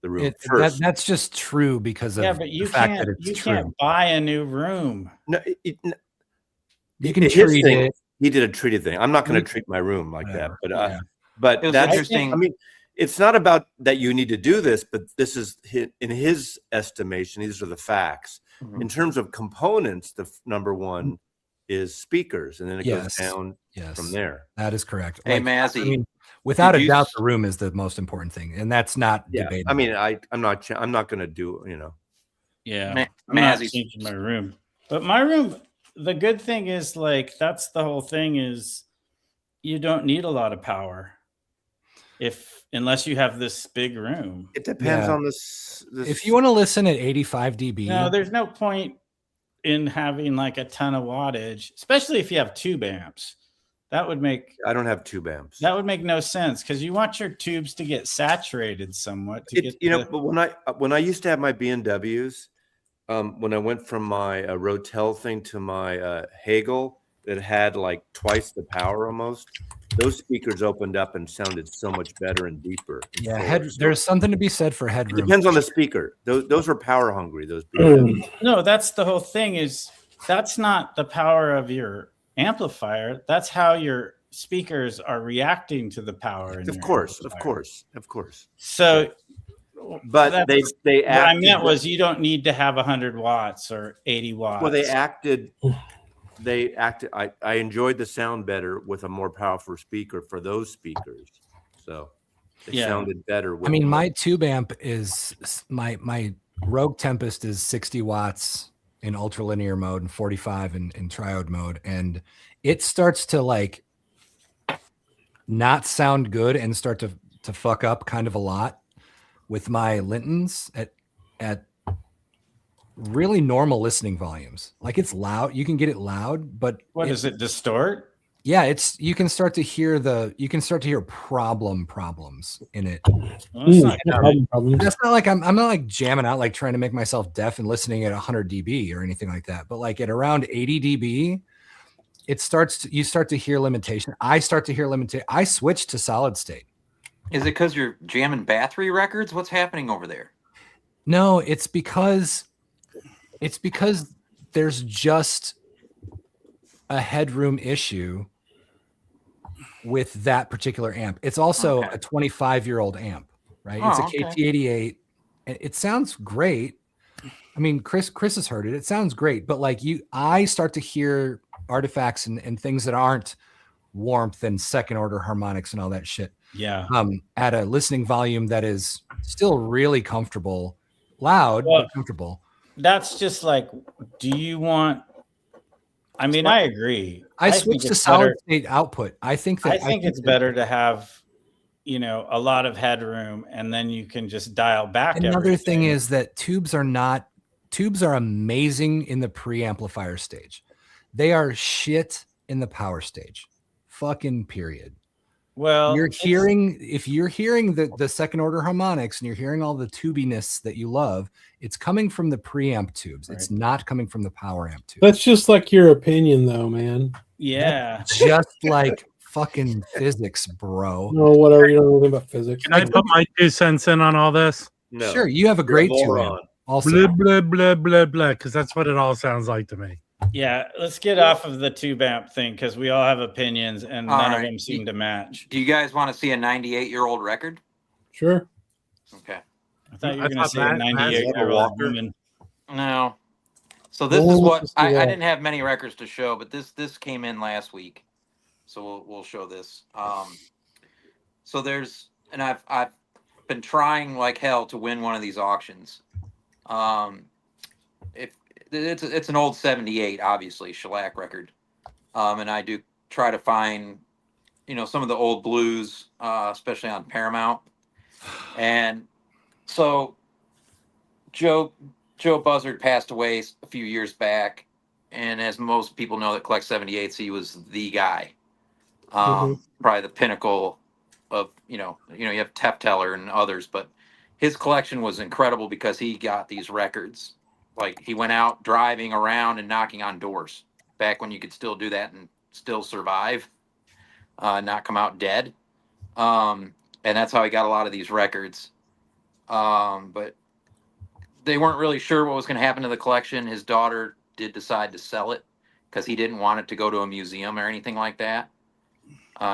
The room. That's just true because of the fact that it's true. You can't buy a new room. No, you can treat it. He did a treated thing. I'm not going to treat my room like that, but it was that's interesting. I mean, it's not about that you need to do this, but this is in his estimation. These are the facts. Mm-hmm. In terms of components, the number one is speakers, and then it goes down from there. That is correct. Hey, Mazzy. I mean, without a doubt, the room is the most important thing, and that's not debatable. I mean, I'm not going to do, you know. Yeah, I'm not changing my room, but my room. The good thing is, like, that's the whole thing is you don't need a lot of power unless you have this big room. It depends on this. If you want to listen at 85 dB. No, there's no point in having like a ton of wattage, especially if you have tube amps. That would make... I don't have tube amps. That would make no sense because you want your tubes to get saturated somewhat. But when I used to have my B&Ws, when I went from my Rotel thing to my Hagel that had like twice the power almost, those speakers opened up and sounded so much better and deeper. There's something to be said for headroom. It depends on the speaker. Those are power hungry. Those No, that's the whole thing is that's not the power of your amplifier. That's how your speakers are reacting to the power. Of course. So... But they what I meant was you don't need to have 100 watts or 80 watts. Well, they acted. I enjoyed the sound better with a more powerful speaker for those speakers. So they sounded better. I mean, my tube amp is my Rogue Tempest is 60 watts in ultralinear mode and 45 in triode mode, and it starts to like not sound good and start to fuck up kind of a lot with my Lintons at really normal listening volumes. Like it's loud. You can get it loud, but does it distort? Yeah, you can start to hear problems in it. Well, that's not like I'm not like jamming out, like trying to make myself deaf and listening at 100 dB or anything like that. But like at around 80 dB, you start to hear limitation. I start to hear limitation. I switched to solid state. Is it because you're jamming Bathory records? What's happening over there? No, it's because there's just a headroom issue with that particular amp. It's also a 25-year-old amp, right? It's a KT88. it sounds great. I mean, Chris has heard it. It sounds great, but like I start to hear artifacts and things that aren't warmth and second order harmonics and all that shit. Yeah. At a listening volume that is still really comfortable, loud, but comfortable. That's just like, do you want? I mean, I agree. I switched to solid state output. I think it's better to have, you know, a lot of headroom, and then you can just dial back. Another thing is that tubes are amazing in the preamplifier stage. They are shit in the power stage. Fucking period. Well, if you're hearing the second order harmonics and you're hearing all the tubiness that you love, it's coming from the preamp tubes. Right. It's not coming from the power amp tubes. That's just like your opinion, though, man. Yeah, that's just like fucking physics, bro. No, whatever. You don't know anything about physics. Can I put my 2 cents in on all this? No. Sure, you have a great 2 amp. Also, blah blah blah blah blah, because that's what it all sounds like to me. Yeah, let's get off of the tube amp thing because we all have opinions and none of them seem to match. Do you guys want to see a 98-year-old record? Sure. Okay. I thought you were going to say a 98-year-old woman. No. So this is what I didn't have many records to show, but this came in last week, so we'll show this. So there's, and I've been trying like hell to win one of these auctions. It's an old 78, obviously, shellac record. And I do try to find, you know, some of the old blues, especially on Paramount. And so Joe Buzzard passed away a few years back. And as most people know that collect 78s, he was the guy. Probably the pinnacle of, you have Tefteller and others, but his collection was incredible because he got these records. Like, he went out driving around and knocking on doors back when you could still do that and still survive, not come out dead. And that's how he got a lot of these records. But they weren't really sure what was going to happen to the collection. His daughter did decide to sell it because he didn't want it to go to a museum or anything like that.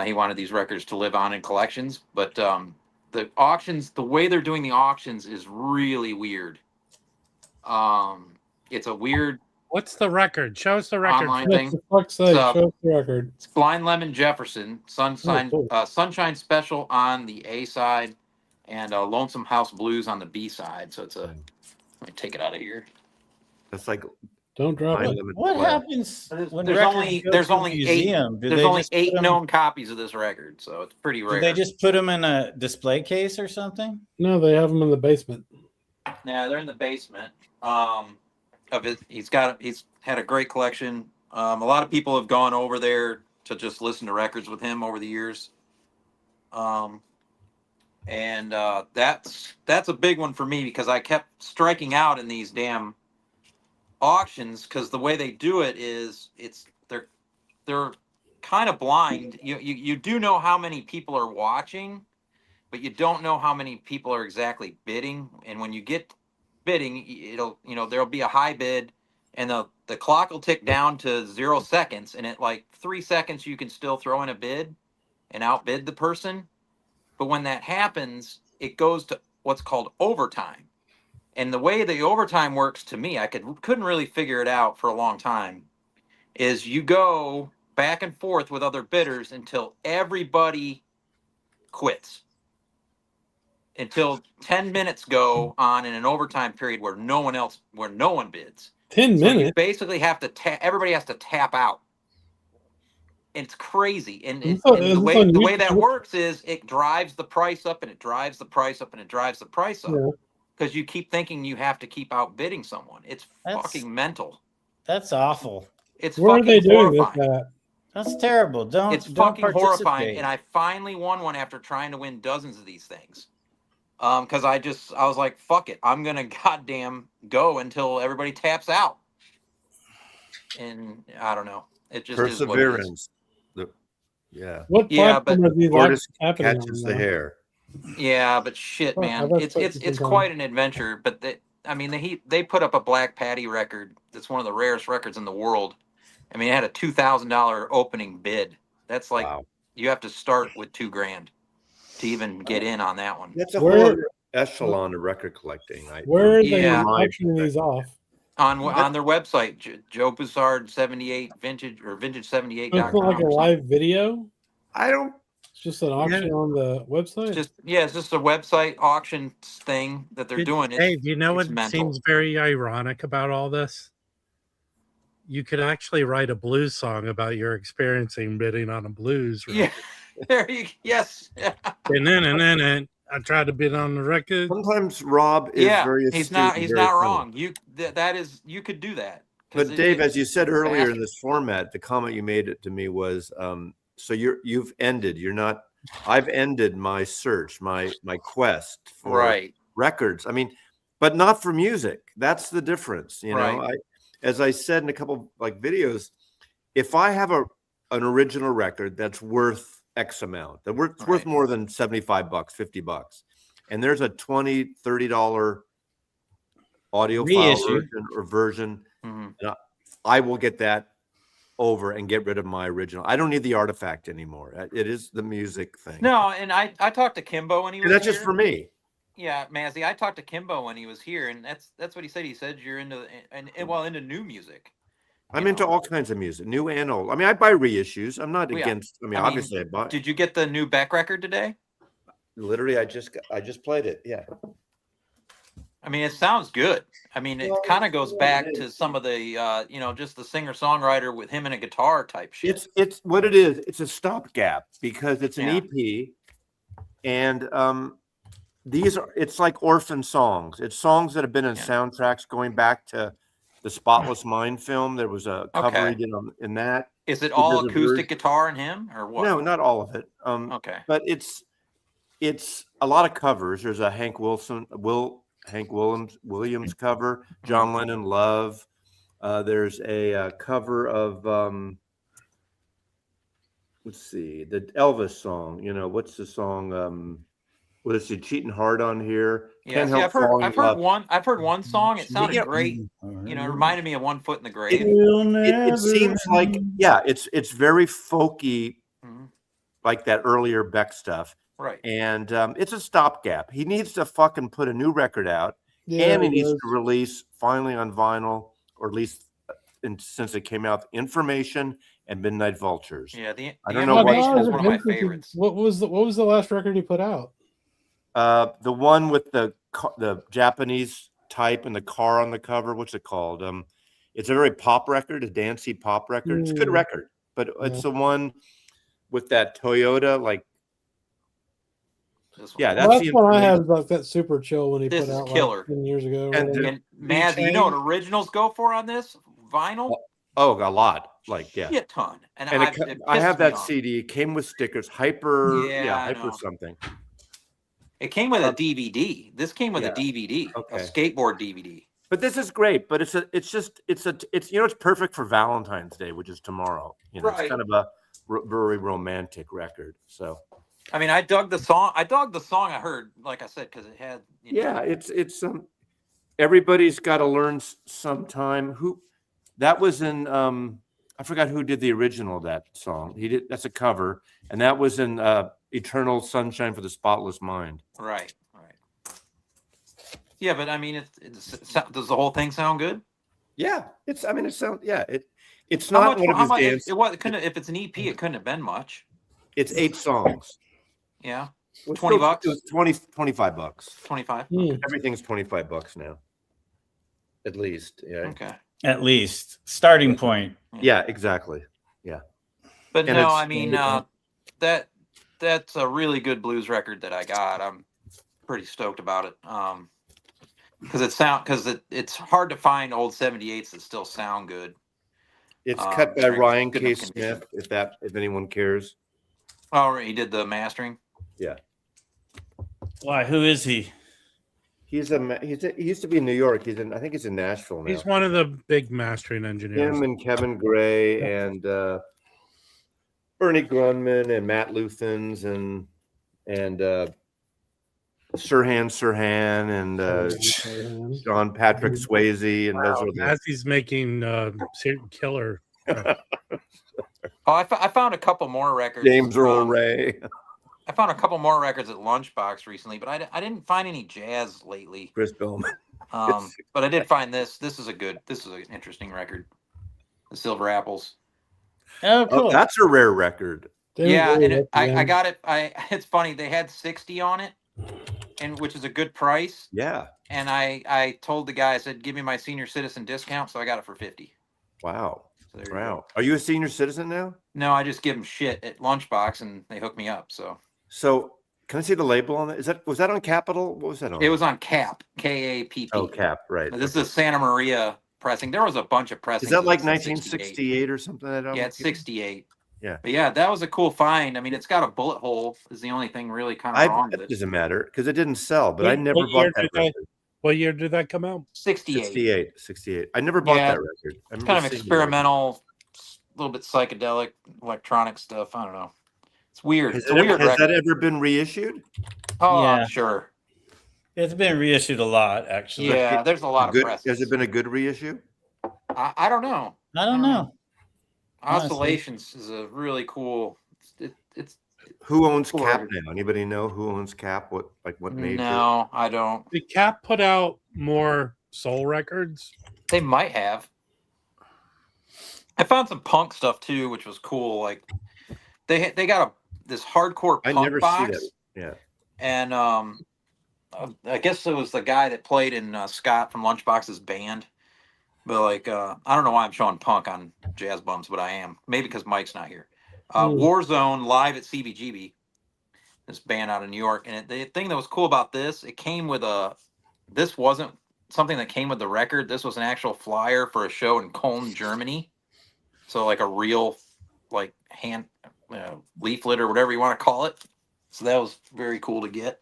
He wanted these records to live on in collections. But the auctions, the way they're doing the auctions is really weird. It's a weird. What's the record? Show us the record. Online thing. Show us the record. It's Blind Lemon Jefferson, Sunshine Special on the A side, and Lonesome House Blues on the B side. So it's a. Let me take it out of here. That's like. Don't drop it. What happens when there's only 8 known copies of this record, so it's pretty rare. Do they just put them in a display case or something? No, they have them in the basement. Yeah, they're in the basement. Of it, he's had a great collection. A lot of people have gone over there to just listen to records with him over the years. And that's a big one for me because I kept striking out in these damn auctions because the way they do it is they're kind of blind. You do know how many people are watching, but you don't know how many people are exactly bidding. And when you get bidding, there'll be a high bid and the clock will tick down to 0 seconds. And at like 3 seconds, you can still throw in a bid and outbid the person. But when that happens, it goes to what's called overtime. And the way the overtime works to me, I couldn't really figure it out for a long time, is you go back and forth with other bidders until everybody quits. Until 10 minutes go on in an overtime period where no one bids. 10 minutes. You basically have to everybody has to tap out. It's crazy. And the way that works is it drives the price up and it drives the price up and it drives the price up. Because you keep thinking you have to keep outbidding someone. That's fucking mental. That's awful. It's Where fucking are they doing horrifying. this at? That's terrible. It's fucking horrifying. And I finally won one after trying to win dozens of these things. Because I was like, fuck it. I'm going to goddamn go until everybody taps out. And I don't know. It just perseverance. Yeah. What platform are these happening catches the hair. Yeah, but shit, man, it's quite an adventure. But they put up a Black Patty record. That's one of the rarest records in the world. I mean, it had a $2,000 opening bid. That's like you have to start with $2,000 to even get in on that one. That's a whole echelon of record collecting. Where are they auctioning these off? On their website, Joe Boussard 78 vintage or vintage78.com. It's not like a live video. It's just an auction on the website. It's just a website auction thing that they're doing. Hey, do you know what seems very ironic about all this? You could actually write a blues song about your experiencing bidding on a blues record. Yeah, there you yes. And then I tried to bid on the record. Sometimes Rob is very astute. He's not wrong. You could do that. But Dave, as you said earlier in this format, the comment you made to me was, so you've ended. You're not. I've ended my search, my quest for records. I mean, but not for music. That's the difference. You know, as I said in a couple videos, if I have an original record that's worth X amount, that it's worth more than $75, $50, and there's a $20, $30 audio file version, I will get that over and get rid of my original. I don't need the artifact anymore. It is the music thing. No, and I talked to Kimbo when he was that's here. Just for me. Yeah, Mazzy, I talked to Kimbo when he was here, and that's what he said. He said you're into into new music. I'm into all kinds of music, new and old. I mean, I buy reissues. I'm not against. I mean, obviously, I buy. Did you get the new Beck record today? Literally, I just played it. Yeah. I mean, it sounds good. I mean, it kind of goes back to some of the, just the singer-songwriter with him and a guitar type shit. It's what it is. It's a stopgap because it's an EP, and it's like orphan songs. It's songs that have been in soundtracks going back to the Spotless Mind film. There was a cover he did in that. Is it all acoustic guitar and him, or what? No, not all of it. But it's a lot of covers. There's a Hank Williams cover, John Lennon Love. There's a cover of let's see, the Elvis song. You know, what's the song? What is he cheating hard on here? Yeah, I've heard one song. It sounded great. You know, it reminded me of One Foot in the Grave. It seems like it's very folky, like that earlier Beck stuff. Right. And it's a stopgap. He needs to fucking put a new record out, and he needs to release finally on vinyl, or at least since it came out, Information and Midnight Vultures. Yeah, I don't know what is one of my favorites. What was the last record he put out? The one with the Japanese type and the car on the cover. What's it called? It's a very pop record, a dancey pop record. It's a good record, but it's the one with that Toyota that's what I had, like that super chill when he put out killer. Like 10 years ago. And Mazzy, you know what originals go for on this vinyl? Oh, a lot. Shit ton. And I have that CD. It came with stickers. Hyper something. It came with a DVD. This came with a DVD, a skateboard DVD. But this is great. But it's perfect for Valentine's Day, which is tomorrow. You know, it's kind of a very romantic record. So. I mean, I dug the song. I heard, like I said, because it had. It's everybody's got to learn sometime. That was in. I forgot who did the original of that song. He did. That's a cover, and that was in Eternal Sunshine for the Spotless Mind. Right. Yeah, but I mean, does the whole thing sound good? Yeah, it's not one of his dance. If it's an EP, it couldn't have been much. It's 8 songs. Yeah. $20? It was $25. 25. Everything's $25 now. At least. Yeah. Okay. At least starting point. Yeah, exactly. Yeah. But no, I mean that's a really good blues record that I got. I'm pretty stoked about it. Because it's hard to find old 78s that still sound good. It's cut by Ryan K. Smith, if anyone cares. Oh, he did the mastering. Yeah. Why? Who is he? He used to be in New York. I think he's in Nashville now. He's one of the big mastering engineers. Him and Kevin Gray and Bernie Grunman and Matt Luthens and Sirhan and John Patrick Swayze and those are as he's making killer. I found a couple more records. James Earl Ray. I found a couple more records at Lunchbox recently, but I didn't find any jazz lately. Chris Billman. But I did find this. This is an interesting record. The Silver Apples. Oh, cool. Oh, that's a rare record. Yeah, and I got it. It's funny. They had 60 on it, and which is a good price. Yeah. And I told the guy, I said, give me my senior citizen discount, so I got it for 50. Wow. So Wow. Are you a senior citizen now? No, I just give them shit at Lunchbox, and they hook me up. So can I see the label on that? Was that on Capitol? What was that on? It was on Cap, KAPP. Oh, Cap, right. This is a Santa Maria pressing. There was a bunch of pressings. Is that like 1968 or something? Yeah, it's 68. Yeah. But yeah, that was a cool find. I mean, it's got a bullet hole is the only thing really kind of wrong with it. It Doesn't matter because it didn't sell, but I never bought that record. What year did that come out? 68. 68. I never bought that record. It's kind of experimental, a little bit psychedelic, electronic stuff. I don't know. It's weird. Has that ever been reissued? Oh, yeah. I'm sure. It's been reissued a lot, actually. Yeah, there's a lot of press. Has it been a good reissue? I don't know. I don't know. Oscillations is a really cool. It's who owns Cap now? Anybody know who owns Cap? What made? No, I don't. Did Cap put out more soul records? They might have. I found some punk stuff too, which was cool. Like they got this hardcore punk box. See that. Yeah. And I guess it was the guy that played in Scott from Lunchbox's band. But like, I don't know why I'm showing punk on Jazz Bums, but I am. Maybe because Mike's not here. Warzone live at CBGB, this band out of New York. And the thing that was cool about this, it came with this wasn't something that came with the record. This was an actual flyer for a show in Cologne, Germany. So like a real like hand leaflet or whatever you want to call it. So that was very cool to get.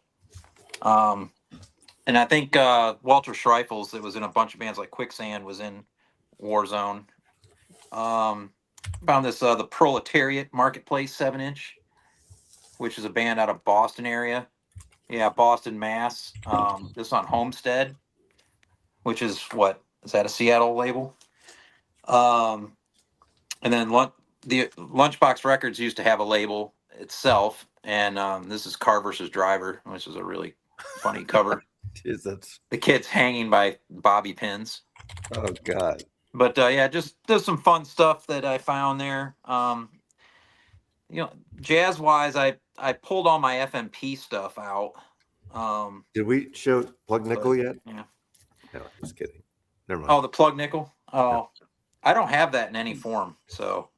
And I think Walter Schreifels, that was in a bunch of bands like Quicksand, was in Warzone. Found this the Proletariat Marketplace 7-inch, which is a band out of Boston area. Yeah, Boston, Mass. This on Homestead, which is is that a Seattle label? And then the Lunchbox Records used to have a label itself, and this is Car versus Driver, which is a really funny cover. The kid's hanging by bobby pins. Oh God! But yeah, just there's some fun stuff that I found there. Jazz wise, I pulled all my FMP stuff out. Did we show Plug Nickel yet? Yeah. No, just kidding. Never mind. Oh, the Plug Nickel. Oh, no. I don't have that in any form, so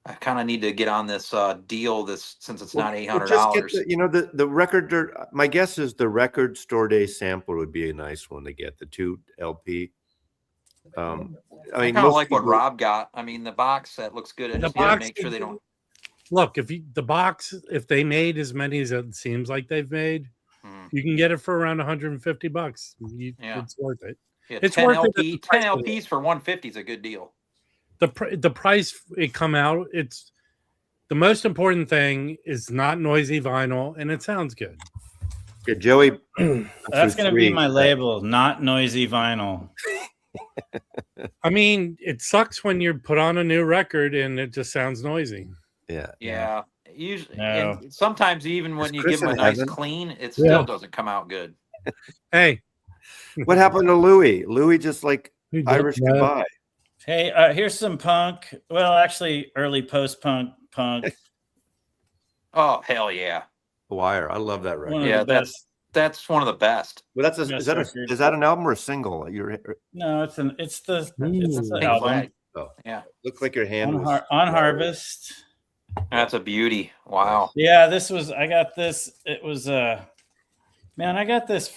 I kind of need to get on this deal. Since it's not $800. The record. My guess is the Record Store Day sampler would be a nice one to get. The 2 LP. I mean, kind of like what Rob got. I mean, the box set looks good. I just need to make sure they don't. Look, if they made as many as it seems like they've made, you can get it for around $150. It's worth it. Yeah, it's 10 LPs for $150 is a good deal. The price it come out, it's the most important thing is not noisy vinyl, and it sounds good. Yeah, Joey. That's going to be my label, not noisy vinyl. I mean, it sucks when you put on a new record and it just sounds noisy. Yeah. Usually, and sometimes even when you give them a nice clean, it still doesn't come out good. Hey, what happened to Louis? Louis just like Irish goodbye. Hey, here's some punk. Well, actually, early post-punk. Oh, hell yeah! The Wire. I love that record. Yeah, that's one of the best. Well, is that an album or a single? No, it's the album. Oh, yeah. Looks like your hand on Harvest. That's a beauty. Wow. Yeah, I got this. It was man, I got this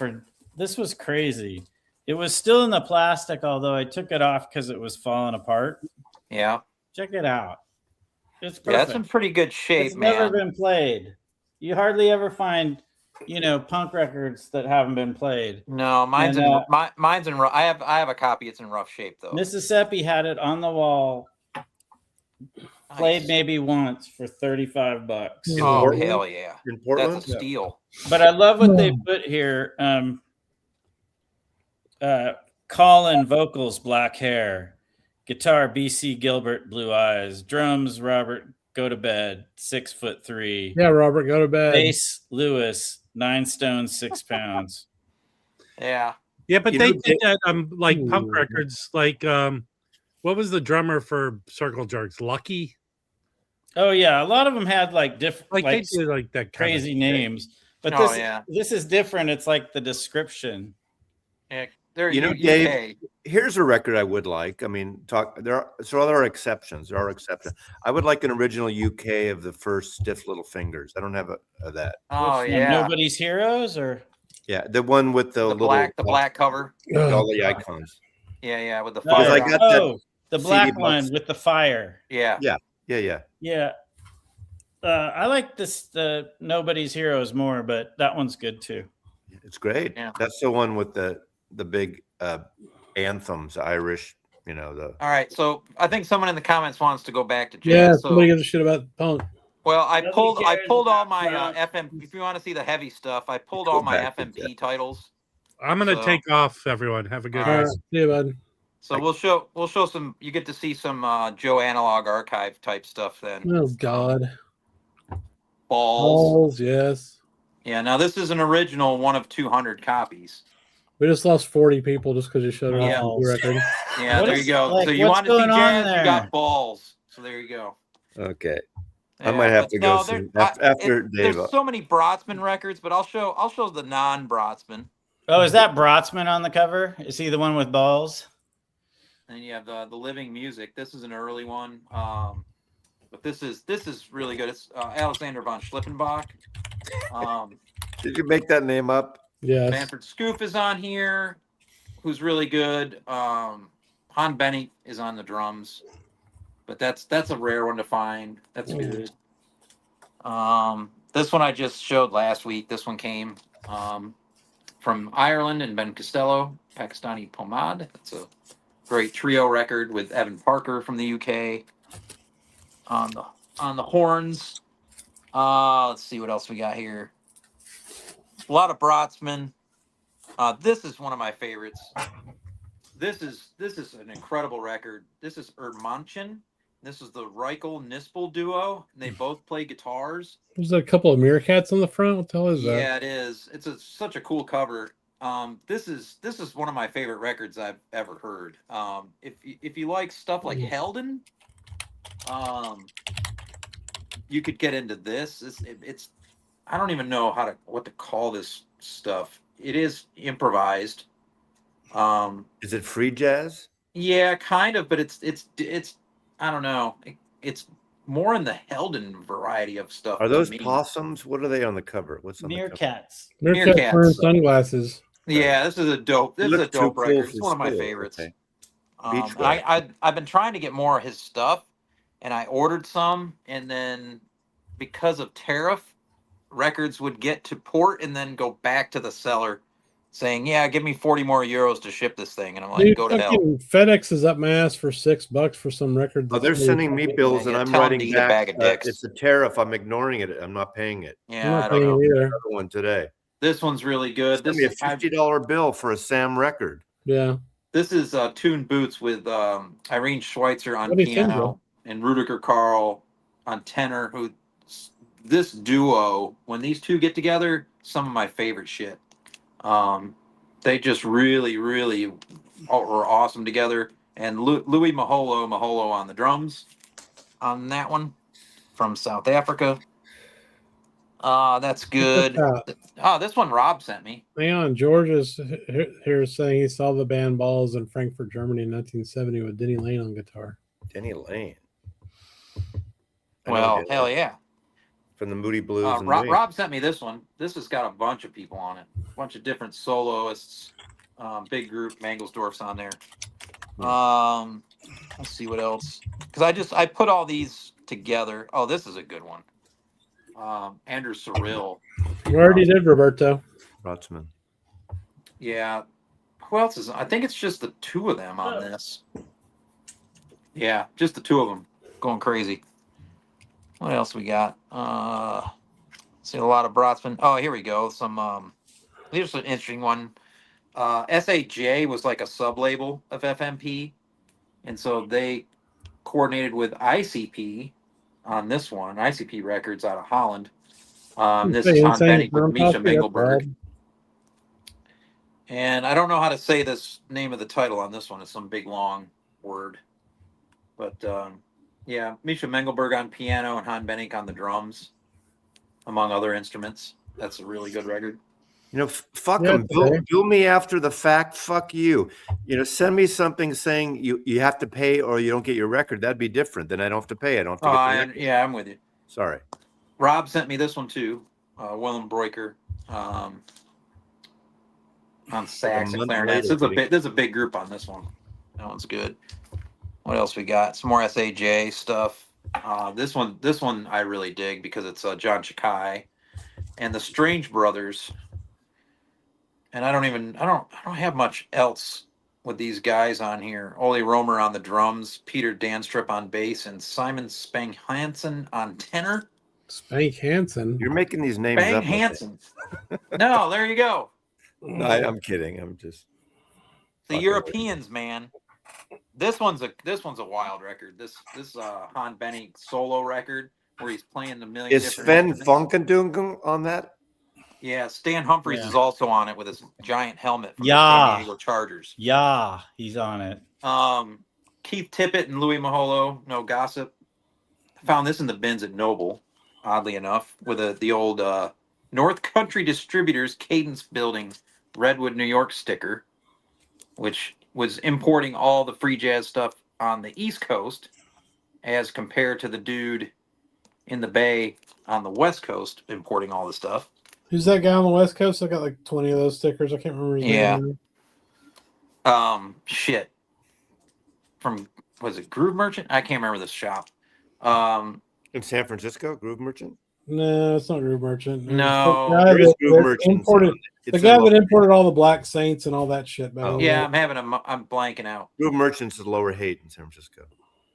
this was crazy. It was still in the plastic, although I took it off because it was falling apart. Yeah. Check it out. It's perfect. Yeah, that's in pretty good shape, it's man. Never been played. You hardly ever find, punk records that haven't been played. No, mine's in rough. I have a copy. It's in rough shape though. Mississippi had it on the wall. Nice. Played maybe once for $35. Oh, hell yeah. In Portland? That's a steal. But I love what they put here. Colin vocals, black hair, guitar, BC Gilbert, blue eyes, drums, Robert go to bed, 6'3". Yeah, Robert, go to bed. Bass Lewis, 9 stones, 6 pounds. Yeah. Yeah, but they did that like Ooh. punk records. Like what was the drummer for Circle Jerks? Lucky? Oh yeah, a lot of them had like different, Like they did like that crazy names. But Oh, this is different. It's like the description. Yeah. There Dave, here's a record I would like. I mean, there are exceptions. There are exceptions. I would like an original UK of the first Stiff Little Fingers. I don't have that. Oh yeah. Nobody's Heroes, or the one with the black cover. All the icons. Yeah, with the No, fire. I got that the black CD one box. with the fire. Yeah. I like the Nobody's Heroes more, but that one's good too. It's great. Yeah. That's the one with the big anthems, Irish. All right, so I think someone in the comments wants to go back to jazz. Yeah, so, somebody gives a shit about punk. Well, I pulled all my FM. If you want to see the heavy stuff, I pulled all my FMP titles. I'm gonna take off, everyone. Have a good All night. right, see you, bud. So we'll show some. You get to see some Joe Analog Archive type stuff then. Oh God. Balls. Yes. Yeah. Now this is an original, one of 200 copies. We just lost 40 people just because you showed it Yeah. off the record. Yeah, there you go. So you want to see jazz? You got balls. So there you go. Okay. Yeah, I might have to go soon after Dave. There's so many Brotsman records, but I'll show the non-Brotsman. Oh, is that Brotsman on the cover? Is he the one with balls? And you have the Living Music. This is an early one, but this is really good. It's Alexander von Schlippenbach. Did you make that name up? Yes. Manfred Scoof is on here, who's really good. Han Bennett is on the drums, but that's a rare one to find. That's good. This one I just showed last week. This one came from Ireland and Ben Costello, Pakistani Pomade. That's a great trio record with Evan Parker from the UK on the horns. Let's see what else we got here. A lot of Brotsman. This is one of my favorites. This is an incredible record. This is Ermanchen. This is the Reichel-Nispel duo, and they both play guitars. There's a couple of meerkats on the front. What the hell is that? Yeah, it is. It's such a cool cover. This is one of my favorite records I've ever heard. If you like stuff like Helden, you could get into this. It's I don't even know what to call this stuff. It is improvised. Is it free jazz? Yeah, kind of, but it's I don't know. It's more in the Helden variety of stuff. Are those possums? What are they on the cover? What's on Meerkats? The cover? Meerkats wearing sunglasses. Yeah, this is a dope. This is a dope record. Cool, it's one of my favorites. Okay. I've been trying to get more of his stuff, and I ordered some, and then because of tariff, records would get to port and then go back to the seller, saying, "Yeah, give me 40 more euros to ship this thing," and I'm like, Dude, "Go to hell." FedEx is up my ass for $6 for some record. Oh, they're sending me bills, and I'm writing back. Bag of dicks. It's a tariff. I'm ignoring it. I'm not paying it. Yeah, I don't know. Either. Another one today. This one's really good. This is a $50 bill for a Sam record. Yeah. This is Tuned Boots with Irene Schweitzer on piano and Rudiger Karl on tenor. This duo, when these two get together, some of my favorite shit. They just really, really were awesome together. And Louis Maholo on the drums on that one from South Africa. That's good. Oh, this one Rob sent me. Hang on. George is here saying he saw the band Balls in Frankfurt, Germany in 1970 with Denny Lane on guitar. Denny Lane. Well, hell yeah. From the Moody Blues. Rob sent me this one. This has got a bunch of people on it. A bunch of different soloists. Big group. Mangelsdorf's on there. Let's see what else. Because I put all these together. Oh, this is a good one. Andrew Cyril. You already did, Roberto. Rotzman. Yeah. Who else is? I think it's just the two of them on this. Yeah, just the two of them going crazy. What else we got? See a lot of Brotsman. Oh, here we go. Here's an interesting one. SAJ was like a sub-label of FMP, and so they coordinated with ICP on this one. ICP Records out of Holland. This is Hey, Han insane Bennick with drum Misha copy, that's Mengelberg. bad. And I don't know how to say this name of the title on this one. It's some big long word. But yeah, Misha Mengelberg on piano and Han Bennick on the drums, among other instruments. That's a really good record. You know, fuck Yeah, them. okay. Bill me after the fact. Fuck you. You know, send me something saying you have to pay or you don't get your record. That'd be different. Then I don't have to pay. I don't have to get the record. Yeah, I'm with you. Sorry. Rob sent me this one too. Willem Breuker on sax and clarinets. There's a big group on this one. That one's good. What else we got? Some more SAJ stuff. This one I really dig because it's John Chakai and the Strange Brothers. And I don't have much else with these guys on here. Ole Romer on the drums, Peter Danstrup on bass, and Simon Spang Hansen on tenor. Spank Hansen. You're making these names Spang up. Hansen. No, there you go. No, I'm kidding. I'm just The Europeans, man. This one's a wild record. This Han Bennick solo record where he's playing the million. Is Sven Funkendungen on that? Yeah, Stan Humphries is also on it with his giant helmet from the San Diego Chargers. Yeah, he's on it. Keith Tippett and Louis Maholo, No Gossip. I found this in the bins at Noble, oddly enough, with the old North Country Distributors Cadence Building Redwood, New York sticker, which was importing all the free jazz stuff on the East Coast as compared to the dude in the Bay on the West Coast importing all the stuff. Who's that guy on the West Coast? I got like 20 of those stickers. I can't remember his name. Shit. Was it Groove Merchant? I can't remember this shop. In San Francisco, Groove Merchant? No, it's not Groove Merchant. No. There is Groove Merchant. The guy that imported all the Black Saints and all that shit. I'm blanking out. Groove Merchants is Lower Haight in San Francisco.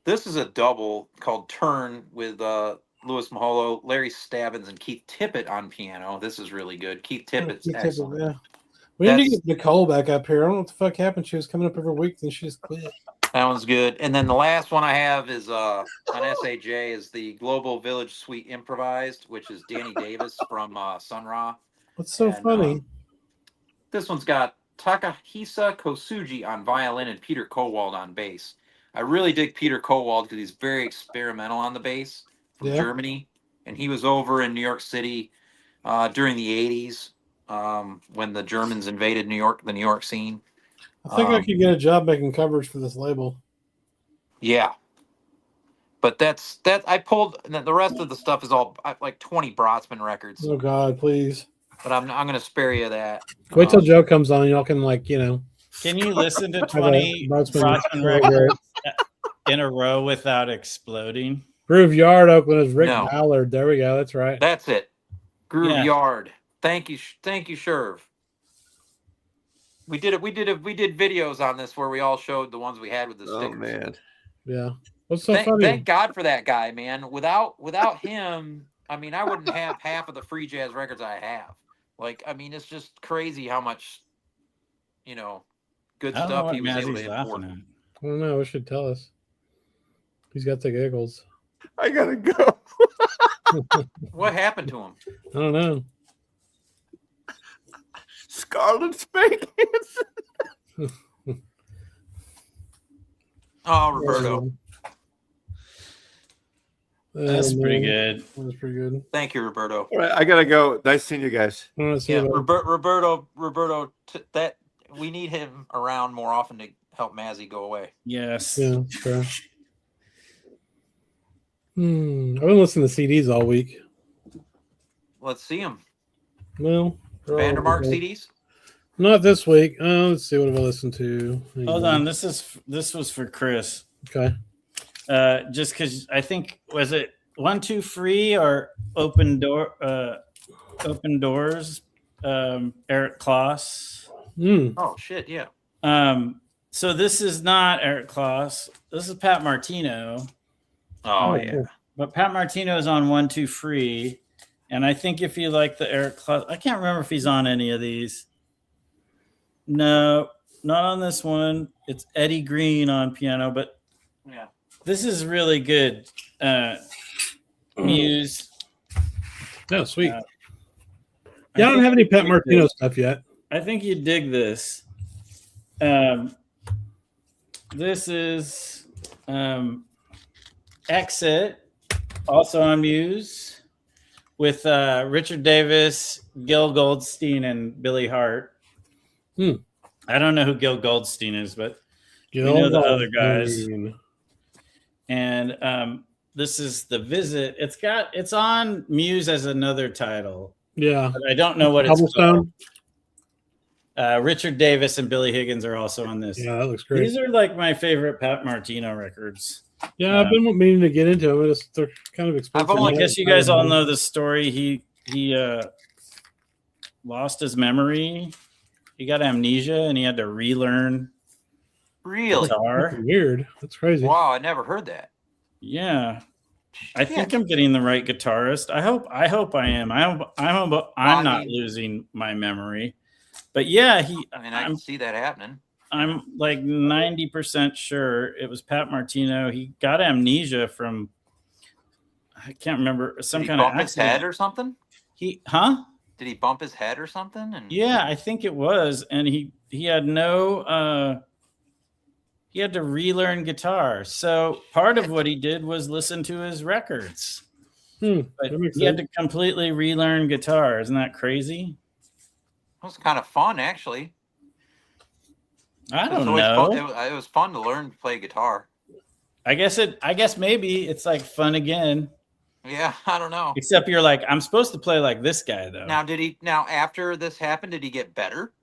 This is a double called Turn with Louis Maholo, Larry Stabbins, and Keith Tippett on piano. This is really good. Keith Tippett's excellent. Yeah. We need to get Nicole back up here. I don't know what the fuck happened. She was coming up every week, then she just quit. That one's good. And then the last one I have is on SAJ is the Global Village Suite Improvised, which is Danny Davis from Sun Ra. What's so funny? This one's got Takahisa Kosuji on violin and Peter Kowald on bass. I really dig Peter Kowald because he's very experimental on the bass from Germany. And he was over in New York City during the 80s when the Germans invaded the New York scene. I think I could get a job making covers for this label. Yeah. But that's I pulled the rest of the stuff is all like 20 Brotsman records. Oh God, please. But I'm going to spare you that. Wait till Joe comes on, y'all can Can you listen to 20 Brotsman records in a row without exploding? Groove Yard, Oakland is Rick Ballard. There we go. That's right. That's it. Groove Yard. Thank you, Sherv. We did videos on this where we all showed the ones we had with the stickers. Oh man. Yeah. What's so funny? Thank God for that guy, man. Without him, I mean, I wouldn't have half of the free jazz records I have. Like, I mean, it's just crazy how much, good stuff he was able to import. I don't know. He should tell us. He's got the giggles. I gotta go. What happened to him? I don't know. Scarlet Spank Hansen. Oh, Roberto. That's pretty good. That was pretty good. Thank you, Roberto. All right, I gotta go. Nice seeing you guys. Roberto, that we need him around more often to help Mazzy go away. Yes. Yeah, sure. I've been listening to CDs all week. Let's see him. Well, Vandermark CDs? Not this week. Let's see, what have I listened to? Hold on. This was for Chris. Okay. Just because I think, was it 1, 2 Free or Open Doors? Eric Kloss. Oh shit, yeah. So this is not Eric Kloss. This is Pat Martino. Oh yeah. But Pat Martino is on 1, 2 Free, and I think if you like the Eric Kloss, I can't remember if he's on any of these. No, not on this one. It's Eddie Green on piano, but yeah. This is really good. Muse. Oh, sweet. Yeah, I don't have any Pat Martino stuff yet. I think you'd dig this. This is Exit, also on Muse, with Richard Davis, Gil Goldstein, and Billy Hart. I don't know who Gil Goldstein is, but we know the other guys. And this is The Visit. It's on Muse as another title. Yeah. But I don't know what it's called. Richard Davis and Billy Higgins are also on this. Yeah, that looks great. These are like my favorite Pat Martino records. Yeah, I've been meaning to get into them. They're kind of expensive. I guess you guys all know the story. He lost his memory. He got amnesia and he had to relearn guitar. That's weird. That's crazy. Wow, I never heard that. Yeah. I think I'm getting the right guitarist. I hope I am. I hope I'm not losing my memory. But yeah, I can see that happening. I'm like 90% sure it was Pat Martino. He got amnesia from, I can't remember, some kind of accident. Did he bump his head or something? Did he bump his head or something? Yeah, I think it was. And he had no, he had to relearn guitar. So part of what he did was listen to his records. But he had to completely relearn guitar. Isn't that crazy? It was kind of fun, actually. I don't know. It was fun to learn to play guitar. I guess maybe it's like fun again. Yeah, I don't know. Except you're like, I'm supposed to play like this guy though. Now after this happened, did he get better?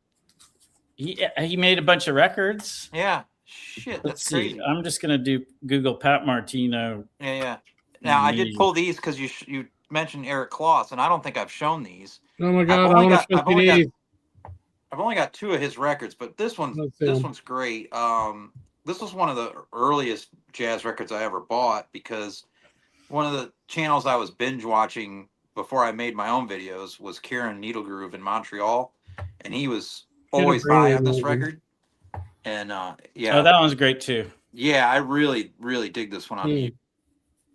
He made a bunch of records. Yeah. Shit, that's crazy. I'm just gonna Google Pat Martino. Yeah. Now I did pull these because you mentioned Eric Kloss, and I don't think I've shown these. Oh my god, I want to show these. I've only got 2 of his records, but this one's great. This was one of the earliest jazz records I ever bought because one of the channels I was binge watching before I made my own videos was Kieran Needlegroove in Montreal, and he was always buying this record. And yeah, that one's great too. Yeah, I really dig this one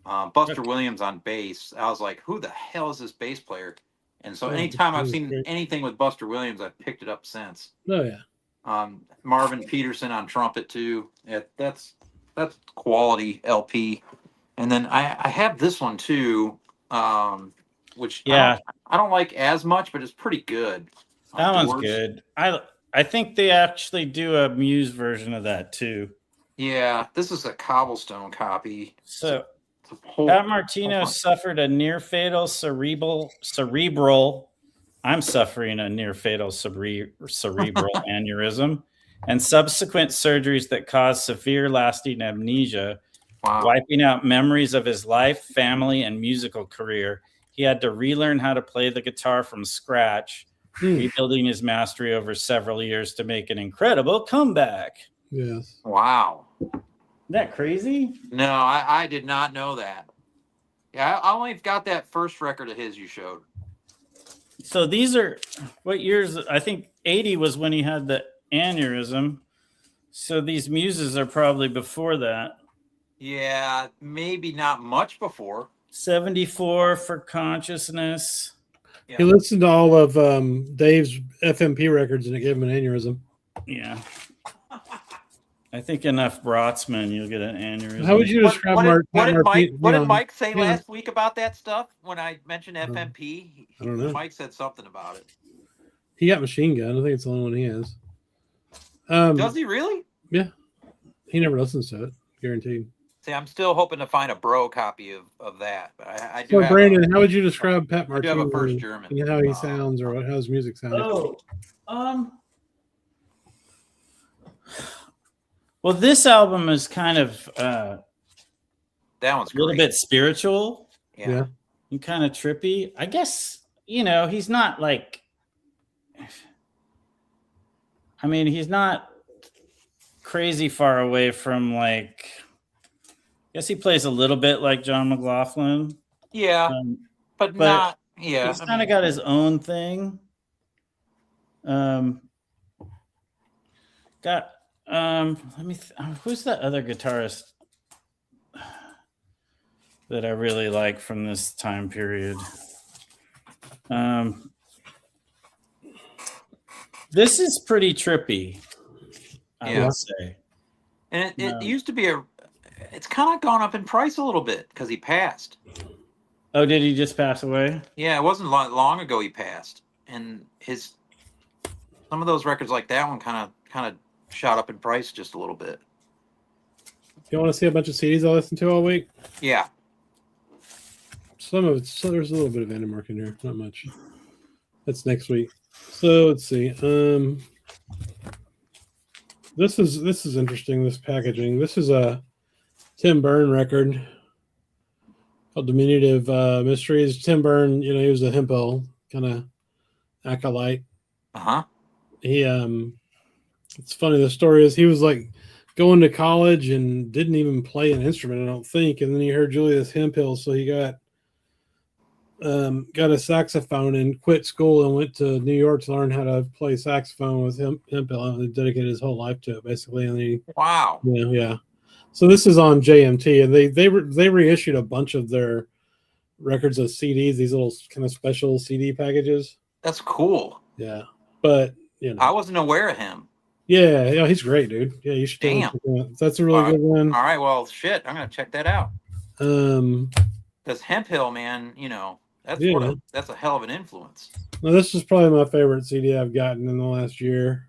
on Buster Williams on bass. I was like, who the hell is this bass player? And so anytime I've seen anything with Buster Williams, I've picked it up since. Oh yeah. Marvin Peterson on trumpet too. Yeah, that's quality LP. And then I have this one too, which I don't like as much, but it's pretty good. That one's good. I think they actually do a Muse version of that too. Yeah, this is a Cobblestone copy. So Pat Martino suffered a near-fatal cerebral. I'm suffering a near-fatal cerebral aneurysm, and subsequent surgeries that caused severe, lasting amnesia, wiping out memories of his life, family, and musical career. He had to relearn how to play the guitar from scratch, rebuilding his mastery over several years to make an incredible comeback. Yes. Wow. Isn't that crazy? No, I did not know that. Yeah, I only got that first record of his you showed. So these are what years? I think 80 was when he had the aneurysm. So these Muses are probably before that. Yeah, maybe not much before. 74 for Consciousness. Yeah. He listened to all of Dave's FMP records and it gave him an aneurysm. Yeah. I think enough Brotzman, you'll get an aneurysm. How would you describe what did Mike say last week about that stuff when I mentioned FMP? I don't know. Mike said something about it. He got Machine Gun. I think it's the only one he has. Does he really? Yeah. He never listens to it. Guaranteed. See, I'm still hoping to find a bro copy of that. But I do. So, Brandon, how would you describe Pat Martino? I do have a first German. And how he sounds or how his music sounds? Well, this album is kind of that one's a little bit spiritual. Yeah. And kind of trippy. I guess, he's not like, he's not crazy far away from like, I guess he plays a little bit like John McLaughlin. Yeah. But not, yeah. He's kind of got his own thing. Who's the other guitarist? that I really like from this time period. This is pretty trippy, I would say. And it used to be it's kind of gone up in price a little bit because he passed. Oh, did he just pass away? Yeah, it wasn't long ago he passed. And some of those records like that one kind of shot up in price just a little bit. You want to see a bunch of CDs I listened to all week? Yeah. Some of it, so there's a little bit of Vandermark in here, not much. That's next week. So let's see. This is interesting. This packaging. This is a Tim Byrne record called Diminutive Mysteries. Tim Byrne, he was a Hempel kind of acolyte. He it's funny. The story is he was like going to college and didn't even play an instrument, I don't think. And then he heard Julius Hemphill, so he got a saxophone and quit school and went to New York to learn how to play saxophone with Hemphill, and he dedicated his whole life to it, basically. And wow. Yeah. So this is on JMT, and they reissued a bunch of their records as CDs, these little kind of special CD packages. That's cool. Yeah, but I wasn't aware of him. Yeah, he's great, dude. Yeah, you should. Damn, that's a really good one. All right, well, shit, I'm gonna check that out. Because Hemphill, man, that's a hell of an influence. Now, this is probably my favorite CD I've gotten in the last year.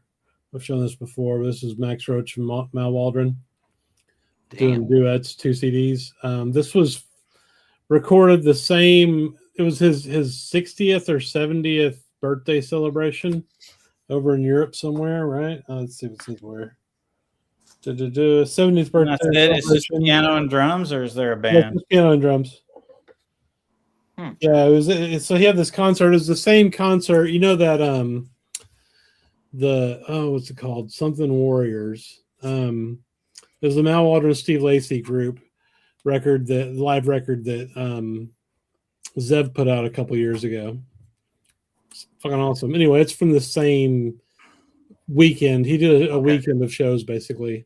I've shown this before. This is Max Roach and Mal Waldron doing duets, 2 CDs. This was recorded the same. It was his 60th or 70th birthday celebration over in Europe somewhere, right? Let's see what's where. 70th birthday. That's it. Is this piano and drums, or is there a band? Piano and drums. Yeah, it was. So he had this concert. It was the same concert. You know that what's it called? Something Warriors. It was the Mal Waldron Steve Lacy group record, that live record that Zev put out a couple years ago. It's fucking awesome. Anyway, it's from the same weekend. He did a weekend of shows basically,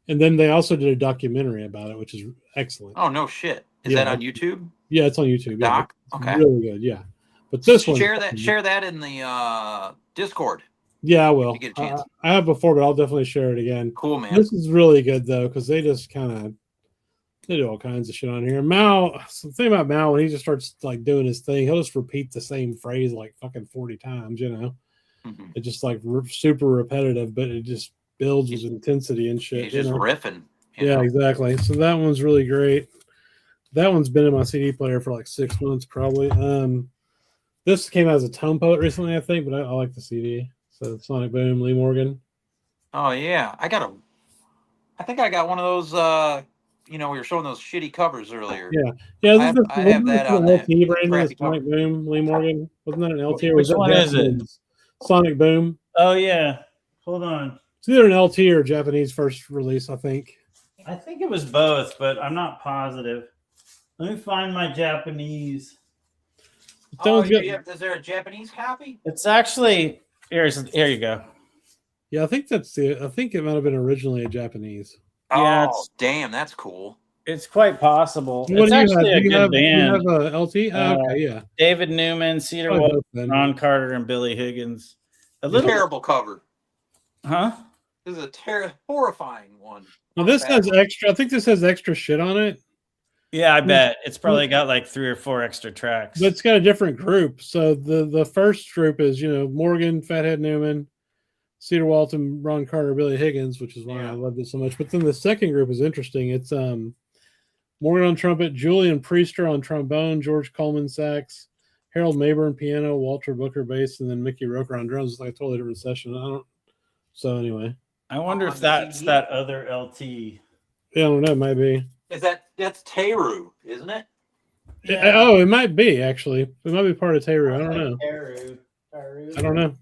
and then they also did a documentary about it, which is excellent. Oh no shit! Is that on YouTube? Yeah, it's on YouTube. Doc, yeah, okay, really good. Yeah, but this one share that in the Discord. Yeah, I will. You get a chance. I have before, but I'll definitely share it again. Cool, man. This is really good though, because they just they do all kinds of shit on here. Mal, the thing about Mal, when he just starts like doing his thing, he'll just repeat the same phrase like fucking 40 times. Mm-hmm. It's just like super repetitive, but it just builds with intensity and shit. He's just riffing. Yeah, exactly. So that one's really great. That one's been in my CD player for like 6 months probably. This came out as a Tone Poet recently, I think, but I like the CD. So Sonic Boom, Lee Morgan. Oh yeah, I think I got one of those. We were showing those shitty covers earlier. Yeah. I have that on that LT brand. Sonic Boom, Lee Morgan. Wasn't that an LT? Or was Which one is it? Sonic Boom. Oh yeah. Hold on. It's either an LT or Japanese first release, I think. I think it was both, but I'm not positive. Let me find my Japanese. Is there a Japanese copy? It's actually here you go. Yeah, I think it might have been originally a Japanese. Yeah, damn, that's cool. It's quite possible. What it's actually a good band. You have a LT? Okay, yeah. David Newman, Cedar Walton, Ron Carter, and Billy Higgins. Terrible cover. Huh? This is a horrifying one. Well, this has extra. I think this has extra shit on it. Yeah, I bet it's probably got like 3 or 4 extra tracks. But it's got a different group. So the first group is Morgan, Fathead Newman, Cedar Walton, Ron Carter, Billy Higgins, which is why I loved it so much. But then the second group is interesting. It's Morgan on trumpet, Julian Priester on trombone, George Coleman sax, Harold Mayburn piano, Walter Booker bass, and then Mickey Roker on drums. It's like a totally different session. So anyway, I wonder if that's that other LT. Yeah, I don't know. It might be. That's Teru, isn't it? Yeah. Oh, it might be actually. It might be part of Teru. I don't know. Teru. I don't know.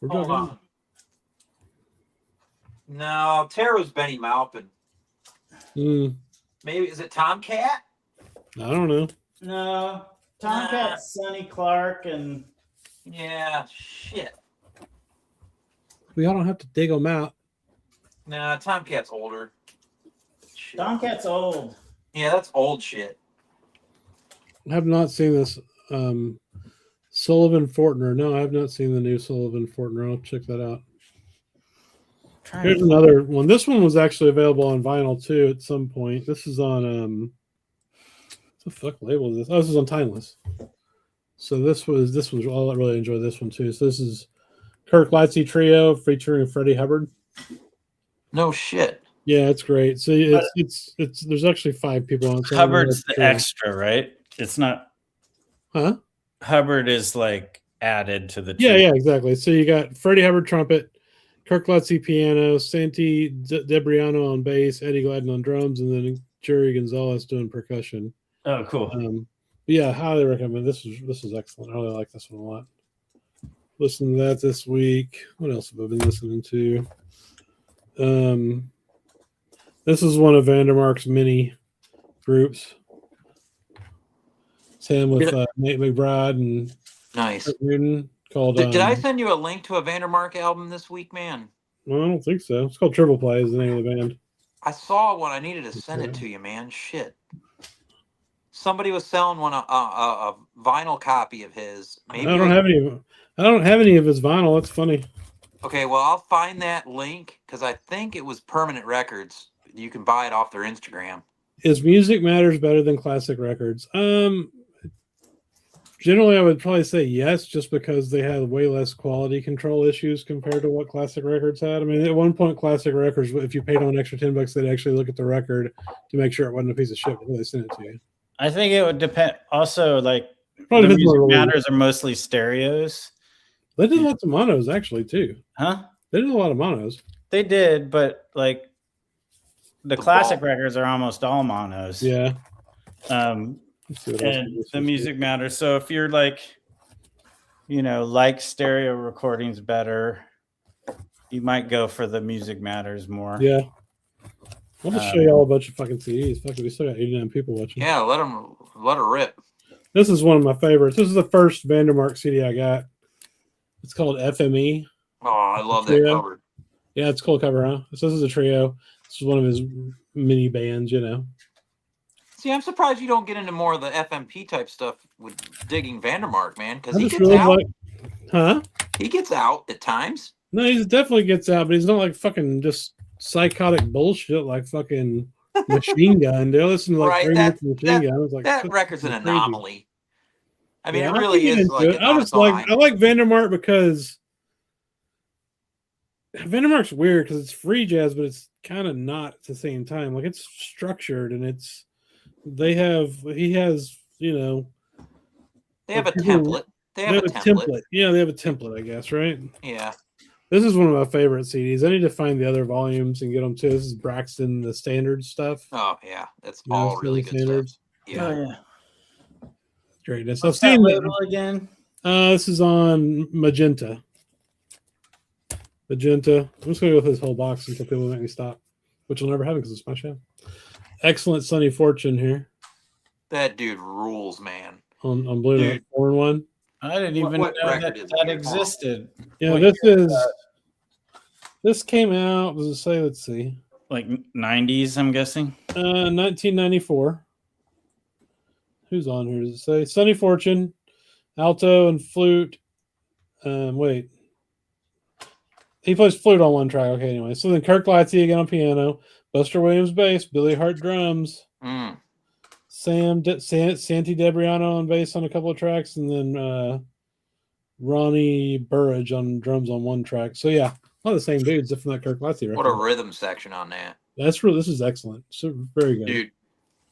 Hold on. No, Teru's Benny Maupin. Maybe is it Tomcat? I don't know. No, Tomcat's Sonny Clark and shit. We all don't have to dig them out. Nah, Tomcat's older. Shit. Tomcat's old. Yeah, that's old shit. I have not seen this. Sullivan Fortner. No, I have not seen the new Sullivan Fortner. I'll check that out. Here's another one. This one was actually available on vinyl too at some point. This is on what the fuck label is this? Oh, this is on Timeless. So this was I really enjoyed this one too. So this is Kirk Lightsey Trio featuring Freddie Hubbard. No shit. Yeah, it's great. So it's there's actually 5 people on. So Hubbard's the extra, right? It's not. Huh? Hubbard is like added to the. Yeah, exactly. So you got Freddie Hubbard trumpet, Kirk Lightsey piano, Santi Debriano on bass, Eddie Gladden on drums, and then Jerry Gonzalez doing percussion. Oh, cool. Yeah, highly recommend. This is excellent. I really like this one a lot. Listen to that this week. What else have I been listening to? This is one of Vandermark's mini groups. It's him with Nate McBride and nice Newton called. Did I send you a link to a Vandermark album this week, man? Well, I don't think so. It's called Triple Play. Is the name of the band. I saw one. I needed to send it to you, man. Shit. Somebody was selling one a vinyl copy of his. Maybe I don't have any of them. I don't have any of his vinyl. That's funny. Okay, well, I'll find that link because I think it was Permanent Records. You can buy it off their Instagram. Is Music Matters better than classic records? Generally, I would probably say yes, just because they had way less quality control issues compared to what classic records had. I mean, at one point, classic records, if you paid them an extra $10, they'd actually look at the record to make sure it wasn't a piece of shit before they sent it to you. I think it would depend. Also, like the Music Matters are mostly stereos. They did lots of monos actually too. Huh? They did a lot of monos. They did, but like the classic records are almost all monos. Yeah. And the Music Matters. So if you're like, like stereo recordings better, you might go for the Music Matters more. Yeah. I'll just show you all a bunch of fucking CDs. Fuck it, we still got 89 people watching. Yeah, let her rip. This is one of my favorites. This is the first Vandermark CD I got. It's called FME. Oh, I love that cover. Yeah, it's a cool cover, huh? So this is a trio. This is one of his mini bands, See, I'm surprised you don't get into more of the FMP type stuff with digging Vandermark, man, because he gets really out. Huh? He gets out at times. No, he definitely gets out, but he's not like fucking just psychotic bullshit like fucking Machine Gun. They listen to like Machine Gun. I was like, that record's an anomaly. I mean, yeah, it really is. Like I like Vandermark because Vandermark's weird because it's free jazz, but it's kind of not at the same time. Like it's structured and he has they have a template. They have a template. Yeah, they have a template, I guess, right? Yeah. This is one of my favorite CDs. I need to find the other volumes and get them too. This is Braxton, the standard stuff. Oh yeah, that's all really good standards. Stuff. Yeah. Oh yeah. Greatness. What's that label again? This is on Magenta. I'm just gonna go with this whole box until people make me stop, which will never happen because it's my show. Excellent Sonny Fortune here. That dude rules, man. On Blue Note 4-in-1. I didn't even know that existed. Yeah, this came out. Does it say? Let's see. Like 90s, I'm guessing. 1994. Who's on here? Does it say Sonny Fortune, alto and flute? Wait. He plays flute on one track. Okay, anyway. So then Kirk Lightsey again on piano, Buster Williams bass, Billy Hart drums, Santi Debriano on bass on a couple of tracks, and then Ronnie Burridge on drums on one track. So yeah, a lot of the same dudes from that Kirk Lightsey record. What a rhythm section on that. This is excellent. So very good. Dude,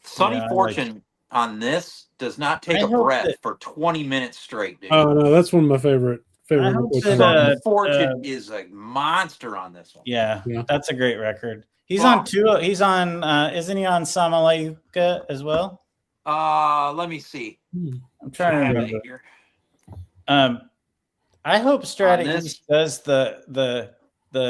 Sonny Fortune on this does not take a breath for 20 minutes straight, dude. Oh no, that's one of my favorite. Sonny Fortune is a monster on this one. Yeah, that's a great record. He's on two. He's on. Isn't he on Samalayuka as well? Let me see. I'm trying to remember. Here. I hope Strata East does the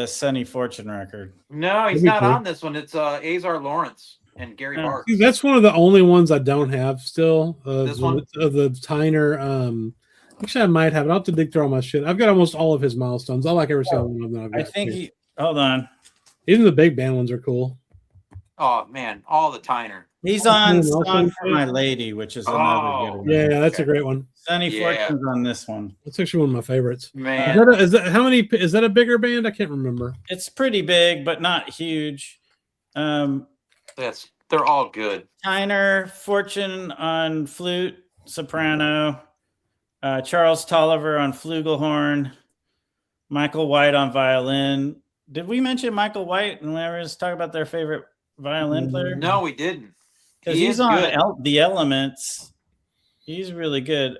Sonny Fortune record. No, he's not on this one. It's Azar Lawrence and Gary Barks. See, that's one of the only ones I don't have still. This one of the Tyner. Actually, I might have it. I'll have to dig through all my shit. I've got almost all of his milestones. I like every single one of them. I think hold on. Even the big band ones are cool. Oh man, all the Tyner. He's on Song for My Lady, which is another good one. Yeah, that's a great one. Sunny Fortune's on this one. That's actually one of my favorites. Man, is that a bigger band? I can't remember. It's pretty big, but not huge. they're all good. Tyner, Fortune on flute, soprano. Charles Tolliver on flugelhorn. Michael White on violin. Did we mention Michael White when we were talking about their favorite violin player? No, we didn't. Because he's on The Elements. He's really good.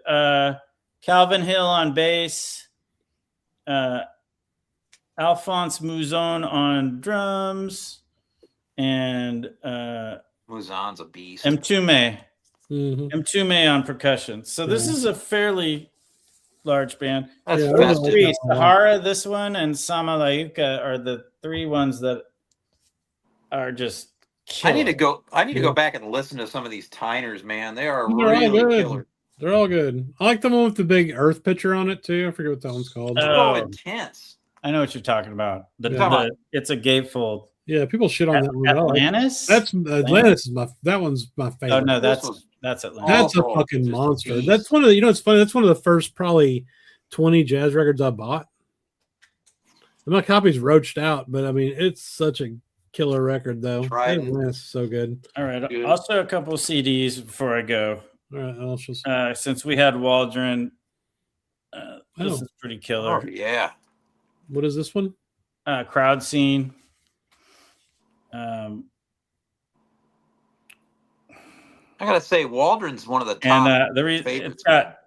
Calvin Hill on bass. Alphonse Mouzon on drums. And Mouzon's a beast. Mtume. Mtume on percussion. So this is a fairly large band. That's three. Sahara, this one, and Samalayuka are the three ones that are just killer. I need to go back and listen to some of these Tyners, man. They are really killer. They're all good. I like the one with the big earth picture on it too. I forget what that one's called. Oh, intense. I know what you're talking about. It's a gatefold. Yeah, people shit on that one. Atlantis? That's Atlantis that one's my favorite. Oh no, that's Atlantis. That's a fucking monster. That's one of the, it's funny, that's one of the first probably 20 jazz records I bought. And my copy's roached out, but I mean it's such a killer record though. Atlantis is so good. All right. Good. Also a couple of CDs before I go. All right, I'll just since we had Waldron, this is pretty killer. Oh, yeah. What is this one? Crowd Scene. I gotta say, Waldron's one of the top. And the reason it's got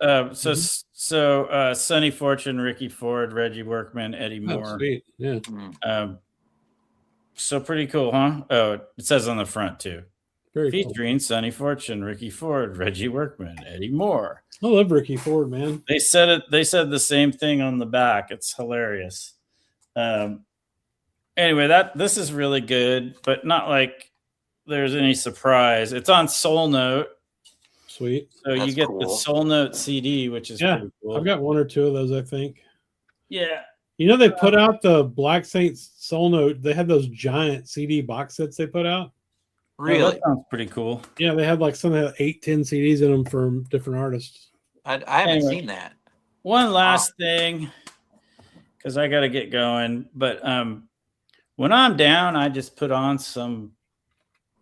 Sonny Fortune, Ricky Ford, Reggie Workman, Eddie Moore. Sweet. Yeah. So pretty cool, huh? Oh, it says on the front too. Featuring cool. Sonny Fortune, Ricky Ford, Reggie Workman, Eddie Moore. I love Ricky Ford, man. They said the same thing on the back. It's hilarious. Anyway, this is really good, but not like there's any surprise. It's on Soul Note. Sweet. So you get the Soul Note CD, which is pretty cool. I've got one or two of those, I think. Yeah. You know, they put out the Black Saints Soul Note. They had those giant CD box sets they put out. Really? Oh, that sounds pretty cool. Yeah, they had like some that had 8-10 CDs in them from different artists. I haven't seen that. One last thing, because I got to get going. But when I'm down, I just put on some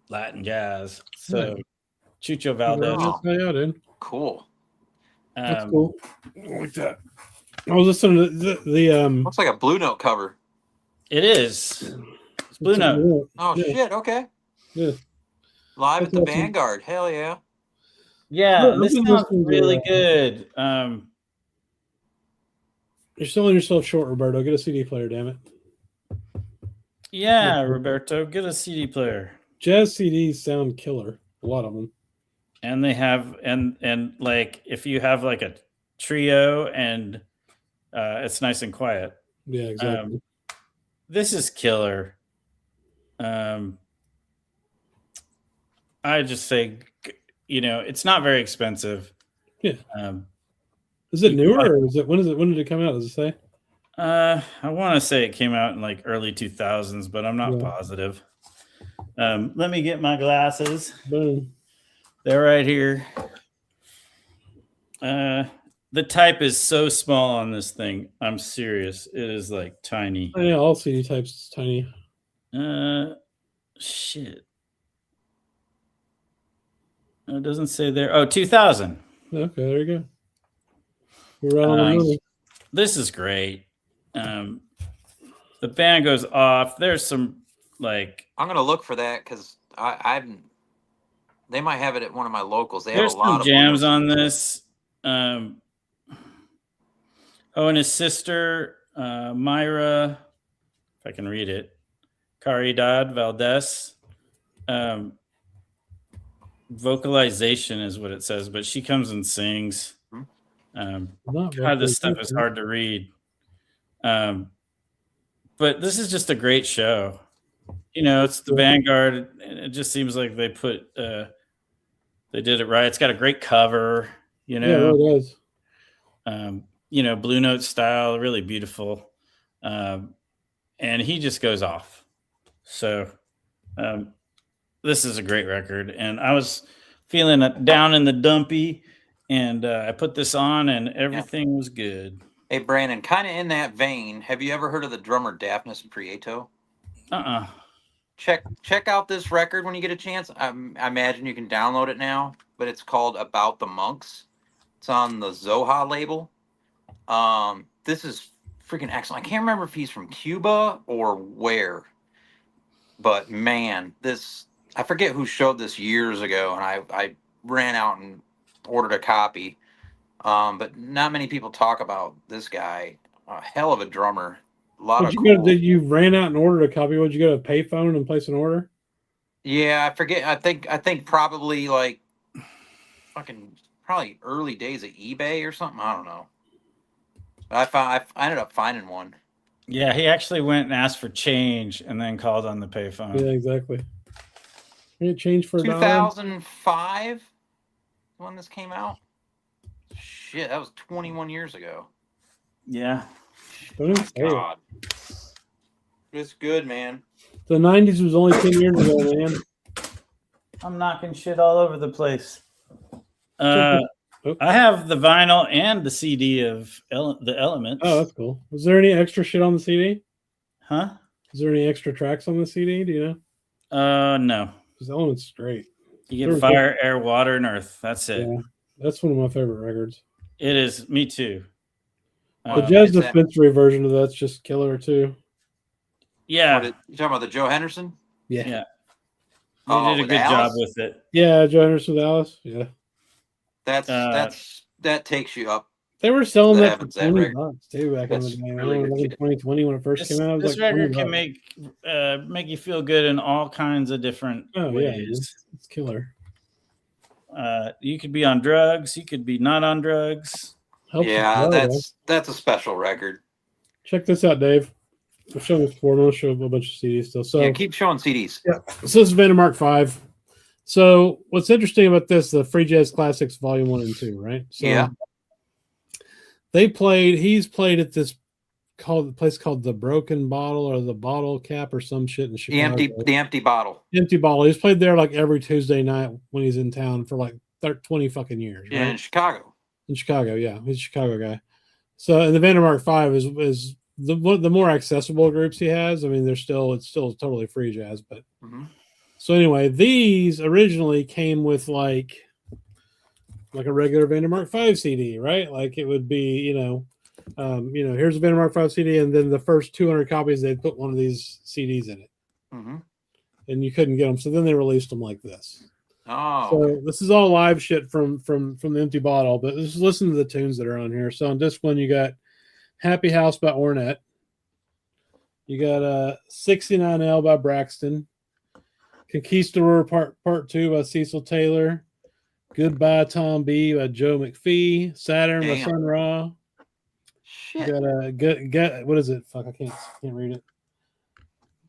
Latin jazz. So Chucho Valdez. Yeah, dude. Cool. That's cool. I like that. I was listening to the looks like a Blue Note cover. It is. It's Blue Note. Oh shit! Okay. Yeah. Live at the Vanguard. Hell yeah. Yeah, this sounds really good. You're selling yourself short, Roberto. Get a CD player, damn it. Yeah, Roberto, get a CD player. Jazz CDs sound killer. A lot of them. And they have and like if you have like a trio and it's nice and quiet. Yeah, exactly. This is killer. I just say, it's not very expensive. Yeah. Is it newer or when did it come out? Does it say? I want to say it came out in like early 2000s, but I'm not positive. Let me get my glasses. Boom. They're right here. The type is so small on this thing. I'm serious. It is like tiny. Oh, yeah, all CD types is tiny. Shit. It doesn't say there. Oh, 2000. Okay, there you go. We're on the movie. This is great. The band goes off. There's some like. I'm gonna look for that because they might have it at one of my locals. There's some jams on this. And his sister Myra, if I can read it, Caridad Valdez. Vocalization is what it says, but she comes and sings. God, this stuff is hard to read. But this is just a great show. It's the Vanguard. It just seems like they did it right. It's got a great cover. Yeah, it does. Blue Note style, really beautiful. And he just goes off. So this is a great record. And I was feeling down in the dumpy, and I put this on, and everything was good. Hey, Brandon, kind of in that vein, have you ever heard of the drummer Daphnis and Prieto? Check out this record when you get a chance. I imagine you can download it now, but it's called About the Monks. It's on the Zoha label. This is freaking excellent. I can't remember if he's from Cuba or where, but man, I forget who showed this years ago, and I ran out and ordered a copy. But not many people talk about this guy. A hell of a drummer. A lot of cool. Did you ran out and ordered a copy? Would you go to a payphone and place an order? Yeah, I forget. I think probably like probably early days of eBay or something. I don't know. But I ended up finding one. Yeah, he actually went and asked for change and then called on the payphone. Yeah, exactly. It changed for 2005 when this came out. Shit, that was 21 years ago. Yeah. God. It's good, man. The 90s was only 10 years ago, man. I'm knocking shit all over the place. I have the vinyl and the CD of the Elements. Oh, that's cool. Was there any extra shit on the CD? Huh? Is there any extra tracks on the CD? Do you know? No. Because Elements is great. You get fire, air, water, and earth. That's it. Yeah, that's one of my favorite records. It is. Me too. The Jazz Dispensary version of that's just killer too. Yeah. You talking about the Joe Henderson? Yeah. Yeah. They did a good job with it. Yeah, Joe Henderson with Alice. Yeah. That takes you up. They were selling that for $20 too back in the day. Really like 2020 when it first came out. This record can make you feel good in all kinds of different ways. Yeah, it's killer. You could be on drugs. You could be not on drugs. That's a special record. Check this out, Dave. I've shown this before. I'm going to show a bunch of CDs still. So yeah, keep showing CDs. Yeah. So this is Vanguard 5. So what's interesting about this, the Free Jazz Classics Volume 1 and 2, right? So yeah. He's played at this place called the Broken Bottle or the Bottle Cap or some shit in Chicago. The empty bottle. Empty Bottle. He's played there like every Tuesday night when he's in town for like 20 fucking years. Yeah, right? In Chicago. In Chicago, yeah. He's a Chicago guy. So, and the Vanguard 5 is the more accessible groups he has. I mean, it's still totally free jazz, but so anyway, these originally came with like a regular Vanguard 5 CD, right? Like it would be, here's a Vanguard 5 CD, and then the first 200 copies they'd put one of these CDs in it, and you couldn't get them. So then they released them like this. Oh, so this is all live shit from the Empty Bottle, but just listen to the tunes that are on here. So on disc 1, you got Happy House by Ornette. You got 69L by Braxton. Conquistador Part 2 by Cecil Taylor. Goodbye Tom B by Joe McPhee. Saturn by Sun Ra. Shit. You got what is it? Fuck, I can't read it.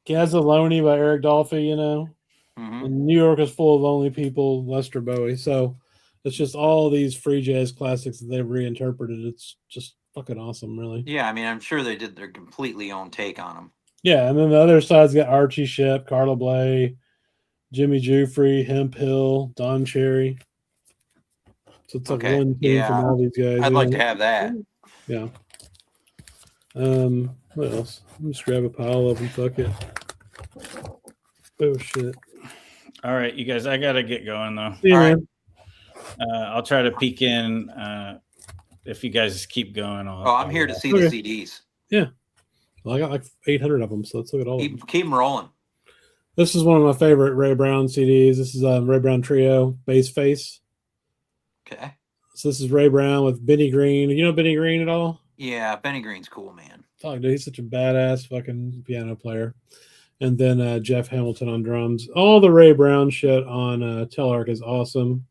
Gazzalone by Eric Dolphy, And New York is full of lonely people, Lester Bowie. So it's just all these free jazz classics that they've reinterpreted. It's just fucking awesome, really. Yeah, I mean, I'm sure they did their completely own take on them. Yeah, and then the other side's got Archie Shepp, Carla Bley, Jimmy Jufrey, Hemp Hill, Don Cherry. So it's like one thing from all these guys. I'd like to have that. Yeah. What else? Let me just grab a pile of them. Fuck it. Oh shit. All right, you guys, I gotta get going though. Yeah, all right. I'll try to peek in. If you guys keep going, I'm here to see the CDs. Yeah. Well, I got like 800 of them, so let's look at all of them. Keep them rolling. This is one of my favorite Ray Brown CDs. This is Ray Brown Trio, Bass Face. Okay. So this is Ray Brown with Benny Green. You know Benny Green at all? Yeah, Benny Green's cool, man. Fuck, dude, he's such a badass fucking piano player. And then Jeff Hamilton on drums. All the Ray Brown shit on Telarc is awesome.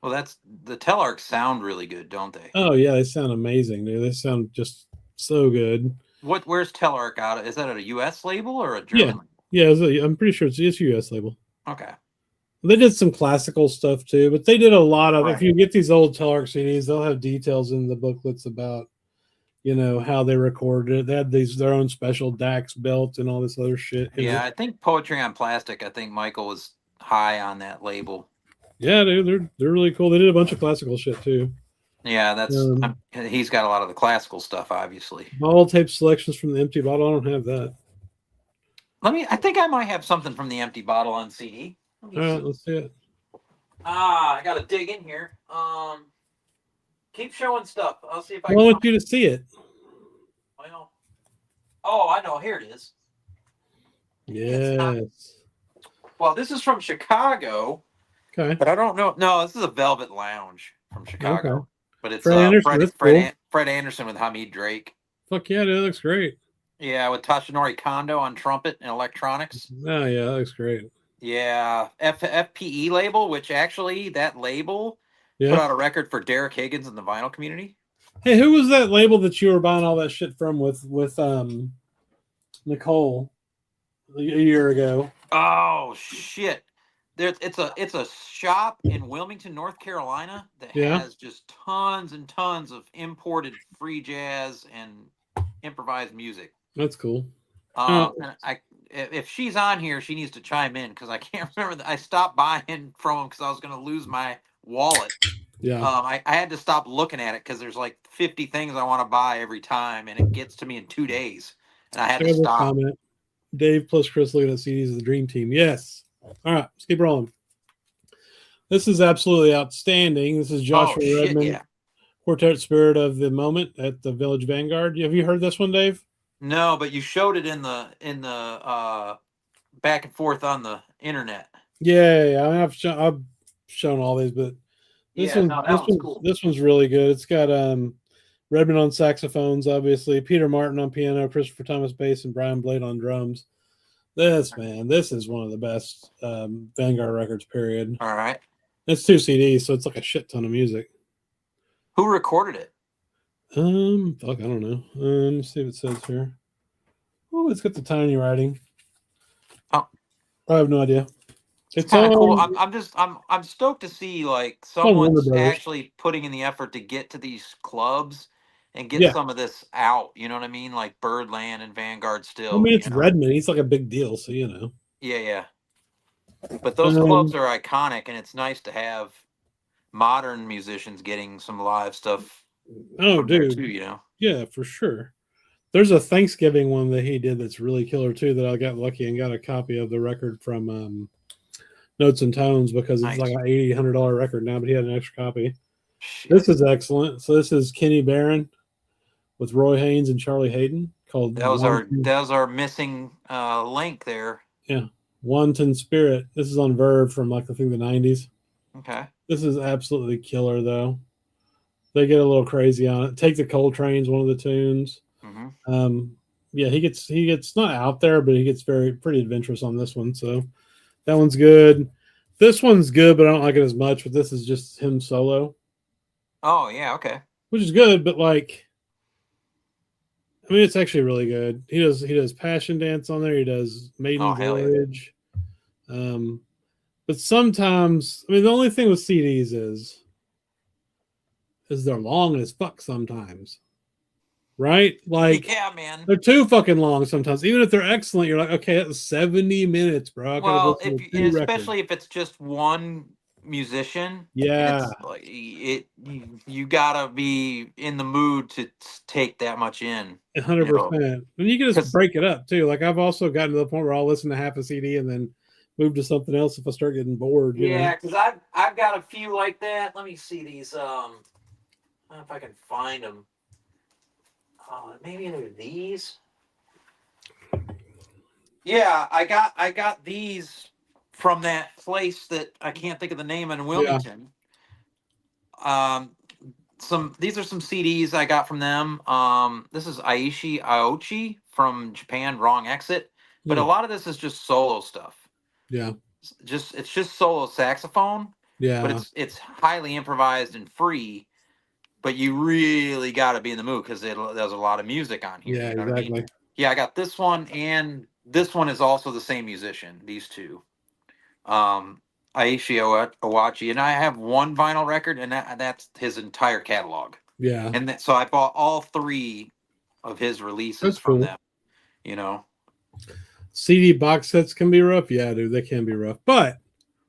Well, the Telarc sound really good, don't they? Oh yeah, they sound amazing, dude. They sound just so good. Where's Telarc out of? Is that a US label or a German label? Yeah, I'm pretty sure it's a US label. Okay. They did some classical stuff too, but they did a lot of. Right. If you get these old Telarc CDs, they'll have details in the booklets about, how they recorded it. They had their own special DAX belt and all this other shit. Yeah, I think Poetry on Plastic. I think Michael was high on that label. Yeah, dude, they're really cool. They did a bunch of classical shit too. Yeah, that's he's got a lot of the classical stuff, obviously. Bottle tape selections from the Empty Bottle. I don't have that. I think I might have something from the Empty Bottle on CD. All right, let's see it. I gotta dig in here. Keep showing stuff. I'll see if I want you to see it. Well, I know. Here it is. Yes. Well, this is from Chicago. Okay. But I don't know. No, this is a Velvet Lounge from Chicago. Okay. But it's Fred Anderson with Hamid Drake. Fuck yeah, dude, that looks great. Yeah, with Toshinori Kondo on trumpet and electronics. Oh yeah, that looks great. Yeah, FPE label, which actually that label put out a record for Derek Higgins in the vinyl community. Hey, who was that label that you were buying all that shit from with Nicole a year ago? Oh shit. It's a shop in Wilmington, North Carolina that has just tons and tons of imported free jazz and improvised music. That's cool. And if she's on here, she needs to chime in because I can't remember. I stopped buying from them because I was going to lose my wallet. Yeah. I had to stop looking at it because there's like 50 things I want to buy every time, and it gets to me in 2 days, and I had to stop. Comment. Dave plus Chris looking at CDs of the Dream Team. Yes. All right, let's keep rolling. This is absolutely outstanding. This is Joshua Redman, Quartet Spirit of the Moment at the Village Vanguard. Have you heard this one, Dave? No, but you showed it in the back and forth on the internet. Yeah. I mean, I've shown all these, but this one's really good. It's got Redman on saxophones, obviously, Peter Martin on piano, Christopher Thomas bass, and Brian Blade on drums. This is one of the best Vanguard records, period. All right. It's 2 CDs, so it's like a shit ton of music. Who recorded it? I don't know. Let's see what it says here. Oh, it's got the tiny writing. Oh, I have no idea. It's kind of cool. I'm stoked to see like someone's actually putting in the effort to get to these clubs and get some of this out. You know what I mean? Like Birdland and Vanguard still. I mean, it's Redman. He's like a big deal, so you know. Yeah. But those clubs are iconic, and it's nice to have modern musicians getting some live stuff. Oh, dude. Too, you know? Yeah, for sure. There's a Thanksgiving one that he did that's really killer, too, that I got lucky and got a copy of the record from Notes and Tones because it's like an $80-$100 record now, but he had an extra copy. Shit. This is excellent. So this is Kenny Barron with Roy Haynes and Charlie Hayden called that was our missing link there. Yeah. Wanton Spirit. This is on Verve from like I think the 90s. Okay. This is absolutely killer though. They get a little crazy on it. Take the Coltrane's one of the tunes. Mm-hmm. Yeah, he gets not out there, but he gets pretty adventurous on this one. So that one's good. This one's good, but I don't like it as much. But this is just him solo. Oh yeah, okay. Which is good, but like, I mean, it's actually really good. He does Passion Dance on there. He does Maiden Voyage. Yeah. But sometimes, I mean, the only thing with CDs is they're long as fuck sometimes. Right? Like, yeah, man. They're too fucking long sometimes. Even if they're excellent, you're like, okay, that's 70 minutes, bro. Well, especially if it's just one musician. Yeah. Like, you gotta be in the mood to take that much in. 100%. And you can just break it up too. Like I've also gotten to the point where I'll listen to half a CD and then move to something else if I start getting bored. Yeah, because I've got a few like that. Let me see these. I don't know if I can find them. Maybe they're these. Yeah, I got these from that place that I can't think of the name in Wilmington. Yeah. These are some CDs I got from them. This is Aishi Aochi from Japan, Wrong Exit. But a lot of this is just solo stuff. Yeah. It's just solo saxophone. Yeah. But it's highly improvised and free. But you really got to be in the mood because there's a lot of music on here. Yeah, you know exactly. What I mean? Yeah, I got this one, and this one is also the same musician. These two, Aishi Awachi, and I have one vinyl record, and that's his entire catalog. Yeah, and so I bought all 3 of his releases from them. You know, CD box sets can be rough. Yeah, dude, they can be rough. But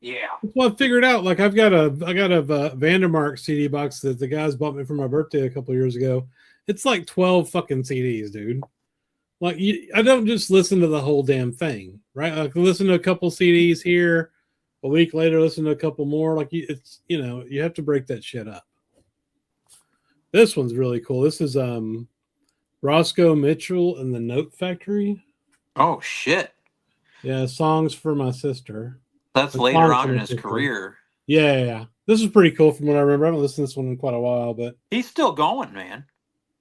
Yeah. That's what I figured out. Like I got a Vandermark CD box that the guys bought me for my birthday a couple of years ago. It's like 12 fucking CDs, dude. Like I don't just listen to the whole damn thing, right? I can listen to a couple CDs here, a week later listen to a couple more. Like it's you have to break that shit up. This one's really cool. This is Roscoe Mitchell and the Note Factory. Oh shit. Yeah, songs for my sister. That's later on in his career. Yeah. This is pretty cool from what I remember. I haven't listened to this one in quite a while, but he's still going, man.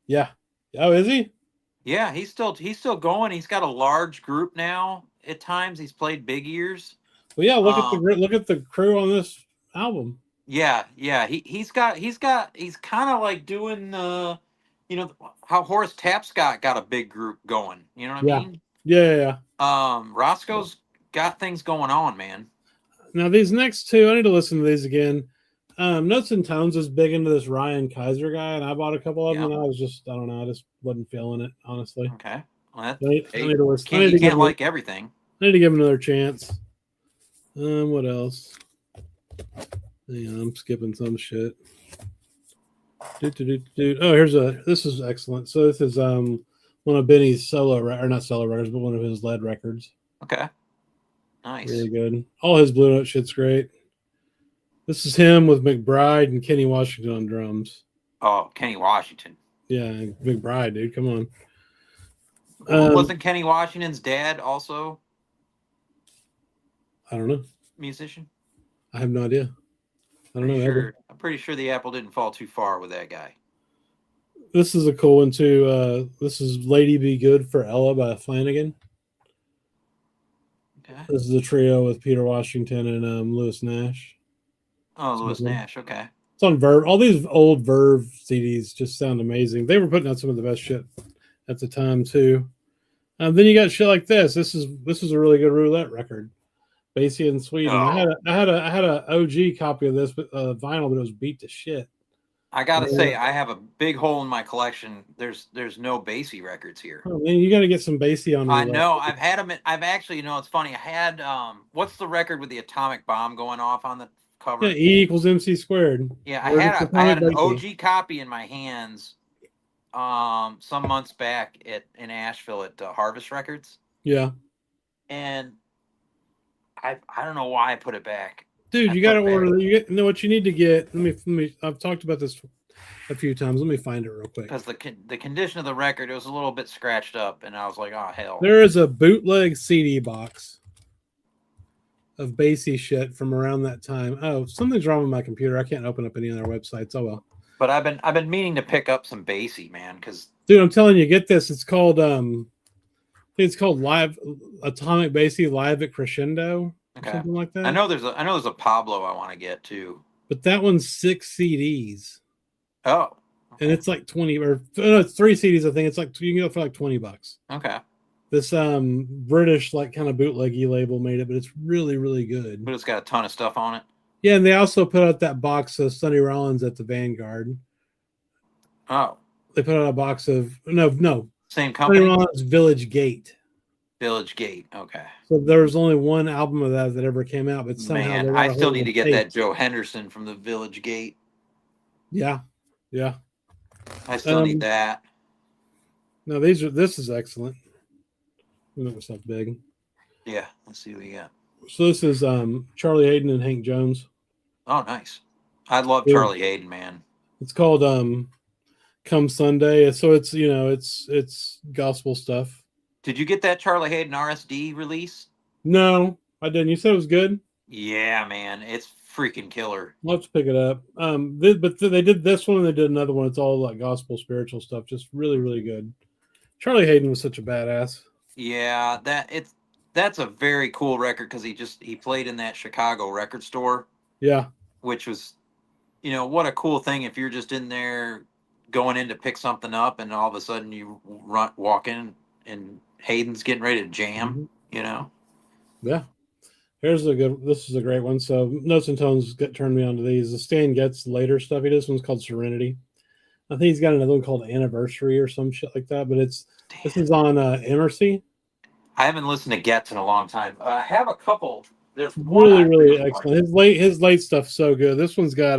Yeah. Oh, is he? Yeah, he's still going. He's got a large group now. At times, he's played big ears. Well, yeah. Look at the crew on this album. Yeah. He's kind of like doing how Horace Tapscott got a big group going. You know what I mean? Yeah. Roscoe's got things going on, man. Now these next two, I need to listen to these again. Notes and Tones is big into this Ryan Kaiser guy, and I bought a couple of them, and I don't know, I just wasn't feeling it, honestly. Okay. Well, I need to listen. You can't like everything. I need to give him another chance. What else? Hang on, I'm skipping some shit. Oh, this is excellent. So this is one of Benny's not solo records, but one of his lead records. Okay. Nice. Really good. All his Blue Note shit's great. This is him with McBride and Kenny Washington on drums. Oh, Kenny Washington. Yeah, McBride, dude. Come on. Wasn't Kenny Washington's dad also? I don't know. Musician? I have no idea. I don't know. I'm pretty sure the apple didn't fall too far with that guy. This is a cool one, too. This is Lady Be Good for Ella by Flanagan. Okay. This is a trio with Peter Washington and Lewis Nash. Oh, Lewis Nash. Okay. It's on Verve. All these old Verve CDs just sound amazing. They were putting out some of the best shit at the time too. Then you got shit like this. This is a really good roulette record, Basie in Sweden. Oh. I had a OG copy of this vinyl, but it was beat to shit. I gotta say, I have a big hole in my collection. There's no Basie records here. Oh man, you got to get some Basie on. I know. I've had them. I've actually, it's funny. I had what's the record with the atomic bomb going off on the cover? Yeah, E equals MC squared. Yeah, I had an OG copy in my hands some months back in Asheville at Harvest Records. Yeah. And I don't know why I put it back. Dude, you got to order. You know what you need to get. Let me. I've talked about this a few times. Let me find it real quick. Because the condition of the record, it was a little bit scratched up, and I was like, oh hell. There is a bootleg CD box of Basie shit from around that time. Oh, something's wrong with my computer. I can't open up any other websites. Oh well. But I've been meaning to pick up some Basie, man. Because dude, I'm telling you, get this. It's called Live Atomic Basie Live at Crescendo. Okay. Something like that. I know there's a Pablo I want to get too. But that one's 6 CDs. Oh. Okay. And it's like 20 or no, it's 3 CDs. I think it's like you can go for like $20. Okay. This British like kind of bootleggy label made it, but it's really, really good. But it's got a ton of stuff on it. Yeah, and they also put out that box of Sonny Rollins at the Vanguard. Oh. They put out a box of no. Same company. Sonny Rollins Village Gate. Village Gate. Okay. So there was only one album of that ever came out, but somehow I still need to get that Joe Henderson from the Village Gate. Yeah. I still need that. No, this is excellent. Make myself big. Yeah, let's see what we got. So this is Charlie Hayden and Hank Jones. Oh, nice. I love Charlie Hayden, man. It's called Come Sunday. So it's it's gospel stuff. Did you get that Charlie Hayden RSD release? No, I didn't. You said it was good? Yeah, man. It's freaking killer. Let's pick it up. But they did this one and they did another one. It's all like gospel, spiritual stuff. Just really, really good. Charlie Hayden was such a badass. Yeah, that's a very cool record because he played in that Chicago record store. Yeah. Which was, what a cool thing if you're just in there going in to pick something up and all of a sudden you walk in and Hayden's getting ready to jam, Yeah. This is a great one. So Notes and Tones turned me on to these. The Stan Getz later stuff he does. This one's called Serenity. I think he's got another one called Anniversary or some shit like that, but this is on Emercy. I haven't listened to Getz in a long time. I have a couple. There's really excellent. His late stuff's so good. This one's got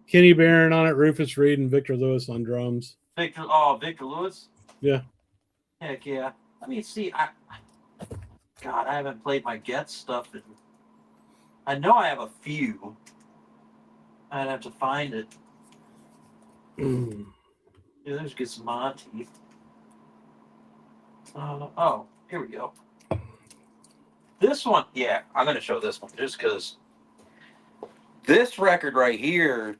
Kenny Barron on it, Rufus Reed, and Victor Lewis on drums. Victor Lewis. Yeah. Heck yeah. Let me see. God, I haven't played my Get stuff. I know I have a few. I'd have to find it. Yeah, there's Gizmonti. Oh, here we go. This one, yeah, I'm going to show this one just because this record right here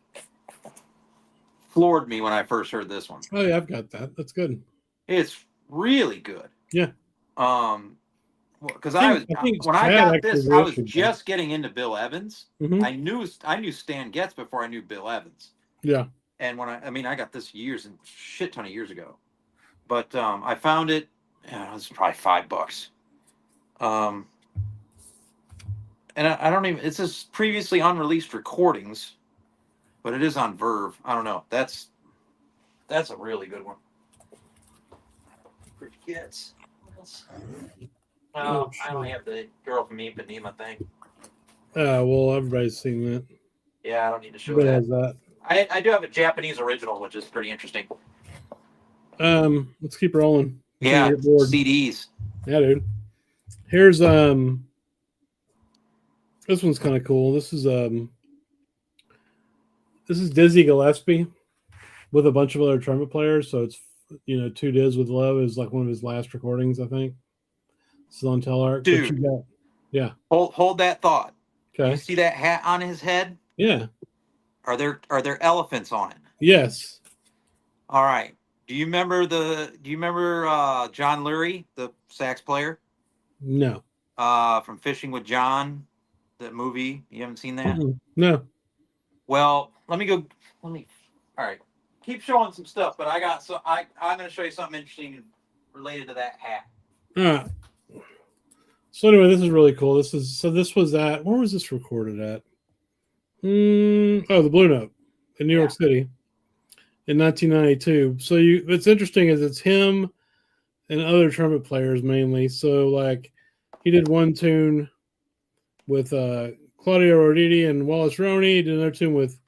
floored me when I first heard this one. Oh, yeah, I've got that. That's good. It's really good. Yeah. Because I got this, I was just getting into Bill Evans. I knew Stan Getz before I knew Bill Evans. Yeah. And when I got this years and shit ton of years ago, but I found it. Yeah, it was probably $5. And I don't even. It says previously unreleased recordings, but it is on Verve. I don't know. That's a really good one. Forgets. Oh, I only have the Girl from Ipanema thing. Well, everybody's seen that. Yeah, I don't need to show Everybody that. has that. I do have a Japanese original, which is pretty interesting. Let's keep rolling. Yeah, CDs. Yeah, dude. Here's this one's kind of cool. This is Dizzy Gillespie with a bunch of other trumpet players. So it's Two Diz with Love is like one of his last recordings, I think. This is on Telearch. Dude, yeah. Hold that thought. Okay. You see that hat on his head? Yeah. Are there elephants on it? Yes. All right. Do you remember John Lurie, the sax player? No. From Fishing with John, that movie. You haven't seen that? No. Well, all right. Keep showing some stuff, but I'm going to show you something interesting related to that hat. All right. So anyway, this is really cool. This was at, where was this recorded at? The Blue Note in New York City in 1992. So what's interesting is it's him and other trumpet players mainly. So like he did one tune with Claudio Roditi and Wallace Roney, did another tune with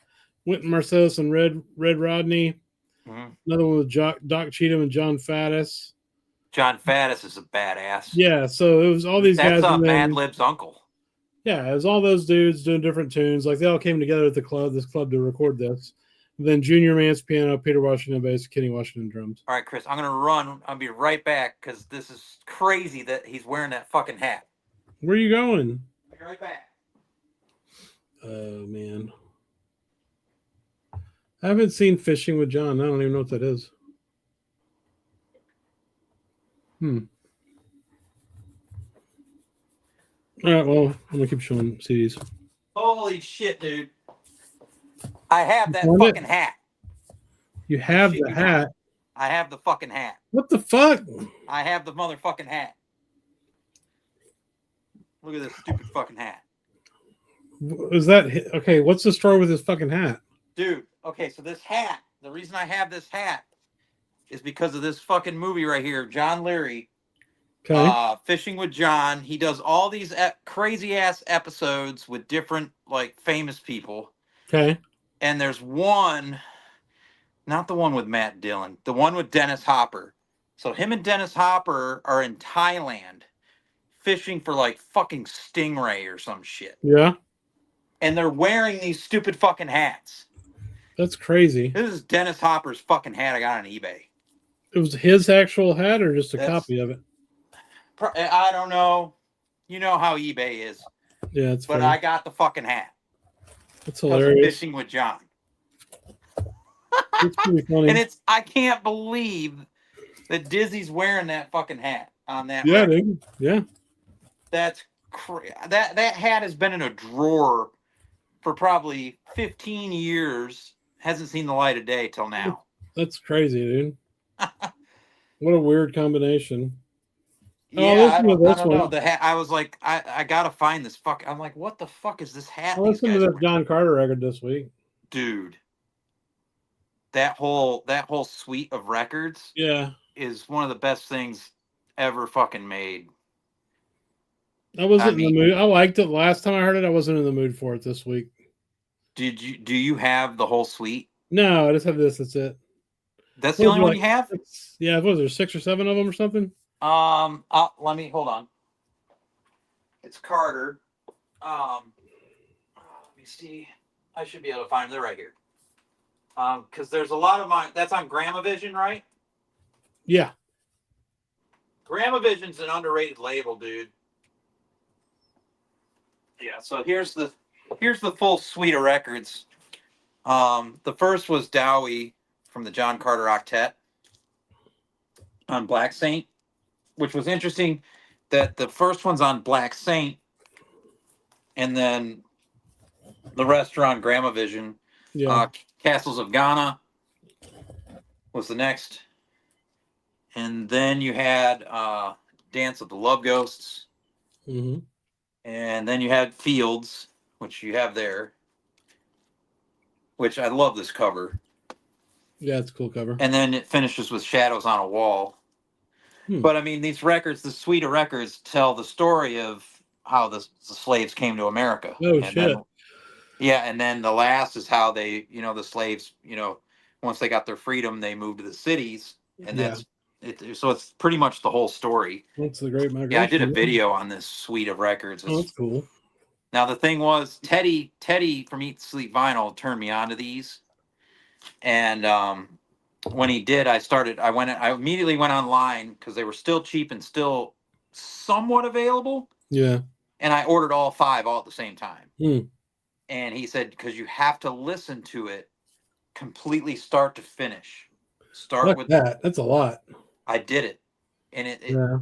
Wynton Marsalis and Red Rodney. Mm-hmm. Another one with Doc Cheatham and John Faddis. John Faddis is a badass. Yeah, so it was all these guys. That's Madlib's uncle. Yeah, it was all those dudes doing different tunes. Like they all came together at this club to record this. And then Junior Mance piano, Peter Washington bass, Kenny Washington drums. All right, Chris, I'm going to run. I'll be right back because this is crazy that he's wearing that fucking hat. Where are you going? I'll be right back. Oh, man. I haven't seen Fishing with John. I don't even know what that is. All right, well, I'm gonna keep showing CDs. Holy shit, dude! I have that fucking hat. You have the hat? I have the fucking hat. What the fuck? I have the motherfucking hat. Look at this stupid fucking hat. Is that okay? What's the story with this fucking hat, dude? Okay, so this hat. The reason I have this hat is because of this fucking movie right here, John Lurie. Okay. Fishing with John. He does all these crazy ass episodes with different like famous people. Okay. And there's one, not the one with Matt Dillon, the one with Dennis Hopper. So him and Dennis Hopper are in Thailand fishing for like fucking stingray or some shit. Yeah. And they're wearing these stupid fucking hats. That's crazy. This is Dennis Hopper's fucking hat I got on eBay. It was his actual hat or just a copy of it? I don't know. You know how eBay is. Yeah, it's but funny. I got the fucking hat. That's hilarious. Fishing with John. It's pretty funny. And I can't believe that Dizzy's wearing that fucking hat on that. Yeah, record. Dude. Yeah. That's crazy. That hat has been in a drawer for probably 15 years. Hasn't seen the light of day till now. That's crazy, dude. What a weird combination. Yeah, I don't know. The hat. I was like, I gotta find this fuck. I'm like, what the fuck is this hat? I listened to the John Carter record this week, dude. That whole suite of records, yeah, is one of the best things ever fucking made. I wasn't in the mood. I liked it last time I heard it. I wasn't in the mood for it this week. Do you have the whole suite? No, I just have this. That's it. That's the only one you have? Yeah, what was there 6 or 7 of them or something? Let me hold on. It's Carter. Let me see. I should be able to find them. They're right here. Because there's a lot of mine. That's on Gramavision, right? Yeah. Gramavision's an underrated label, dude. Yeah. So here's the full suite of records. The first was Dowie from the John Carter Octet on Black Saint, which was interesting that the first one's on Black Saint, and then the rest are on Gramavision. Yeah. Castles of Ghana was the next. And then you had Dance of the Love Ghosts. Mm-hmm. And then you had Fields, which you have there, which I love this cover. Yeah, it's a cool cover. And then it finishes with Shadows on a Wall. But I mean, these records, the suite of records, tell the story of how the slaves came to America. Oh, and shit. And then the last is how they, the slaves, once they got their freedom, they moved to the cities. And that's it. So it's pretty much the whole story. That's the Great Migration. Yeah, I did a video on this suite of records. Oh, that's cool. Now, the thing was, Teddy from Eat Sleep Vinyl turned me on to these. And when he did, I immediately went online because they were still cheap and still somewhat available. Yeah. And I ordered all 5 all at the same time. Hmm. And he said, because you have to listen to it completely start to finish. Start with that. That's a lot. I did it. And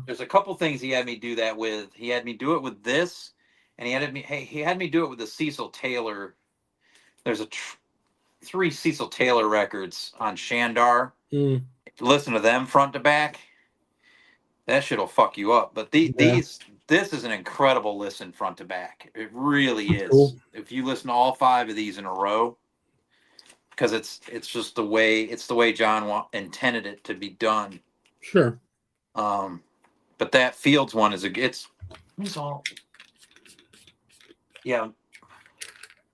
there's a couple things he had me do that with. He had me do it with this, and he had me do it with the Cecil Taylor. There's 3 Cecil Taylor records on Shandar. Listen to them front to back. That shit'll fuck you up. But this is an incredible listen front to back. It really is. Cool. If you listen to all 5 of these in a row, because it's just the way John intended it to be done. Sure. But that Fields one it's all. Yeah.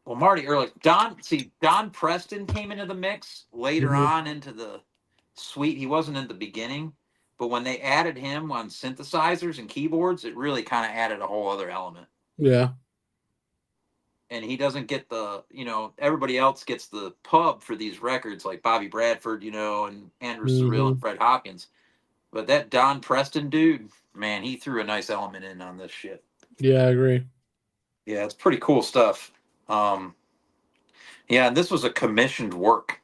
Well, Marty early Don Preston came into the mix later on into the suite. He wasn't in the beginning, but when they added him on synthesizers and keyboards, it really kind of added a whole other element. Yeah. And he doesn't get the, everybody else gets the pub for these records, like Bobby Bradford, and Andrew Cyril and Fred Hopkins. But that Don Preston dude, man, he threw a nice element in on this shit. Yeah, I agree. Yeah, it's pretty cool stuff. And this was a commissioned work.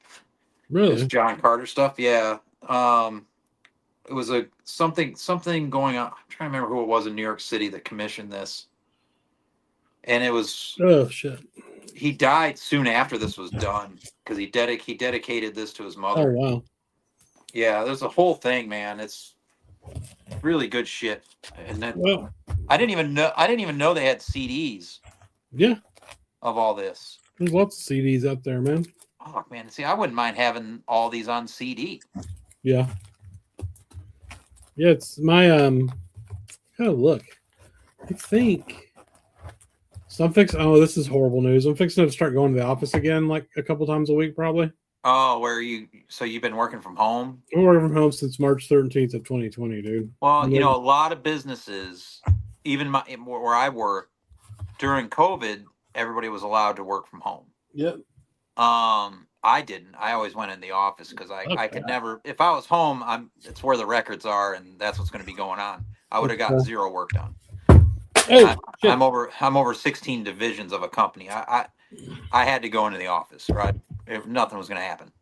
Really? This John Carter stuff. Yeah. It was something going on. I'm trying to remember who it was in New York City that commissioned this. And it was. Oh shit! He died soon after this was done because he dedicated this to his mother. Oh wow! Yeah, there's a whole thing, man. It's really good shit. And then I didn't even know they had CDs. Yeah. Of all this, there's lots of CDs out there, man. Oh man, see, I wouldn't mind having all these on CD. Yeah. Yeah, it's my look. I think. So I'm fixing. Oh, this is horrible news. I'm fixing to start going to the office again, like a couple times a week, probably. Oh, so you've been working from home? I've been working from home since March 13th of 2020, dude. Well, a lot of businesses, even where I work, during COVID, everybody was allowed to work from home. Yep. I didn't. I always went in the office because I could never. If I was home, it's where the records are, and that's what's going to be going on. I would have gotten 0 work done. I'm over 16 divisions of a company. I had to go into the office, right? If nothing was going to happen.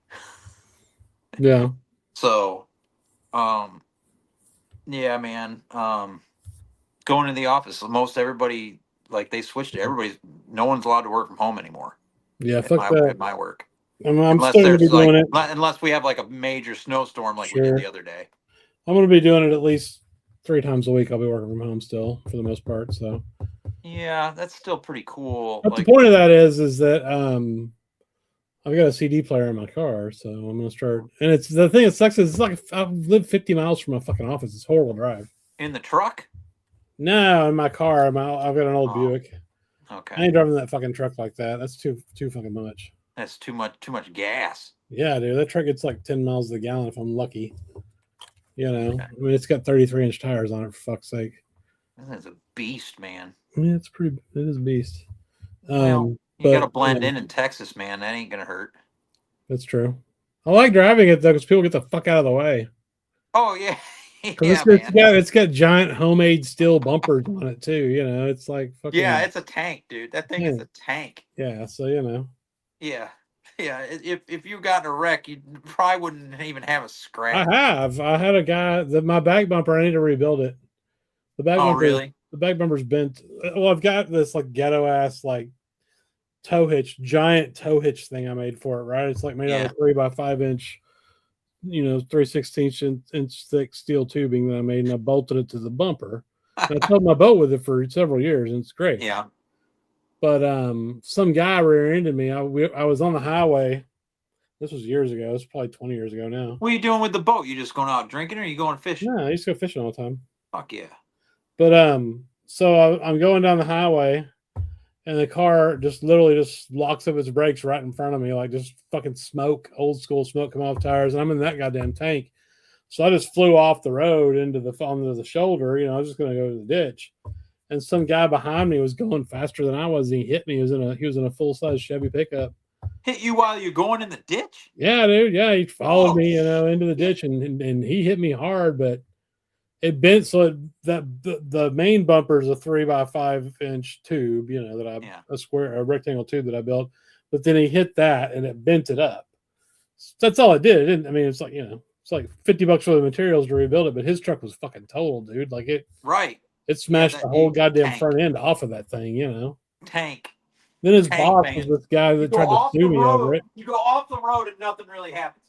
Yeah. So, yeah, man. Going to the office. Most everybody, like, they switched to no one's allowed to work from home anymore. Yeah, fuck that. At my work. I'm still going to be doing it. Unless we have like a major snowstorm like we did the other day. I'm going to be doing it at least 3 times a week. I'll be working from home still for the most part. So yeah, that's still pretty cool. But the point of that is that I've got a CD player in my car, so I'm going to start. And it's the thing that sucks is it's like I live 50 miles from my fucking office. It's a horrible drive. In the truck? No, in my car. I've got an old Buick. Okay. I ain't driving that fucking truck like that. That's too fucking much. That's too much gas. Yeah, dude. That truck gets like 10 miles to the gallon if I'm lucky. You know, okay. I mean, it's got 33-inch tires on it, for fuck's sake. That's a beast, man. Yeah, it is a beast. Well, you got to blend in Texas, man. That ain't going to hurt. That's true. I like driving it, though, because people get the fuck out of the way. Oh, yeah. It's got giant homemade steel bumpers on it, too. You know, it's like fucking. Yeah, it's a tank, dude. That thing is a tank. Yeah, so, you know. Yeah. Yeah, if you got in a wreck, you probably wouldn't even have a scratch. I had a guy my back bumper. I need to rebuild it. The back bumper, really? The back bumper's bent. Well, I've got this like ghetto ass like giant tow hitch thing I made for it. Right, it's like made out of 3x5 inch, 3/16 inch thick steel tubing that I made, and I bolted it to the bumper. I towed my boat with it for several years, and it's great. Yeah. But some guy rear-ended me. I was on the highway. This was years ago. It's probably 20 years ago now. What are you doing with the boat? You just going out drinking, or are you going fishing? No, I used to go fishing all the time. Fuck yeah. But so I'm going down the highway, and the car just literally just locks up its brakes right in front of me, like just fucking smoke, old school smoke coming off tires, and I'm in that goddamn tank. So I just flew off the road onto the shoulder. I was just going to go to the ditch. And some guy behind me was going faster than I was. And he hit me. He was in a full size Chevy pickup. Hit you while you're going in the ditch? Yeah, dude. Yeah, he followed me, into the ditch, and he hit me hard, but it bent. So the main bumper is a 3x5 inch tube. A rectangle tube that I built. But then he hit that, and it bent it up. That's all it did. It didn't. I mean, it's like it's like $50 for the materials to rebuild it. But his truck was fucking totaled, dude. Like it. Right. It smashed the whole goddamn front end off of that thing, Tank. Then his boss was this guy that tried to sue me over it. You go off the road and nothing really happens.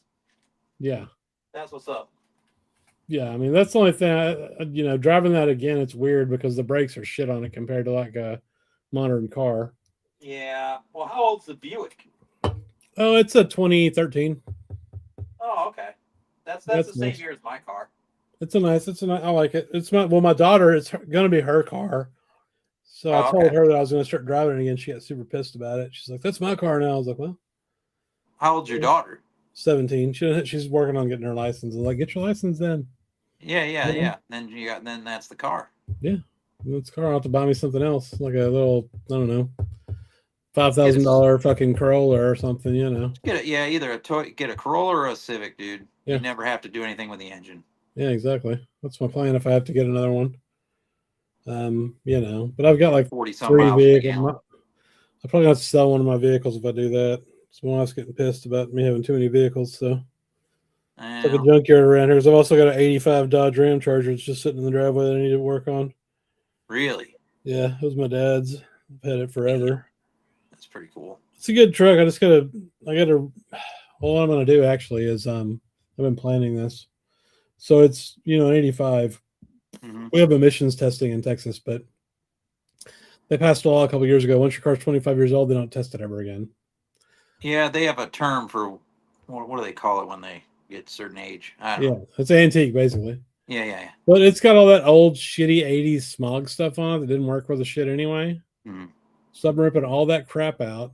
Yeah. That's what's up. Yeah, I mean, that's the only thing, driving that again, it's weird because the brakes are shit on it compared to like a modern car. Yeah. Well, how old's the Buick? Oh, it's a 2013. Oh, okay. That's the same nice. year as my car. I like it. My daughter, it's going to be her car. So I told her that I was going to start driving it again. She got super pissed about it. She's like, that's my car now. I was like, well. How old's your daughter? 17. She's working on getting her license. I was like, get your license then. Yeah. Then that's the car. Yeah. That's the car. I'll have to buy me something else. Like a little, I don't know, $5,000 fucking Corolla or something, Either get a Corolla or a Civic, dude. Yeah. You never have to do anything with the engine. Yeah, exactly. That's my plan if I have to get another one. But I've got like 40-something 3 vehicles. I probably have to sell one of my vehicles if I do that. So my wife's getting pissed about me having too many vehicles. So it's like a junkyard around here. Because I've also got an 85 Dodge Ram Charger. It's just sitting in the driveway that I need to work on. Really? Yeah, it was my dad's. I've had it forever. That's pretty cool. It's a good truck. All I'm going to do actually is I've been planning this. So it's, an 85. Mm-hmm. We have emissions testing in Texas, but they passed a law a couple of years ago. Once your car's 25 years old, they don't test it ever again. Yeah, they have a term for, what do they call it when they get a certain age? I don't know. It's antique, basically. Yeah. But it's got all that old, shitty 80s smog stuff on it that didn't work with the shit anyway. Mm-hmm. So I'm ripping all that crap out.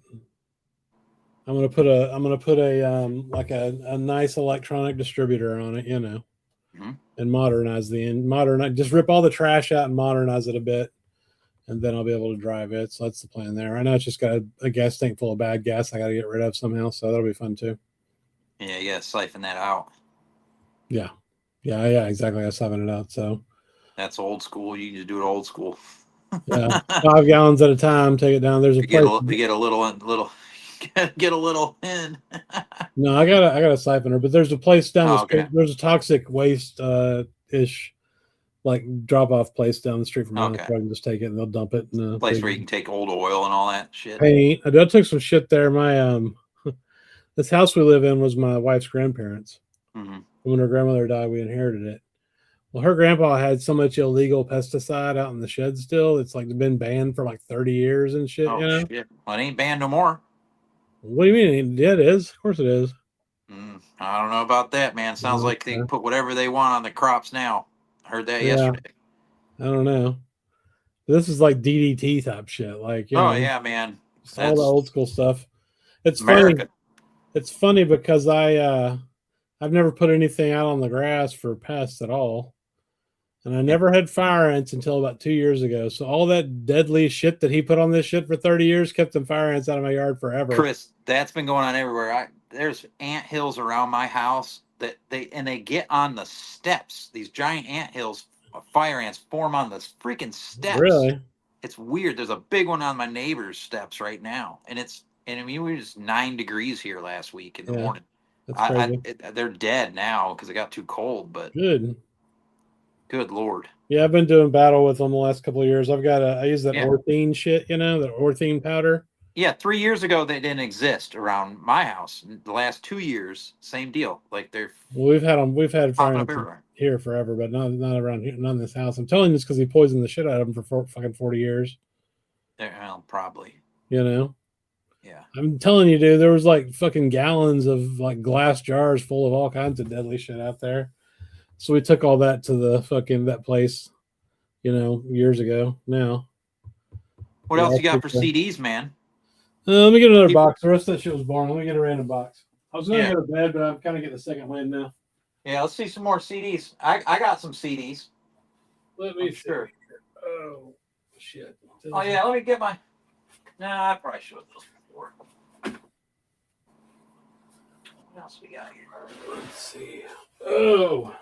I'm gonna put a nice electronic distributor on it, mm-hmm. and modernize just rip all the trash out and modernize it a bit, and then I'll be able to drive it. So that's the plan there. Right now it's just got a gas tank full of bad gas I got to get rid of somehow. So that'll be fun too. Yeah, siphon that out. Yeah, exactly. I siphon it out. So that's old school. You can just do it old school. Yeah, 5 gallons at a time. Take it down. There's a get a little in. No, I got a siphoner, but there's a place down the street. There's a toxic waste ish like drop off place down the street from my house. I can just take it and they'll dump it. In place where you can take old oil and all that shit. Paint. I took some shit there. My this house we live in was my wife's grandparents. Mm-hmm. When her grandmother died, we inherited it. Well, her grandpa had so much illegal pesticide out in the shed still. It's like been banned for like 30 years and shit. Shit. Well, it ain't banned no more. What do you mean? Yeah, it is. Of course it is. I don't know about that, man. Sounds like they can put whatever they want on the crops now. I heard that yesterday. I don't know. This is like DDT type shit. Like, yeah, man. All the old school stuff. It's America. funny. It's funny because I've never put anything out on the grass for pests at all. And I never had fire ants until about 2 years ago. So all that deadly shit that he put on this shit for 30 years kept them fire ants out of my yard forever. Chris, that's been going on everywhere. There's ant hills around my house that they get on the steps. These giant ant hills, fire ants form on the freaking steps. Really? It's weird. There's a big one on my neighbor's steps right now, and I mean, we were just 9 degrees here last week in the morning. They're dead now because it got too cold. But good Lord. Yeah, I've been doing battle with them the last couple of years. I use that orthene shit, that orthene powder. Yeah, 3 years ago they didn't exist around my house. The last 2 years, same deal. Like we've had fire ants here forever, but not around here, not in this house. I'm telling you this because he poisoned the shit out of them for fucking 40 years. Well, probably. Yeah. I'm telling you, dude, there was like fucking gallons of like glass jars full of all kinds of deadly shit out there. So we took all that to that place, years ago now. What else you got for CDs, man? Let me get another box. The rest of that shit was boring. Let me get a random box. I was going to go to bed, but I'm kind of getting a second wind now. Yeah, let's see some more CDs. I got some CDs. Let me sure. Oh, shit. Oh, yeah, let me get my... Nah, I probably should have those before. What else we got here? Let's see. Oh.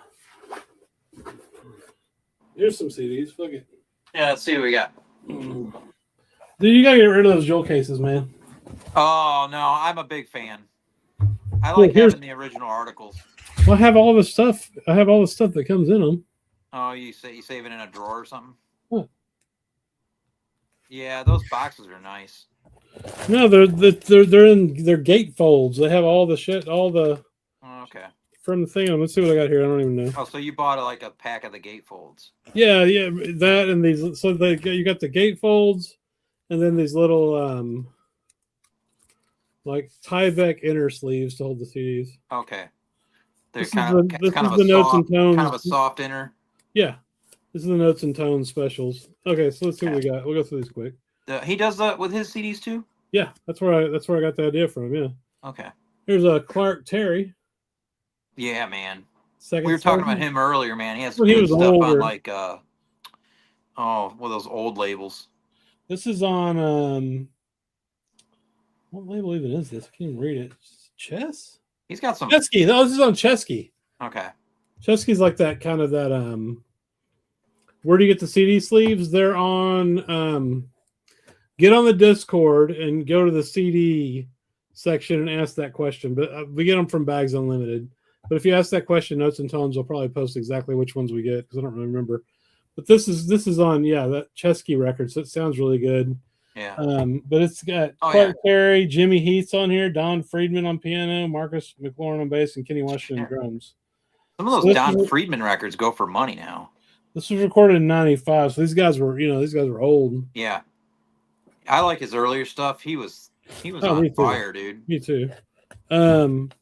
Here's some CDs. Fuck it. Yeah, let's see what we got. Dude, you gotta get rid of those jewel cases, man. Oh, no, I'm a big fan. I like having the original articles. Well, I have all the stuff. That comes in them. Oh, you save it in a drawer or something? Huh. Yeah, those boxes are nice. No, they're in their gate folds. They have all the shit, all the. Oh, okay. From the thing. Let's see what I got here. I don't even know. Oh, so you bought like a pack of the gatefolds? Yeah, that and these. So you got the gatefolds, and then these little like Tyvek inner sleeves to hold the CDs. Okay. They're This is the notes and tones. Kind of a soft inner. Yeah, this is the notes and tones specials. Okay, so let's see what we got. We'll go through these quick. He does that with his CDs too. Yeah, that's where I got the idea from. Yeah. Okay. Here's a Clark Terry. Yeah, man. We were talking about him earlier, man. He has good stuff older. On like those old labels. This is on what label even is this? I can't even read it. Chess? He's got some Chesky. No, this is on Chesky. Okay. Chesky's like that kind of that where do you get the CD sleeves? They're on get on the Discord and go to the CD section and ask that question. But we get them from Bags Unlimited. But if you ask that question, Notes and Tones will probably post exactly which ones we get because I don't really remember. But this is on that Chesky record, so it sounds really good. Yeah. But it's got Clark Terry, Jimmy Heath's on here, Don Friedman on piano, Marcus McLaurin on bass, and Kenny Washington on drums. Some of those Don Friedman records go for money now. This was recorded in '95, so these guys were old. Yeah. I like his earlier stuff. He was on fire, dude. Me too. Then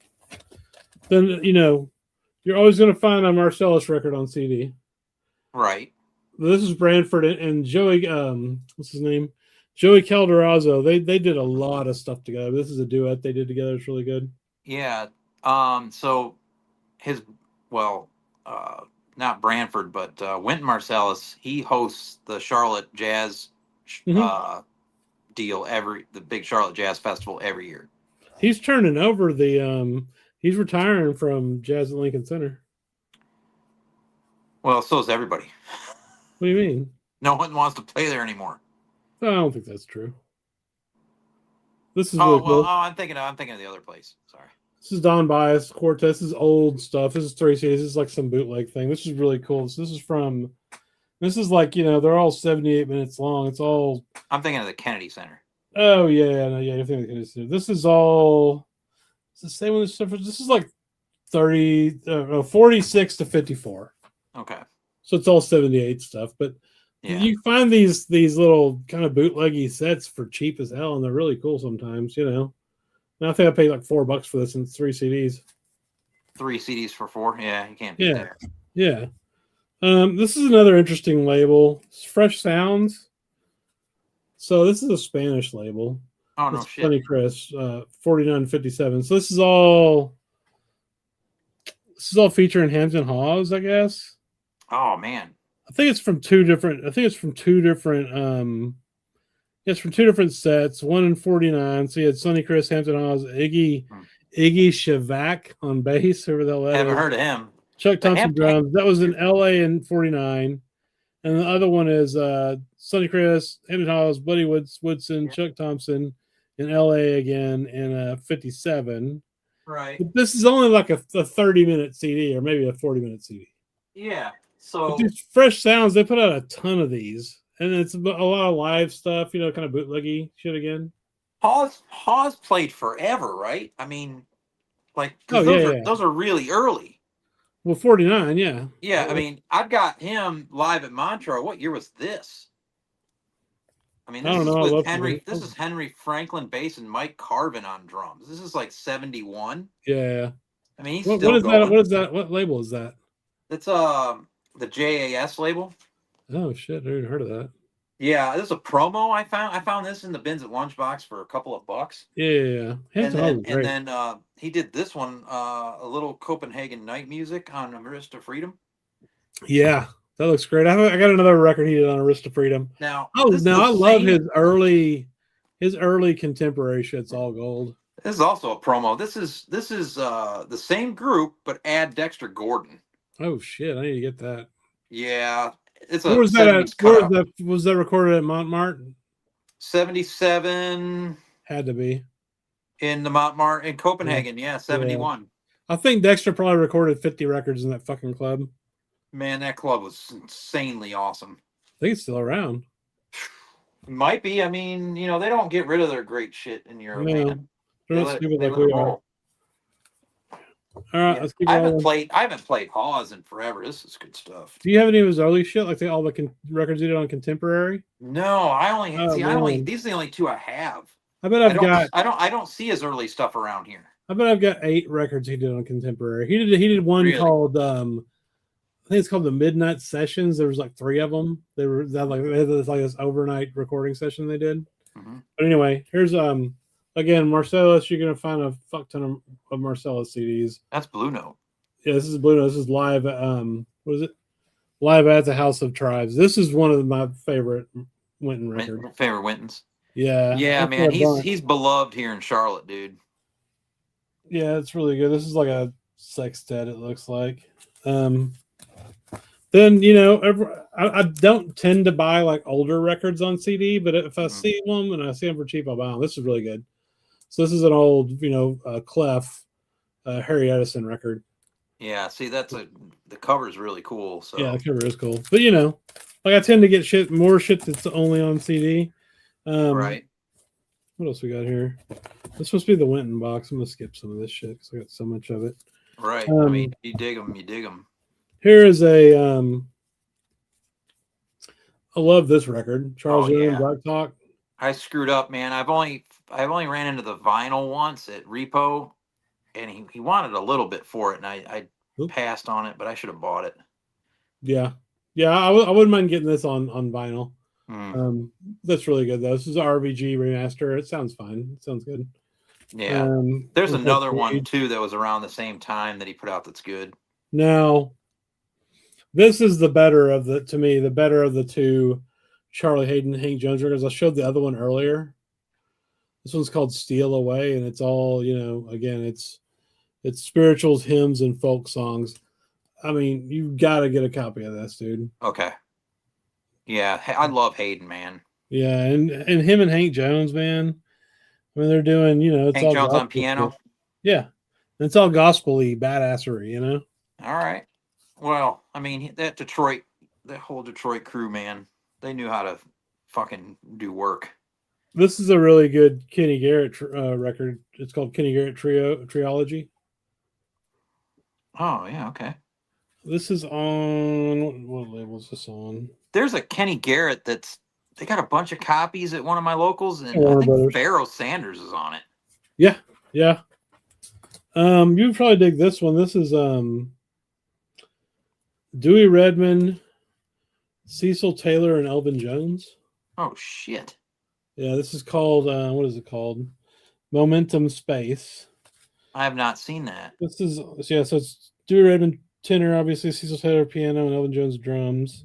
you're always going to find a Marcellus record on CD. Right. This is Branford and Joey. What's his name? Joey Calderazzo. They did a lot of stuff together. This is a duet they did together. It's really good. Yeah. So his not Branford, but Wynton Marsalis. He hosts the Charlotte Jazz deal the big Charlotte Jazz Festival every year. He's turning over the. He's retiring from Jazz at Lincoln Center. Well, so is everybody. What do you mean? No one wants to play there anymore. I don't think that's true. This is really cool. I'm thinking of the other place. Sorry. This is Don Bias Quartet. This is old stuff. This is 3 CDs. This is like some bootleg thing. This is really cool. So this is like they're all 78 minutes long. It's all. I'm thinking of the Kennedy Center. Oh yeah. You're thinking of the Kennedy Center. This is all. It's the same one. This is like 46 to 54. Okay. So it's all 78 stuff, but you find these little kind of bootleggy sets for cheap as hell, and they're really cool sometimes. And I think I paid like $4 for this, and it's 3 CDs. 3 CDs for $4. Yeah, you can't beat that. Yeah. This is another interesting label. It's Fresh Sounds. So this is a Spanish label. Oh no It's shit. Funny Chris, 4957. So this is all featuring Hampton Hawes, I guess. Oh man. I think it's from two different. It's from two different sets. One in 49. So you had Sonny Chris, Hampton Hawes, Iggy Shivak on bass. Whoever the hell that Haven't is. heard of him. Chuck Thompson drums. That was in LA in 49. And the other one is Sonny Chris, Hampton Hawes, Buddy Woodson, Chuck Thompson in LA again in 57. Right. But this is only like a 30-minute CD or maybe a 40-minute CD. Yeah. So these Fresh Sounds, they put out a ton of these. And it's a lot of live stuff, kind of bootleggy shit again. Hawes played forever, right? I mean, like, those are really early. Well, 49, yeah. Yeah, I mean, I've got him live at Montreux. What year was this? I mean, this is with Henry. This is Henry Franklin bass and Mike Carvin on drums. This is like 71. Yeah. I mean, he's still going. What is that? What label is that? It's the JAS label. Oh shit! I hadn't heard of that. Yeah, this is a promo I found. I found this in the bins at Lunchbox for a couple of bucks. Yeah. And then he did this one, a little Copenhagen night music on Arista Freedom. Yeah, that looks great. I got another record he did on Arista Freedom. Now, I love his early contemporary shit's all gold. This is also a promo. This is the same group, but add Dexter Gordon. Oh shit! I need to get that. Yeah, it's a. Where was that at? Was that recorded at Montmartre? 77. Had to be in the Montmartre in Copenhagen. Yeah, 71. Yeah. I think Dexter probably recorded 50 records in that fucking club. Man, that club was insanely awesome. I think it's still around. Might be. I mean, they don't get rid of their great shit in Europe. No, they're not stupid like we are. All right, let's keep I haven't played Hawes in forever. This is good stuff. Do you have any of his early shit, like all the records he did on Contemporary? No, these are the only two I have. I bet I don't see his early stuff around here. I bet I've got 8 records he did on Contemporary. He did one called I think it's called the Midnight Sessions. There was like 3 of them. They had this overnight recording session they did. Mm-hmm. But anyway, here's again, Marcellus. You're gonna find a fuck ton of Marcellus CDs. That's Blue Note. Yeah, this is Blue Note. This is live. What is it? Live at the House of Tribes. This is one of my favorite Winton records. Favorite Wintons. Yeah. Yeah, man. He's beloved here in Charlotte, dude. Yeah, it's really good. This is like a sextet. It looks like. Then I don't tend to buy like older records on CD, but if I see them and I see them for cheap, I'll buy them. This is really good. So this is an old, Clef, Harry Edison record. Yeah, see, the cover is really cool. So yeah, the cover is cool. But I tend to get more shit that's only on CD. Right. What else we got here? This must be the Winton box. I'm gonna skip some of this shit because I got so much of it. Right. I mean, you dig them. Here is I love this record, Charles Young, Black Talk. I screwed up, man. I've only ran into the vinyl once at Repo, and he wanted a little bit for it, and I passed on it, but I should have bought it. Yeah, I wouldn't mind getting this on vinyl. That's really good though. This is an RVG remaster. It sounds fine. It sounds good. Yeah. There's another one too that was around the same time that he put out that's good. Now, this is the better of the two Charlie Hayden, Hank Jones records. I showed the other one earlier. This one's called Steal Away, and it's all, again, it's spirituals, hymns, and folk songs. I mean, you've got to get a copy of this, dude. Okay. Yeah, I love Hayden, man. Yeah, and him and Hank Jones, man. I mean, they're doing, it's Hank all Jones on piano. Yeah, it's all gospel-y badassery, All right. Well, I mean, that whole Detroit crew, man, they knew how to fucking do work. This is a really good Kenny Garrett record. It's called Kenny Garrett Triology. Oh, yeah, okay. This is on, what label is this on? There's a Kenny Garrett they got a bunch of copies at one of my locals, and I think Pharaoh Sanders is on it. Yeah. You'd probably dig this one. This is Dewey Redman, Cecil Taylor, and Elvin Jones. Oh shit! Yeah, this is called what is it called? Momentum Space. I have not seen that. This is so it's Dewey Redman tenor, obviously Cecil Taylor piano, and Elvin Jones drums.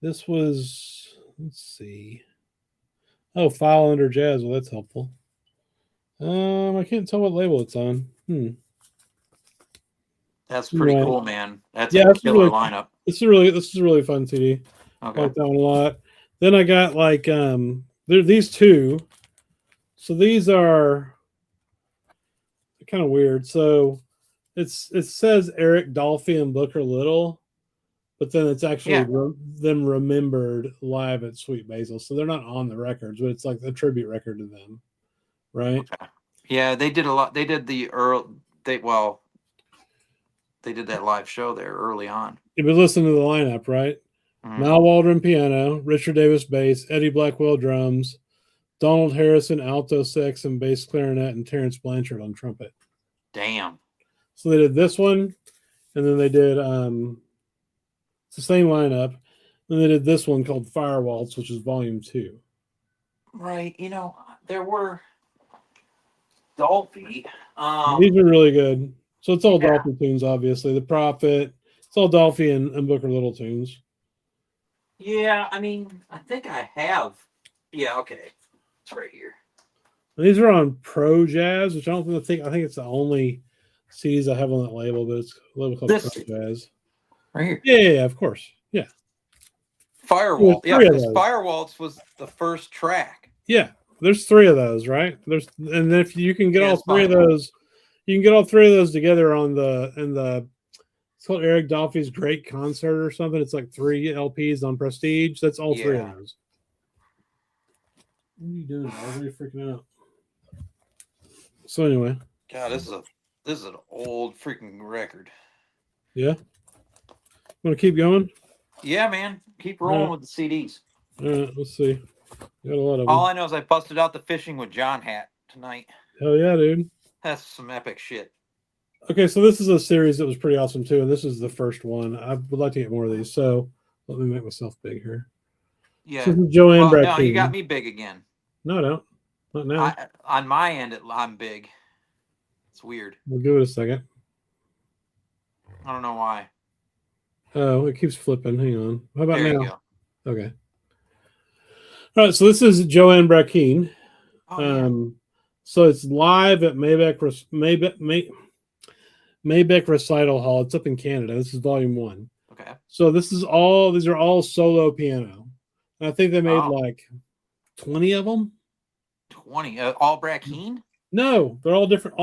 This was, let's see. Oh, File Under Jazz. Well, that's helpful. I can't tell what label it's on. That's pretty cool, man. That's a killer lineup. This is a really fun CD. Okay. I like that one a lot. Then I got like there these two. So these are kind of weird. So it says Eric Dolphy and Booker Little, but then it's actually them remembered live at Sweet Basil. So they're not on the records, but it's like a tribute record to them, right? Okay. Yeah, they did a lot. They did the they did that live show there early on. You've been listening to the lineup, right? Mm-hmm. Mal Waldron piano, Richard Davis bass, Eddie Blackwell drums, Donald Harrison alto sax and bass clarinet, and Terrence Blanchard on trumpet. Damn. So they did this one, and then they did it's the same lineup. Then they did this one called Fire Waltz, which is volume 2. Right. You know, there were Dolphy. These are really good. So it's all Dolphy tunes, obviously. The Prophet. It's all Dolphy and Booker Little tunes. Yeah, I mean, I think I have. Yeah, okay. It's right here. And these are on Pro Jazz, which I think it's the only CDs I have on that label, but it's a label called Pro Jazz. Right here. Yeah, of course. Yeah. Firewall. Yeah, because Fire Waltz was the first track. Yeah. There's 3 of those, right? And if you can get all 3 of those, you can get all 3 of those together on it's called Eric Dolphy's Great Concert or something. It's like 3 LPs on Prestige. That's all 3 of those. What are you doing? Why are you freaking out? So anyway. God, this is an old freaking record. Yeah. Want to keep going? Yeah, man. Keep rolling with the CDs. All right, let's see. Got a lot of them. All I know is I busted out the Fishing with John hat tonight. Hell yeah, dude. That's some epic shit. Okay, so this is a series that was pretty awesome too, and this is the first one. I would like to get more of these, so let me make myself big here. Yeah. This is Joanne Brackeen. No, you got me big again. No, I don't. Not now. On my end, I'm big. It's weird. We'll give it a second. I don't know why. Oh, it keeps flipping. Hang on. How about there now? You go. Okay. All right, so this is Joanne Brackeen. Oh, yeah. So it's live at Maybach Recital Hall. It's up in Canada. This is volume 1. Okay. So these are all solo piano. And I think they made like 20 of them. 20. All Brackeen? No, they're all different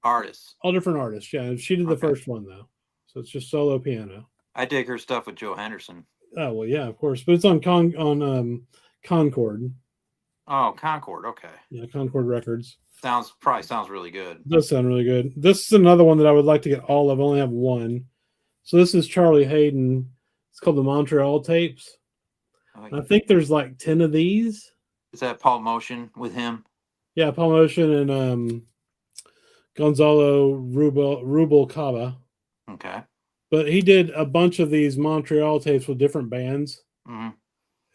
artists. All different artists. Yeah, she did the first one though. So it's just solo piano. I dig her stuff with Joe Henderson. Oh well, yeah, of course. But it's on Concord. Oh, Concord. Okay. Yeah, Concord Records. Probably sounds really good. It does sound really good. This is another one that I would like to get all of. I only have one. So this is Charlie Hayden. It's called the Montreal Tapes. I think there's like 10 of these. Is that Paul Motion with him? Yeah, Paul Motion and Gonzalo Rubalcaba. Okay. But he did a bunch of these Montreal tapes with different bands. Mm-hmm.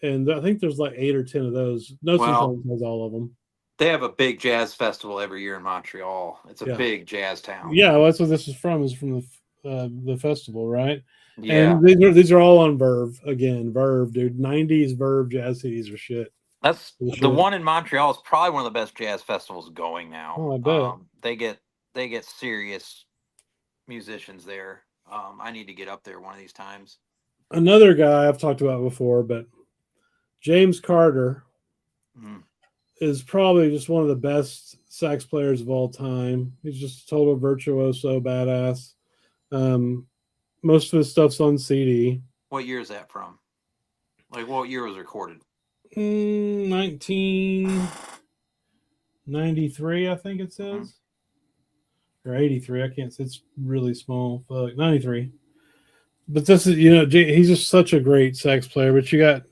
And I think there's like 8 or 10 of those. No Symphonies has all of them. They have a big jazz festival every year in Montreal. It's a big jazz town. Yeah, well, that's what this is from. Is from the festival, right? Yeah. And these are all on Verve again. Verve, dude. 90s Verve jazz CDs are shit. That's the one in Montreal is probably one of the best jazz festivals going now. Oh, I bet. They get serious musicians there. I need to get up there one of these times. Another guy I've talked about before, but James Carter is probably just one of the best sax players of all time. He's just a total virtuoso, badass. Most of his stuff's on CD. What year is that from? Like, what year was it recorded? 1993, I think it says. Or 83, I can't say. It's really small. 93. But this is, he's just such a great sax player. But you got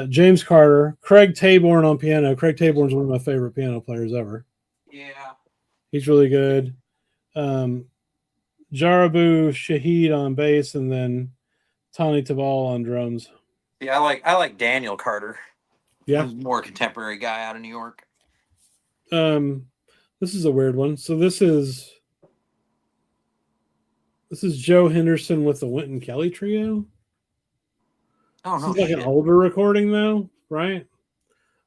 James Carter, Craig Taborn on piano. Craig Taborn's one of my favorite piano players ever. Yeah. He's really good. Jarabu Shahid on bass, and then Tani Tabal on drums. Yeah, I like Daniel Carter. Yeah. He's more contemporary guy out of New York. This is a weird one. So this is Joe Henderson with the Wynton Kelly Trio. Oh, this no is like shit. an older recording though, right?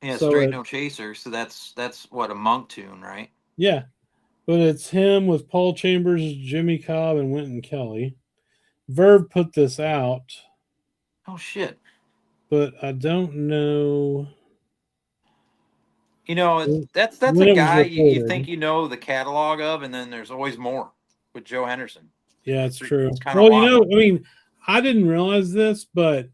Yeah, So Straight No Chaser. So that's what, a Monk tune, right? Yeah. But it's him with Paul Chambers, Jimmy Cobb, and Wynton Kelly. Verve put this out. Oh shit. But I don't know. You know, that's a guy you think you know the catalog of, and then there's always more with Joe Henderson. Yeah, it's true. It's kind of wild. I mean, I didn't realize this, but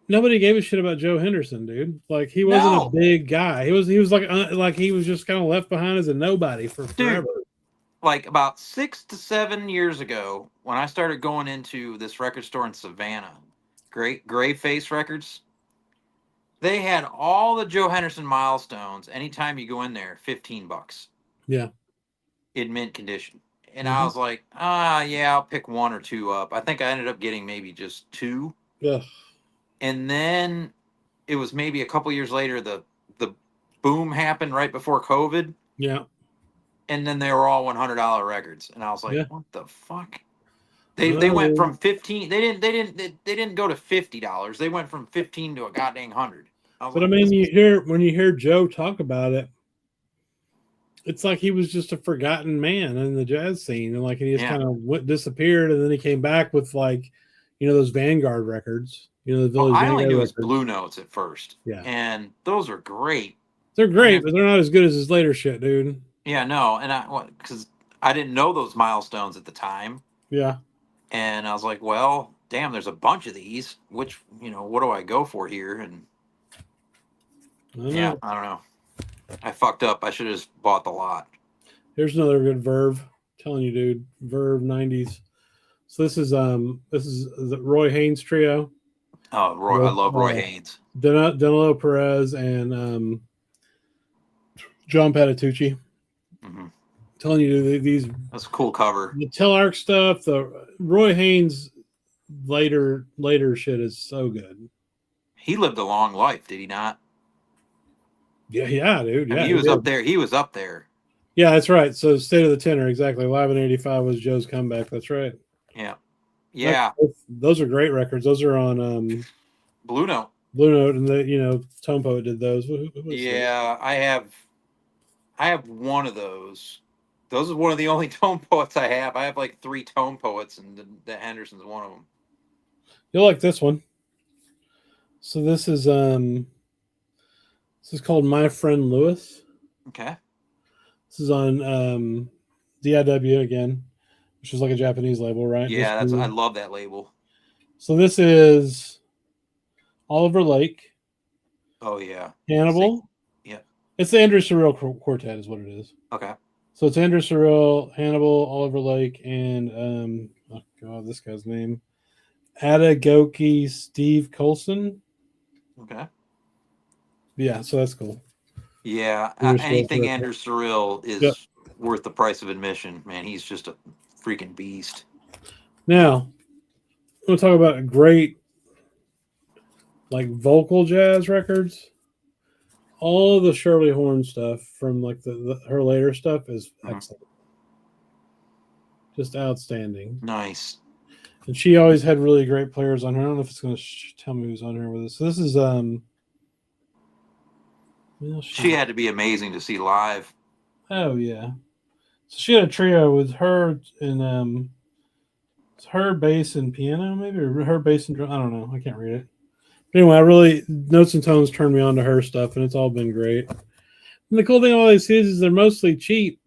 nobody gave a shit about Joe Henderson, dude. Like, he wasn't a big guy. He was like he was just kind of left behind as a nobody for forever. Like about 6 to 7 years ago, when I started going into this record store in Savannah, Gray Face Records, they had all the Joe Henderson milestones. Anytime you go in there, $15. Yeah. In mint condition. And I was like, yeah, I'll pick one or two up. I think I ended up getting maybe just two. Yeah. And then it was maybe a couple years later, the boom happened right before COVID. Yeah. And then they were all $100 records. And I was like, what the fuck? They went from 15. They didn't go to $50. They went from 15 to a goddamn 100. But I mean, when you hear Joe talk about it, it's like he was just a forgotten man in the jazz scene, and he just kind of disappeared, and then he came back with those Vanguard records. The Village. I only knew his Blue Notes at first. Yeah, and those are great. They're great, but they're not as good as his later shit, dude. Yeah, no, and because I didn't know those milestones at the time. Yeah, and I was like, well, damn, there's a bunch of these. Which what do I go for here? And I don't know. I fucked up. I should have just bought the lot. Here's another good Verve. I'm telling you, dude. Verve 90s. So this is the Roy Haynes Trio. Oh, Roy! I love Roy Haynes. Danilo Perez and John Patitucci. Mm-hmm. Telling you these. That's a cool cover. The Telarc stuff. The Roy Haynes later shit is so good. He lived a long life, did he not? Yeah, dude. Yeah, he was up there. He was up there. Yeah, that's right. So State of the Tenor, exactly. Live in '85 was Joe's comeback. That's right. Yeah. Those are great records. Those are on Blue Note. Blue Note, and Tone Poet did those. Yeah, I have one of those. Those are one of the only Tone Poets I have. I have like 3 Tone Poets, and the Henderson's one of them. You'll like this one. So this is called My Friend Lewis. Okay. This is on DIW again, which is like a Japanese label, right? Yeah, I love that label. So this is Oliver Lake. Oh yeah. Hannibal. Yeah. It's the Andrew Cyril Quartet is what it is. Okay. So it's Andrew Cyril, Hannibal, Oliver Lake, and oh god, this guy's name. Adagoki Steve Colson. Okay. Yeah, so that's cool. Yeah, anything Andrew Cyril is worth the price of admission, man. He's just a freaking beast. Now, we'll talk about great vocal jazz records. All the Shirley Horn stuff from her later stuff is excellent. Just outstanding. Nice. And she always had really great players on her. I don't know if it's going to tell me who's on here with us. So this is she had to be amazing to see live. Oh yeah. So she had a trio with her and her bass and piano, maybe, or her bass and drum. I don't know. I can't read it. But anyway, Notes and Tones turned me on to her stuff, and it's all been great. And the cool thing about these is they're mostly cheap.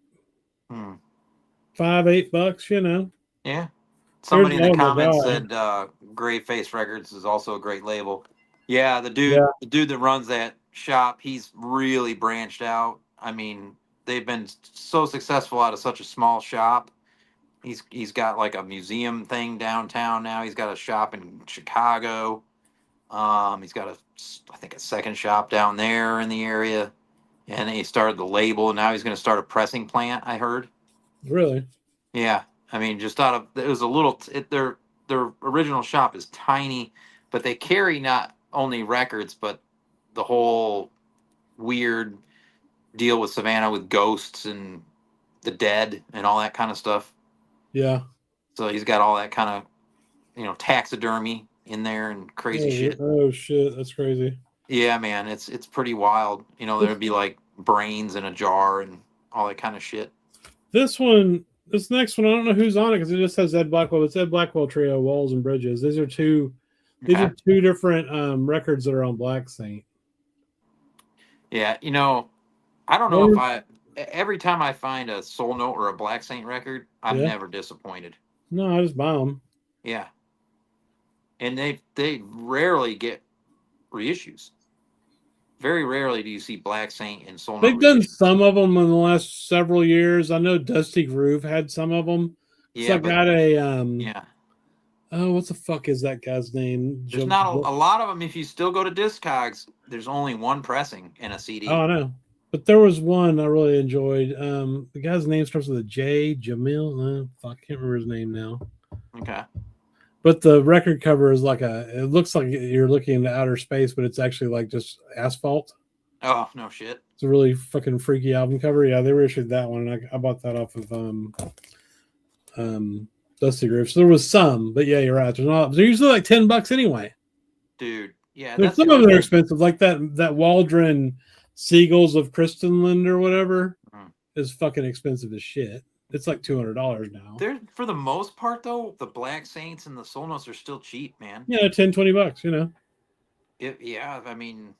$5-8, Yeah. Somebody in the comments said Gray Face Records is also a great label. Yeah, the dude that runs that shop, he's really branched out. I mean, they've been so successful out of such a small shop. He's got like a museum thing downtown now. He's got a shop in Chicago. He's got I think a second shop down there in the area. And he started the label, and now he's going to start a pressing plant, I heard. Really? Yeah. I mean, just it was a little, their original shop is tiny, but they carry not only records, but the whole weird deal with Savannah with ghosts and the dead and all that kind of stuff. Yeah. So he's got all that kind of, taxidermy in there and crazy shit. Oh shit, that's crazy. Yeah, man, it's pretty wild. There'd be like brains in a jar and all that kind of shit. This next one, I don't know who's on it because it just says Ed Blackwell. It's Ed Blackwell Trio, Walls and Bridges. These are two different records that are on Black Saint. Yeah, I don't know if every time I find a Soul Note or a Black Saint record, I'm never disappointed. No, I just buy them. Yeah. And they rarely get reissues. Very rarely do you see Black Saint and Soul Note. They've done some of them in the last several years. I know Dusty Groove had some of them. Yeah, I got a yeah. Oh, what the fuck is that guy's name? There's not a lot of them. If you still go to Discogs, there's only one pressing in a CD. Oh, I know. But there was one I really enjoyed. The guy's name starts with a J. Jamil. I can't remember his name now. Okay. But the record cover is it looks like you're looking into outer space, but it's actually like just asphalt. Oh, no shit. It's a really fucking freaky album cover. Yeah, they reissued that one, and I bought that off of Dusty Groove. So there was some, but yeah, you're right. They're usually like $10 anyway. Dude, yeah. There's some of them that are expensive, like that Waldron Seagulls of Kristenland or whatever is fucking expensive as shit. It's like $200 now. They're, for the most part, though, the Black Saints and the Soul Notes are still cheap, man. Yeah, $10-$20, Yeah, I mean,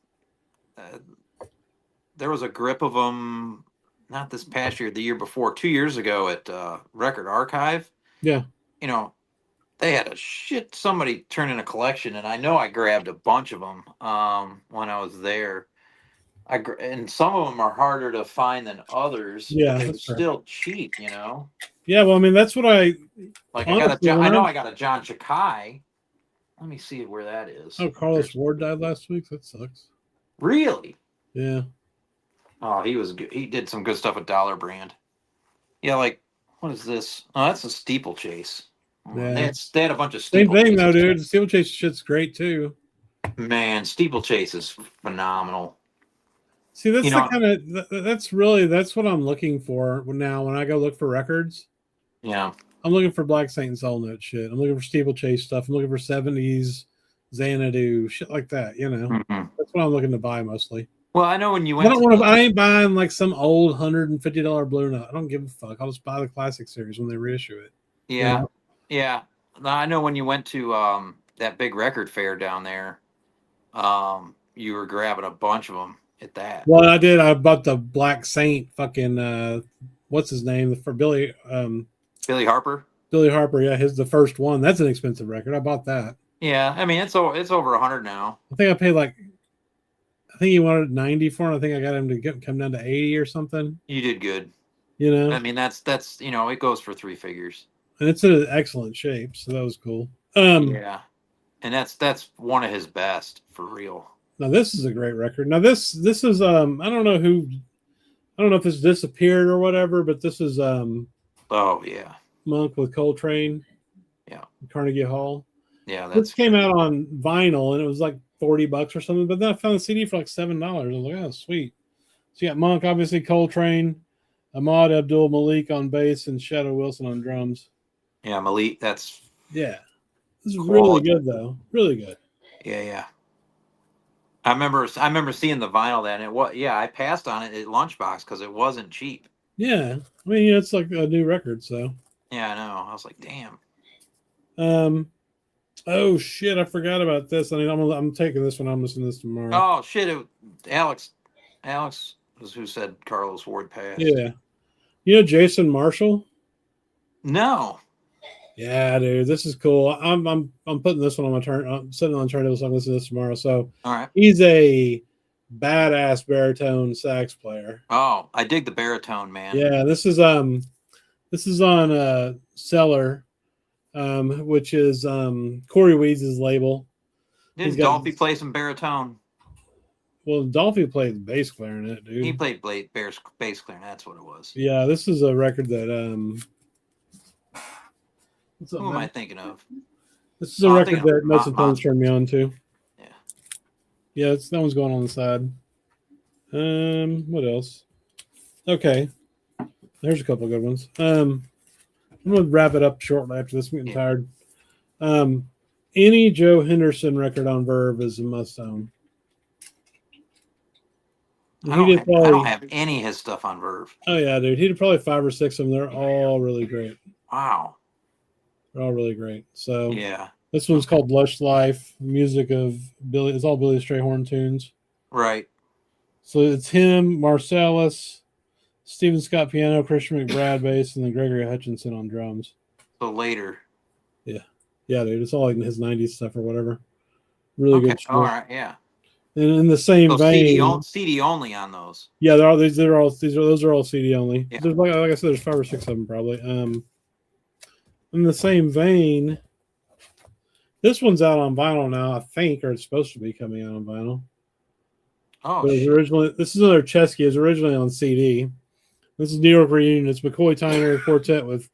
there was a grip of them, not this past year, the year before, 2 years ago at Record Archive. Yeah. They had somebody turn in a collection, and I know I grabbed a bunch of them when I was there. And some of them are harder to find than others. Yeah, but they're still cheap, Yeah, well, I mean, that's what I know I got a John Chakai. Let me see where that is. Oh, Carlos Ward died last week. That sucks. Really? Yeah. Oh, he was good. He did some good stuff with Dollar Brand. Yeah, like what is this? Oh, that's a Steeplechase. Yeah. They had a bunch of same thing though, dude. Stuff. Steeplechase shit's great too. Man, Steeplechase is phenomenal. See, that's that's what I'm looking for now when I go look for records. Yeah. I'm looking for Black Saint and Soul Note shit. I'm looking for Steeplechase stuff. I'm looking for 70s Xanadu shit like that. Mm-hmm. That's what I'm looking to buy mostly. Well, I know when you went. I ain't buying like some old $150 Blue Note. I don't give a fuck. I'll just buy the classic series when they reissue it. Yeah, yeah. I know when you went to that big record fair down there, you were grabbing a bunch of them at that. Well, I did. I bought the Black Saint fucking what's his name for Billy Harper. Billy Harper, yeah, the first one. That's an expensive record. I bought that. Yeah, I mean it's over $100 now. I think I paid I think he wanted 90 for it. I think I got him to come down to 80 or something. You did good. I mean that's it goes for 3 figures. And it's in excellent shape, so that was cool. Yeah. And that's one of his best for real. Now this is a great record. Now this is I don't know if this disappeared or whatever, but this is oh yeah. Monk with Coltrane. Yeah. Carnegie Hall. Yeah, this came out on vinyl and it was like $40 or something, but then I found the CD for like $7. I was like, oh sweet. So you got Monk, obviously Coltrane, Ahmad Abdul Malik on bass, and Shadow Wilson on drums. Yeah, Malik, this is really good though. Really good. Yeah. I remember seeing the vinyl then. I passed on it at Lunchbox because it wasn't cheap. Yeah. I mean, it's like a new record, so. Yeah, I know. I was like, damn. Oh shit! I forgot about this. I mean, I'm taking this one. I'm listening to this tomorrow. Oh shit! Alex was who said Carlos Ward passed. Yeah. Jason Marshall? No. Yeah, dude, this is cool. I'm putting this one on my turn. I'm sitting on turntable, so I'm listening to this tomorrow. So, all right. He's a badass baritone sax player. Oh, I dig the baritone, man. Yeah, this is on Cellar. Which is Corey Weeds' label. Didn't Dolphy play some baritone? Well, Dolphy played bass clarinet, dude. He played bass clarinet. That's what it was. Yeah, this is a record that who am I thinking of? This is a record that most of the times turned me on to. Yeah, that one's going on the side. What else? Okay, there's a couple good ones. I'm gonna wrap it up shortly after this. I'm getting tired. Any Joe Henderson record on Verve is a must own. I don't have any of his stuff on Verve. Oh yeah, dude. He did probably 5 or 6 of them. They're all really great. Wow. They're all really great. So yeah. This one's called Lush Life. Music of Billy. It's all Billy Strayhorn tunes. Right. So it's him, Marcellus, Stephen Scott piano, Christian McBride bass, and then Gregory Hutchinson on drums. So later. Yeah. Yeah, dude. It's all like his 90s stuff or whatever. Really good shit. All right, yeah. And in the same vein, CD only on those. Yeah, those are all CD only. Yeah. There's like I said, there's 5 or 6 of them probably. In the same vein, this one's out on vinyl now, I think, or it's supposed to be coming out on vinyl. Oh, but originally, this is another Chesky. It was originally on CD. This is New York Reunion. It's McCoy Tyner quartet with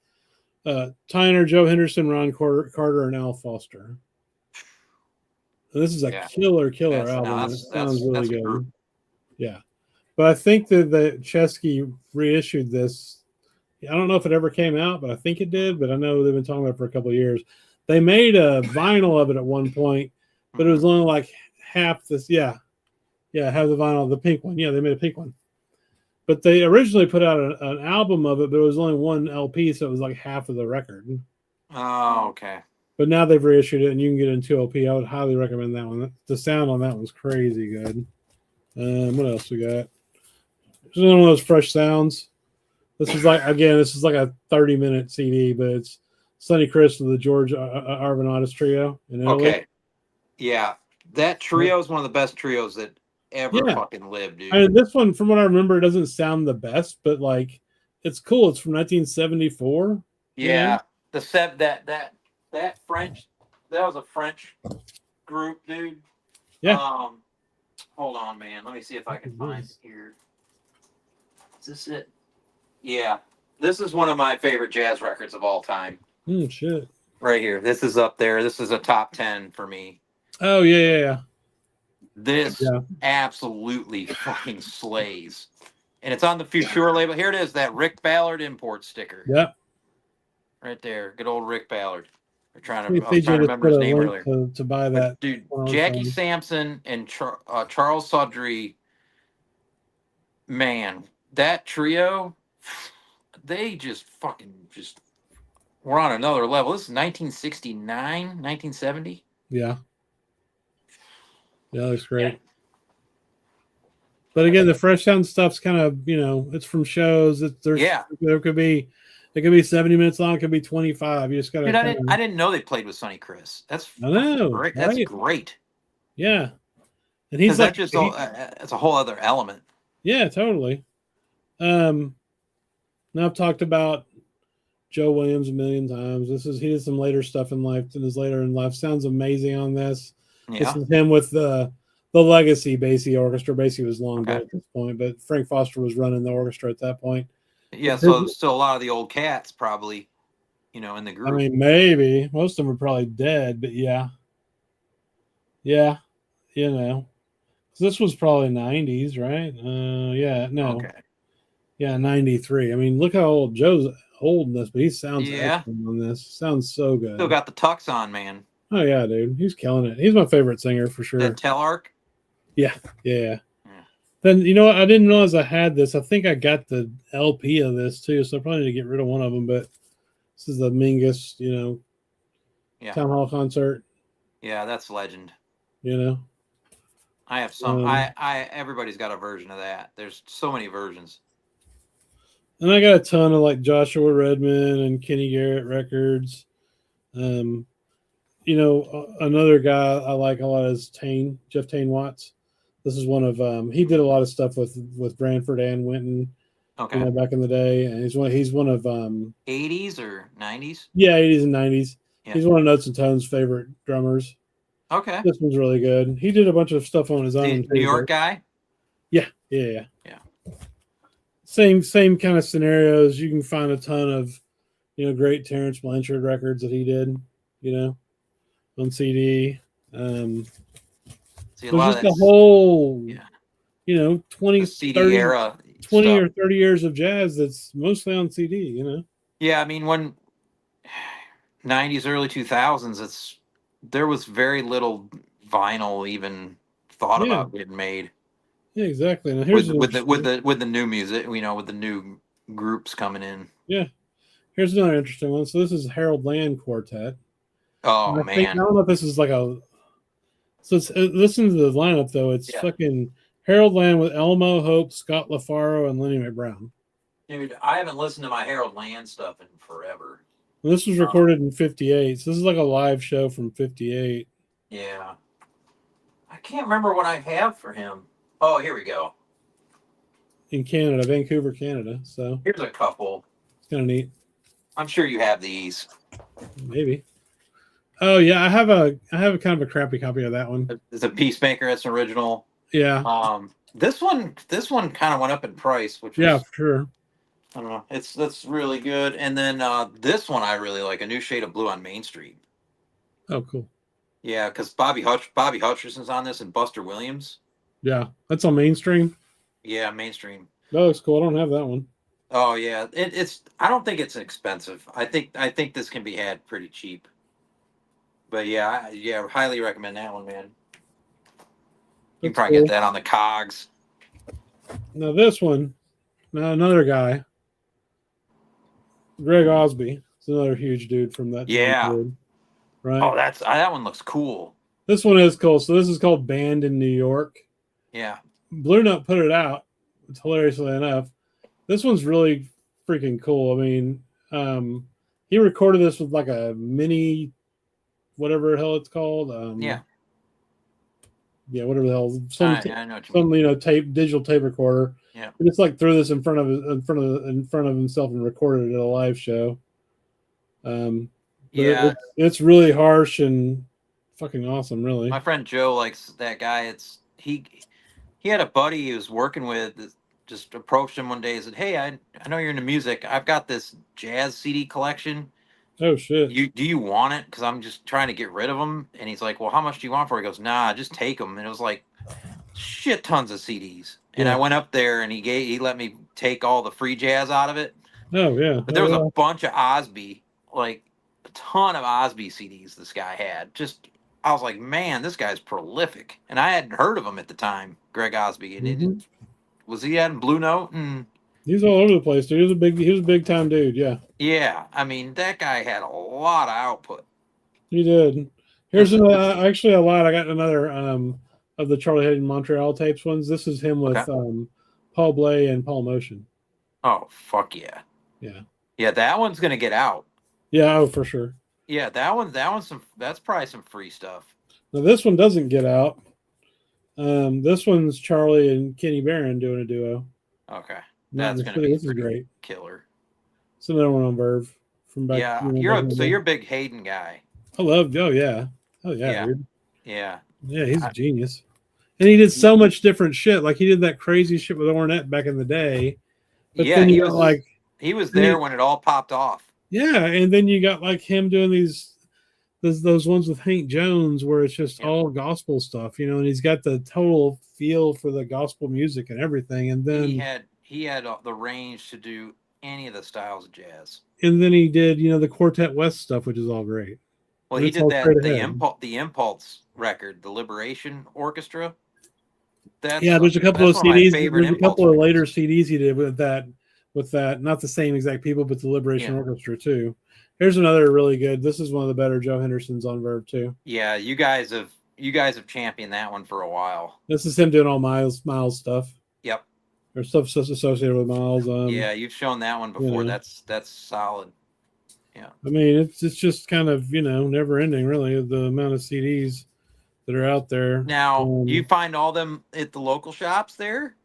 Tyner, Joe Henderson, Ron Carter, and Al Foster. And this is a killer album. It sounds really good. Yeah. But I think that Chesky reissued this. I don't know if it ever came out, but I think it did. But I know they've been talking about it for a couple of years. They made a vinyl of it at one point, but it was only like half this. Yeah, have the vinyl, the pink one. Yeah, they made a pink one. But they originally put out an album of it, but it was only one LP, so it was like half of the record. Oh, okay. But now they've reissued it, and you can get it in 2 LP. I would highly recommend that one. The sound on that one's crazy good. What else we got? This is one of those fresh sounds. This is like a 30-minute CD, but it's Sonny Chris with the George Arvanatis trio in Italy. Okay. Yeah. That trio is one of the best trios that ever fucking lived, dude. And this one, from what I remember, it doesn't sound the best, but like it's cool. It's from 1974. Yeah. That French, that was a French group, dude. Yeah. Hold on, man. Let me see if I can find it here. Is this it? Yeah. This is one of my favorite jazz records of all time. Shit. Right here. This is up there. This is a top 10 for me. Oh, yeah. This absolutely fucking slays. And it's on the Futura label. Here it is, that Rick Ballard import sticker. Yep. Right there. Good old Rick Ballard. I was trying to remember his name earlier. To buy that. But, dude, Jackie Sampson and Charles Sudry, man, that trio, they just were on another level. This is 1969, 1970. Yeah. Yeah, that's great. Yeah. But again, the fresh sound stuff's kind of, it's from shows. It could be 70 minutes long. It could be 25. You just got to. I didn't know they played with Sonny Chris. That's great. That's great. Yeah, and he's like, it's a whole other element. Yeah, totally. Now I've talked about Joe Williams a million times. He did some later stuff in life. Sounds amazing on this. Yeah. This is him with the legacy Basie orchestra. Basie was long dead at this point, but Frank Foster was running the orchestra at that point. Yeah, so still a lot of the old cats probably, in the group. I mean, maybe. Most of them are probably dead, but yeah. Yeah, This was probably 90s, right? Yeah, no. Okay. Yeah, 93. I mean, look how old Joe's old in this, but he sounds excellent on this. Sounds so good. Still got the tux on, man. Oh, yeah, dude. He's killing it. He's my favorite singer for sure. That Telarc? Yeah. Then, I didn't realize I had this. I think I got the LP of this, too, so I probably need to get rid of one of them, but this is the Mingus, Town Hall concert. Yeah, that's legend. I have some. Everybody's got a version of that. There's so many versions. And I got a ton of, like, Joshua Redman and Kenny Garrett records. Another guy I like a lot is Jeff Tane Watts. This is one of he did a lot of stuff with Branford and Winton, back in the day, and he's one of 80s or 90s. Yeah, 80s and 90s. Yeah. He's one of Notes and Tones' favorite drummers. Okay, this one's really good. He did a bunch of stuff on his own. New York guy. Yeah. Same kind of scenarios. You can find a ton of great Terrence Blanchard records that he did, on CD. See, a There's lot just of a whole, yeah. 20, CD 30, era 20 stuff. or 30 years of jazz that's mostly on CD. Yeah, I mean, when 90s, early 2000s, there was very little vinyl even thought Yeah. about getting made. Yeah, exactly. Now here's with the new music, with the new groups coming in. Yeah. Here's another interesting one. So this is Harold Land Quartet. Oh I man. don't know if this is like a. So listen to the lineup though. It's fucking Harold Land with Elmo, Hope, Scott LaFaro, and Lenny McBrown. Dude, I haven't listened to my Harold Land stuff in forever. And this was recorded in '58, so this is like a live show from '58. Yeah. I can't remember what I have for him. Oh, here we go. In Canada, Vancouver, Canada. So here's a couple. It's kind of neat. I'm sure you have these. Maybe. Oh yeah, I have a kind of a crappy copy of that one. It's a Peacemaker. It's an original. Yeah. This one kind of went up in price, which for sure. I don't know. That's really good. And then this one I really like, A New Shade of Blue on Main Street. Oh, cool. Yeah, because Bobby Hutcherson's on this and Buster Williams. Yeah, that's on Mainstream. Yeah, Mainstream. That looks cool. I don't have that one. Oh yeah, it's. I don't think it's expensive. I think this can be had pretty cheap. But yeah, highly recommend that one, man. You can probably get that on the Cogs. Now this one, another guy, Greg Osby. It's another huge dude from that. Yeah. Period, right. Oh, that one looks cool. This one is cool. So this is called Band in New York. Yeah. Blue Note put it out. It's hilariously enough. This one's really freaking cool. I mean, he recorded this with like a mini, whatever the hell it's called. Yeah, whatever the hell. I know what you mean. Digital tape recorder. Yeah. He just like threw this in front of himself and recorded it at a live show. It's really harsh and fucking awesome, really. My friend Joe likes that guy. He had a buddy he was working with that just approached him one day and said, "Hey, I know you're into music. I've got this jazz CD collection. Oh shit! Do you want it? Because I'm just trying to get rid of them." And he's like, "Well, how much do you want for it?" He goes, "Nah, just take them." And it was like shit tons of CDs. And I went up there and he let me take all the free jazz out of it. Oh yeah. But there was a bunch of Osby, like a ton of Osby CDs this guy had. I was like, man, this guy's prolific. And I hadn't heard of him at the time, Greg Osby. And was he at Blue Note? And he's all over the place, dude. He was a big time dude, yeah. Yeah. I mean, that guy had a lot of output. He did. Here's actually a lot. I got another of the Charlie Hayden Montreal tapes ones. This is him with Paul Bley and Paul Motion. Oh, fuck yeah. Yeah. Yeah, that one's gonna get out. Yeah, oh for sure. Yeah, that's probably some free stuff. Now this one doesn't get out. This one's Charlie and Kenny Barron doing a duo. Okay. That's gonna be this is great. Killer. It's another one on Verve from back. Yeah, you're a big Hayden guy. Yeah. Dude. Yeah. Yeah, he's a genius. And he did so much different shit. Like he did that crazy shit with Ornette back in the day. But yeah, then he was there when it all popped off. Yeah, and then you got like him doing those ones with Hank Jones where it's just all gospel stuff, and he's got the total feel for the gospel music and everything. And then he had the range to do any of the styles of jazz. And then he did, the Quartet West stuff, which is all great. Well, he did the Impulse record, the Liberation Orchestra. There's a couple of CDs. There's a couple of later CDs he did with that, not the same exact people, but the Liberation Orchestra too. Here's another really good. This is one of the better Joe Hendersons on Verve too. Yeah, you guys have championed that one for a while. This is him doing all Miles stuff. Yep. There's stuff associated with Miles. Yeah, you've shown that one before. That's solid. Yeah. I mean, it's just kind of never ending really, the amount of CDs that are out there. Now, you find all them at the local shops there?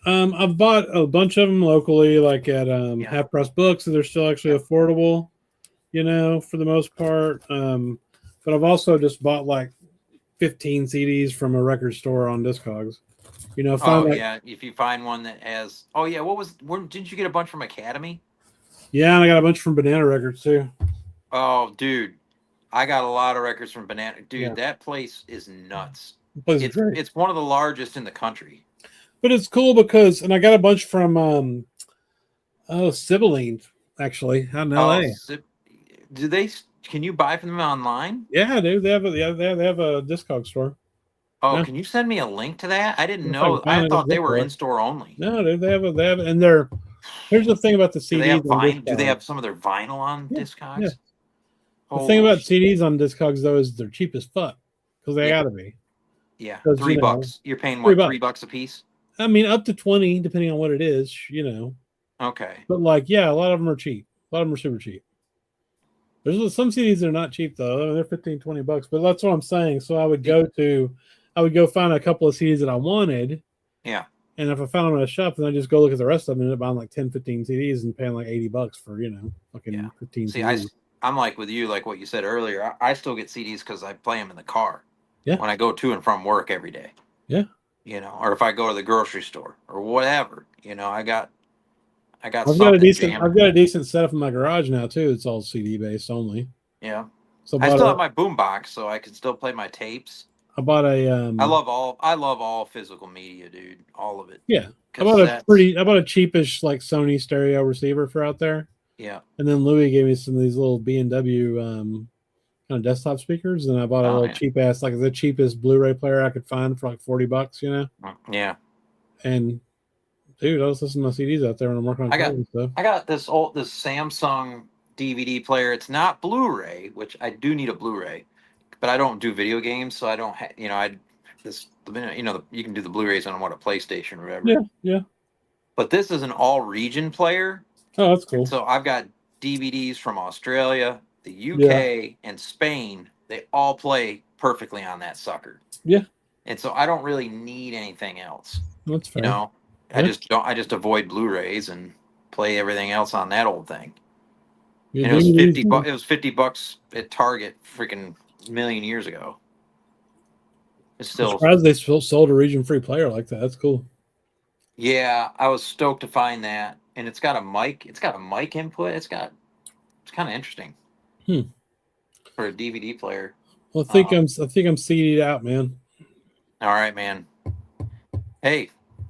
I've bought a bunch of them locally, like at Half Price Books, and they're still actually affordable, for the most part. But I've also just bought like 15 CDs from a record store on Discogs. If you find one that has, didn't you get a bunch from Academy? Yeah, and I got a bunch from Banana Records too. Oh, dude, I got a lot of records from Banana. Dude, that place is nuts. It's one of the largest in the country. But it's cool because, and I got a bunch from Sibylline actually out in LA. Can you buy from them online? Yeah, dude. They have a Discog store. Oh, yeah. Can you send me a link to that? I didn't know. I thought they were in store only. No, dude, they have, and here's the thing about the CDs. Do they have some of their vinyl on Discogs? Yeah. The thing about CDs on Discogs though is they're cheap as fuck because they gotta be. Yeah, $3. You're paying what, $3 a piece? I mean, up to 20, depending on what it is, Okay. But like, yeah, a lot of them are cheap. A lot of them are super cheap. There's some CDs that are not cheap though. I mean, they're $15-20, but that's what I'm saying. So I would go find a couple of CDs that I wanted. Yeah. And if I found them in a shop, then I just go look at the rest of them and end up buying like 10, 15 CDs and paying like $80 for, fucking 15 CDs. I'm like with you, like what you said earlier. I still get CDs because I play them in the car. Yeah. When I go to and from work every day. Yeah. Or if I go to the grocery store or whatever, I've got a decent setup in my garage now too. It's all CD based only. Yeah. So I still have my boombox, so I can still play my tapes. I bought a. I love all physical media, dude. All of it. Yeah. I bought a cheapish like Sony stereo receiver for out there. Yeah. And then Louis gave me some of these little B&W kind of desktop speakers, and I bought a little cheap ass, like the cheapest Blu-ray player I could find for like $40. Yeah. And dude, I was listening to my CDs out there when I'm working on stuff. I got this Samsung DVD player. It's not Blu-ray, which I do need a Blu-ray, but I don't do video games, so I don't have. You can do the Blu-rays on a PlayStation or whatever. Yeah, yeah. But this is an all-region player. Oh, that's cool. So I've got DVDs from Australia, the UK, and Spain. They all play perfectly on that sucker. Yeah. And so I don't really need anything else. That's fair. I just avoid Blu-rays and play everything else on that old thing. And it was $50. It was $50 at Target, freaking a million years ago. It's still. I'm surprised they still sold a region-free player like that. That's cool. Yeah, I was stoked to find that, and it's got a mic. It's got a mic input. It's kind of interesting. For a DVD player. Well, I think I'm CD'd out, man. All right, man. Hey,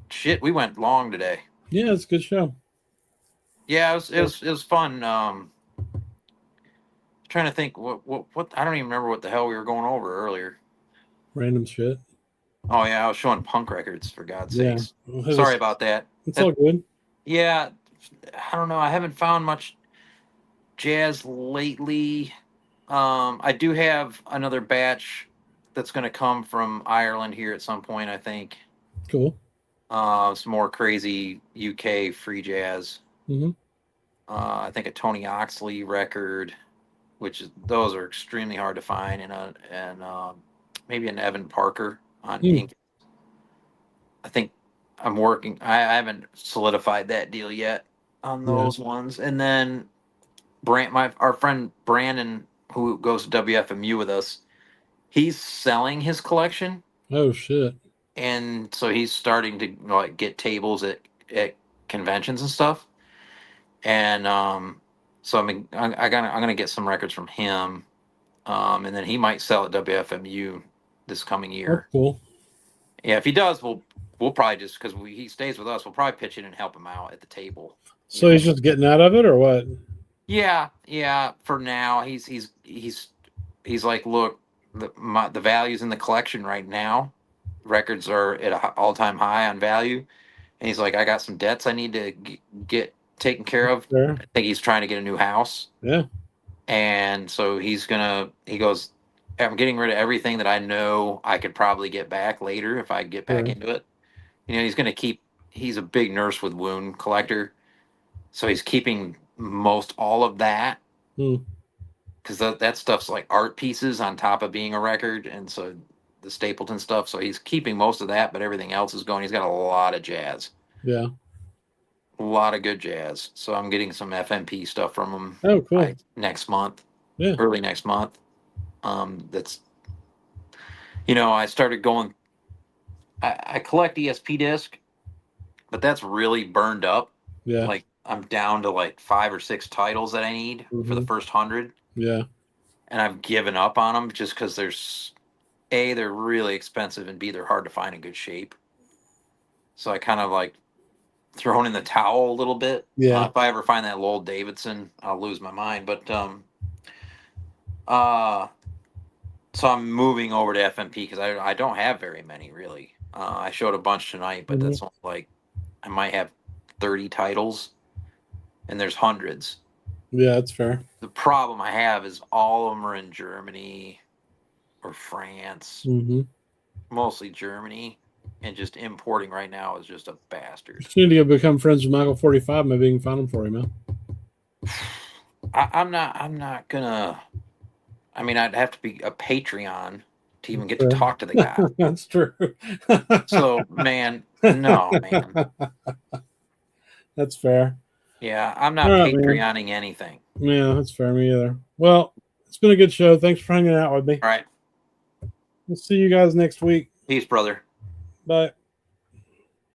shit, we went long today. Yeah, it's a good show. Yeah, it was fun. Trying to think what I don't even remember what the hell we were going over earlier. Random shit. Oh yeah, I was showing punk records for God's sakes. Sorry about that. It's all good. Yeah, I don't know. I haven't found much jazz lately. I do have another batch that's going to come from Ireland here at some point, I think. Cool. Some more crazy UK free jazz. Mm-hmm. I think a Tony Oxley record, those are extremely hard to find, and maybe an Evan Parker on ink. I think I'm working. I haven't solidified that deal yet on those ones. And then our friend Brandon, who goes to WFMU with us, he's selling his collection. Oh shit! And so he's starting to get tables at conventions and stuff. And so I'm gonna get some records from him, and then he might sell at WFMU this coming year. That's cool. Yeah, if he does, we'll probably just because he stays with us, we'll probably pitch in and help him out at the table. So he's just getting out of it, or what? Yeah. For now, he's like, look, the values in the collection right now, records are at an all-time high on value, and he's like, I got some debts I need to get taken care of. Sure. I think he's trying to get a new house. Yeah. And so he goes, I'm getting rid of everything that I know I could probably get back later if I get back into it. He's a big Nurse with Wound collector. So he's keeping most all of that. Because that stuff's like art pieces on top of being a record. And so the Stapleton stuff. So he's keeping most of that, but everything else is going. He's got a lot of jazz. Yeah. A lot of good jazz. So I'm getting some FMP stuff from him. Oh, cool. Next month. Yeah. Early next month. That's, I started going, I collect ESP disc, but that's really burned up. Yeah. Like I'm down to like 5 or 6 titles that I need for the first 100. Yeah. And I've given up on them just because A, they're really expensive, and B, they're hard to find in good shape. So I kind of like thrown in the towel a little bit. Yeah. If I ever find that Lowell Davidson, I'll lose my mind. But so I'm moving over to FMP because I don't have very many really. I showed a bunch tonight, but that's only like I might have 30 titles, and there's hundreds. Yeah, that's fair. The problem I have is all of them are in Germany or France, mostly Germany, and just importing right now is just a bastard. You need to become friends with Michael 45. Maybe you can find them for you, man. I'm not gonna. I mean, I'd have to be a Patreon to even get to talk to the guy. That's true. So, man, no, man. That's fair. Yeah, I'm not Patreoning anything. Yeah, that's fair. Me either. Well, it's been a good show. Thanks for hanging out with me. All right. We'll see you guys next week. Peace, brother. Bye.